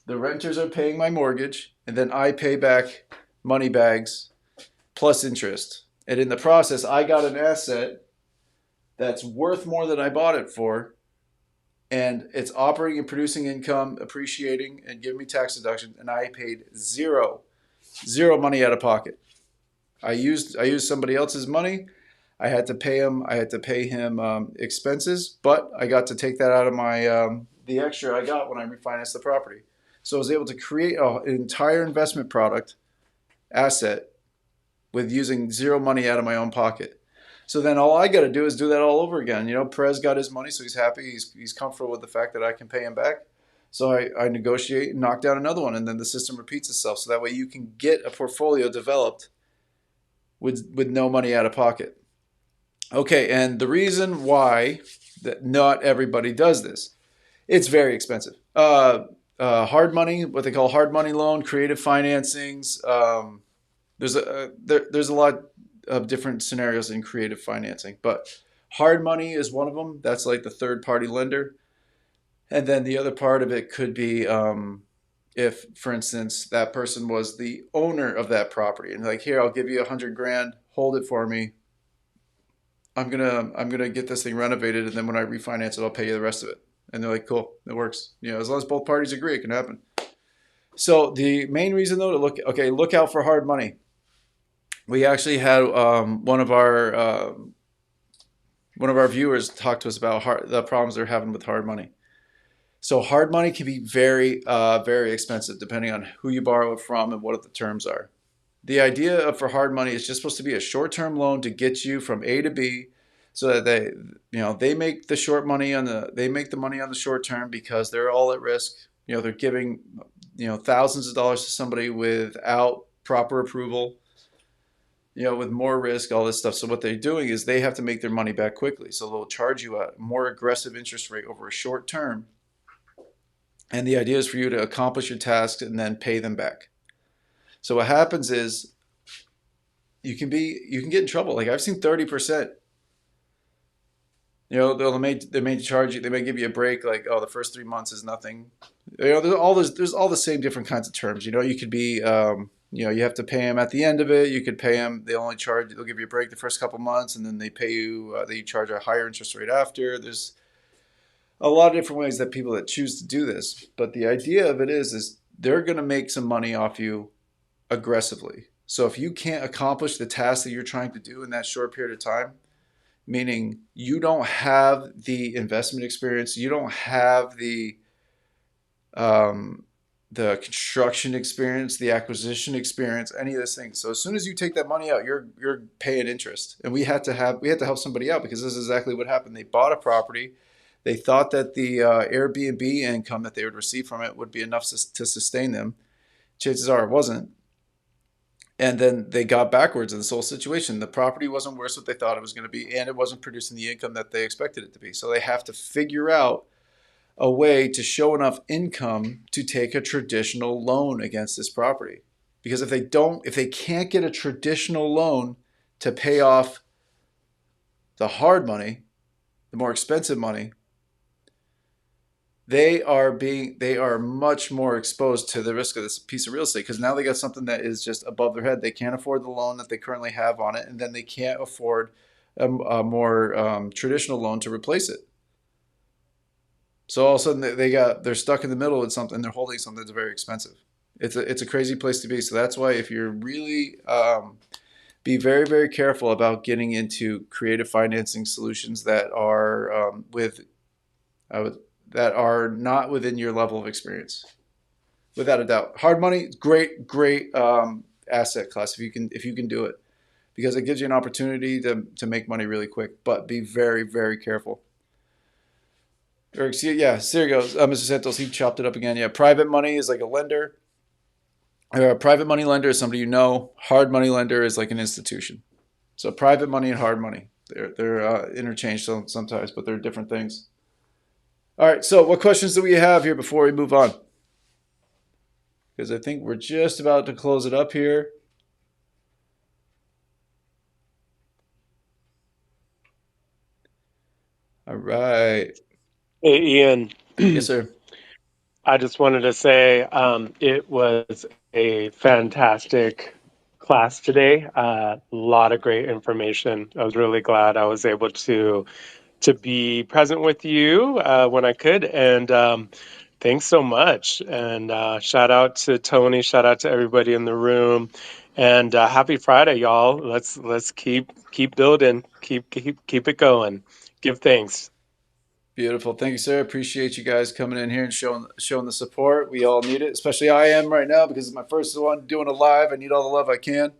The renters are paying my mortgage, and then I pay back money bags plus interest. And in the process, I got an asset that's worth more than I bought it for, and it's operating and producing income, appreciating, and giving me tax deduction, and I paid zero money out of pocket. I used somebody else's money. I had to pay him expenses, but I got to take that out of my the extra I got when I refinanced the property. So I was able to create an entire investment product asset with using zero money out of my own pocket. So then all I got to do is do that all over again. Perez got his money, so he's happy. He's comfortable with the fact that I can pay him back. So I negotiate and knock down another one, and then the system repeats itself. So that way you can get a portfolio developed with no money out of pocket. Okay, and the reason why that not everybody does this, it's very expensive. Hard money, what they call hard money loan, creative financings. There's a lot of different scenarios in creative financing, but hard money is one of them. That's like the third party lender. And then the other part of it could be if, for instance, that person was the owner of that property and like, here, I'll give you 100 grand, hold it for me. I'm gonna get this thing renovated, and then when I refinance it, I'll pay you the rest of it. And they're like, cool, it works. As long as both parties agree, it can happen. So the main reason though to look out for hard money. We actually had one of our viewers talk to us about the problems they're having with hard money. So hard money can be very, very expensive depending on who you borrow it from and what the terms are. The idea for hard money is just supposed to be a short-term loan to get you from A to B, so that they make the money on the short term because they're all at risk. They're giving thousands of dollars to somebody without proper approval. With more risk, all this stuff. So what they're doing is they have to make their money back quickly. So they'll charge you a more aggressive interest rate over a short term. And the idea is for you to accomplish your tasks and then pay them back. So what happens is you can get in trouble. Like I've seen 30%. They may charge you. They may give you a break. Like, oh, the first 3 months is nothing. There's all the same different kinds of terms. You could be you have to pay them at the end of it. You could pay them. They'll give you a break the first couple months, and then they pay you. They charge a higher interest rate after. There's a lot of different ways that people that choose to do this. But the idea of it is they're going to make some money off you aggressively. So if you can't accomplish the task that you're trying to do in that short period of time, meaning you don't have the investment experience, you don't have um, the construction experience, the acquisition experience, any of those things. So as soon as you take that money out, you're paying interest. And we had to help somebody out because this is exactly what happened. They bought a property. They thought that the Airbnb income that they would receive from it would be enough to sustain them. Chances are it wasn't. And then they got backwards in this whole situation. The property wasn't worth what they thought it was going to be, and it wasn't producing the income that they expected it to be. So they have to figure out a way to show enough income to take a traditional loan against this property. Because if they can't get a traditional loan to pay off the hard money, the more expensive money, they are much more exposed to the risk of this piece of real estate because now they got something that is just above their head. They can't afford the loan that they currently have on it, and then they can't afford a more traditional loan to replace it. So all of a sudden they're stuck in the middle with something. They're holding something that's very expensive. It's a crazy place to be. So that's why if you're really be very, very careful about getting into creative financing solutions that are that are not within your level of experience, without a doubt. Hard money, great asset class if you can do it, because it gives you an opportunity to make money really quick. But be very, very careful. Or yeah, there he goes. Mr. Santos, he chopped it up again. Yeah, private money is like a lender. A private money lender is somebody you know. Hard money lender is like an institution. So private money and hard money, they're interchanged sometimes, but they're different things. All right, so what questions do we have here before we move on? Because I think we're just about to close it up here. All right. Hey, Ian. Yes, sir. I just wanted to say it was a fantastic class today. A lot of great information. I was really glad I was able to be present with you when I could, and thanks so much. And shout out to Tony. Shout out to everybody in the room. And happy Friday, y'all. Let's keep building. Keep it going. Give thanks. Beautiful. Thank you, sir. Appreciate you guys coming in here and showing the support. We all need it, especially I am right now because it's my first one doing a live. I need all the love I can.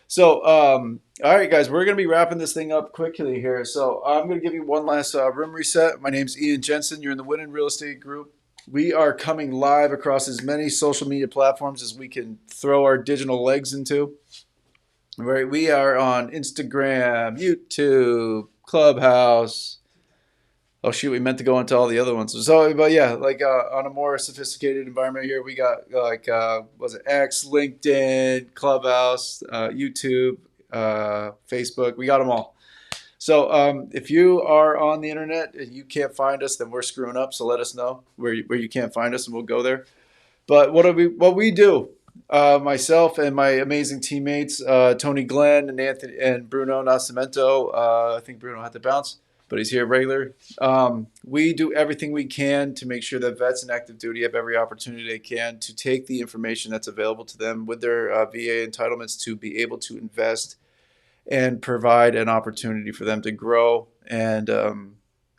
So, all right, guys, we're going to be wrapping this thing up quickly here. So I'm going to give you one last room reset. My name's Ian Jensen. You're in the Winning Real Estate Group. We are coming live across as many social media platforms as we can throw our digital legs into. Right, we are on Instagram, YouTube, Clubhouse. Oh shoot, we meant to go into all the other ones. So, but yeah, like on a more sophisticated environment here, we got like was it X, LinkedIn, Clubhouse, YouTube, Facebook. We got them all. So if you are on the internet and you can't find us, then we're screwing up. So let us know where you can't find us, and we'll go there. But what we do, myself and my amazing teammates, Tony Glenn and Anthony and Bruno Nascimento. I think Bruno had to bounce, but he's here regular. We do everything we can to make sure that vets in active duty have every opportunity they can to take the information that's available to them with their VA entitlements to be able to invest and provide an opportunity for them to grow and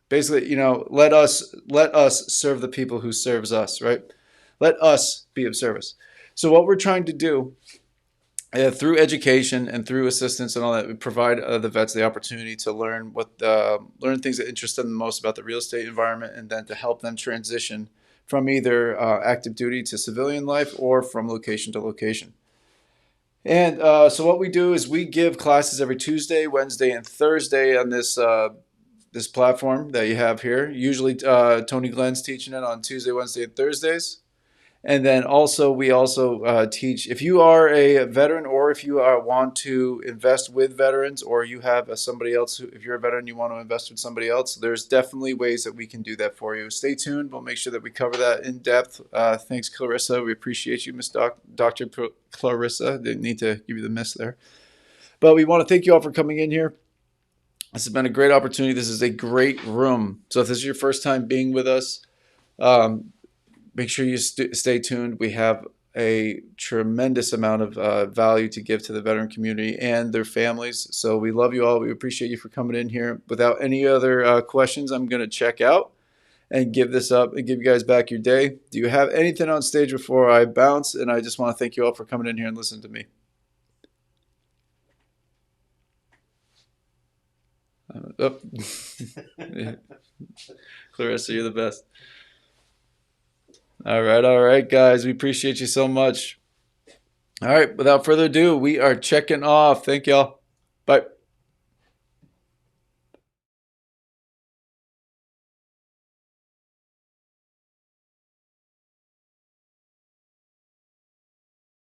basically, let us serve the people who serves us, right? Let us be of service. So what we're trying to do through education and through assistance and all that, we provide the vets the opportunity to learn learn things that interest them the most about the real estate environment, and then to help them transition from either active duty to civilian life or from location to location. And so what we do is we give classes every Tuesday, Wednesday, and Thursday on this this platform that you have here. Usually Tony Glenn's teaching it on Tuesday, Wednesday, and Thursdays. And then also we teach, if you are a veteran or if you want to invest with veterans, or you have somebody else, if you're a veteran, you want to invest with somebody else, there's definitely ways that we can do that for you. Stay tuned. We'll make sure that we cover that in depth. Thanks, Clarissa. We appreciate you, Miss Dr. Clarissa. Didn't need to give you the miss there. But we want to thank you all for coming in here. This has been a great opportunity. This is a great room. So if this is your first time being with us, make sure you stay tuned. We have a tremendous amount of value to give to the veteran community and their families. So we love you all. We appreciate you for coming in here. Without any other questions, I'm going to check out and give this up and give you guys back your day. Do you have anything on stage before I bounce? And I just want to thank you all for coming in here and listening to me. Oh. Clarissa, you're the best. All right, guys. We appreciate you so much. All right, without further ado, we are checking off. Thank y'all. Bye.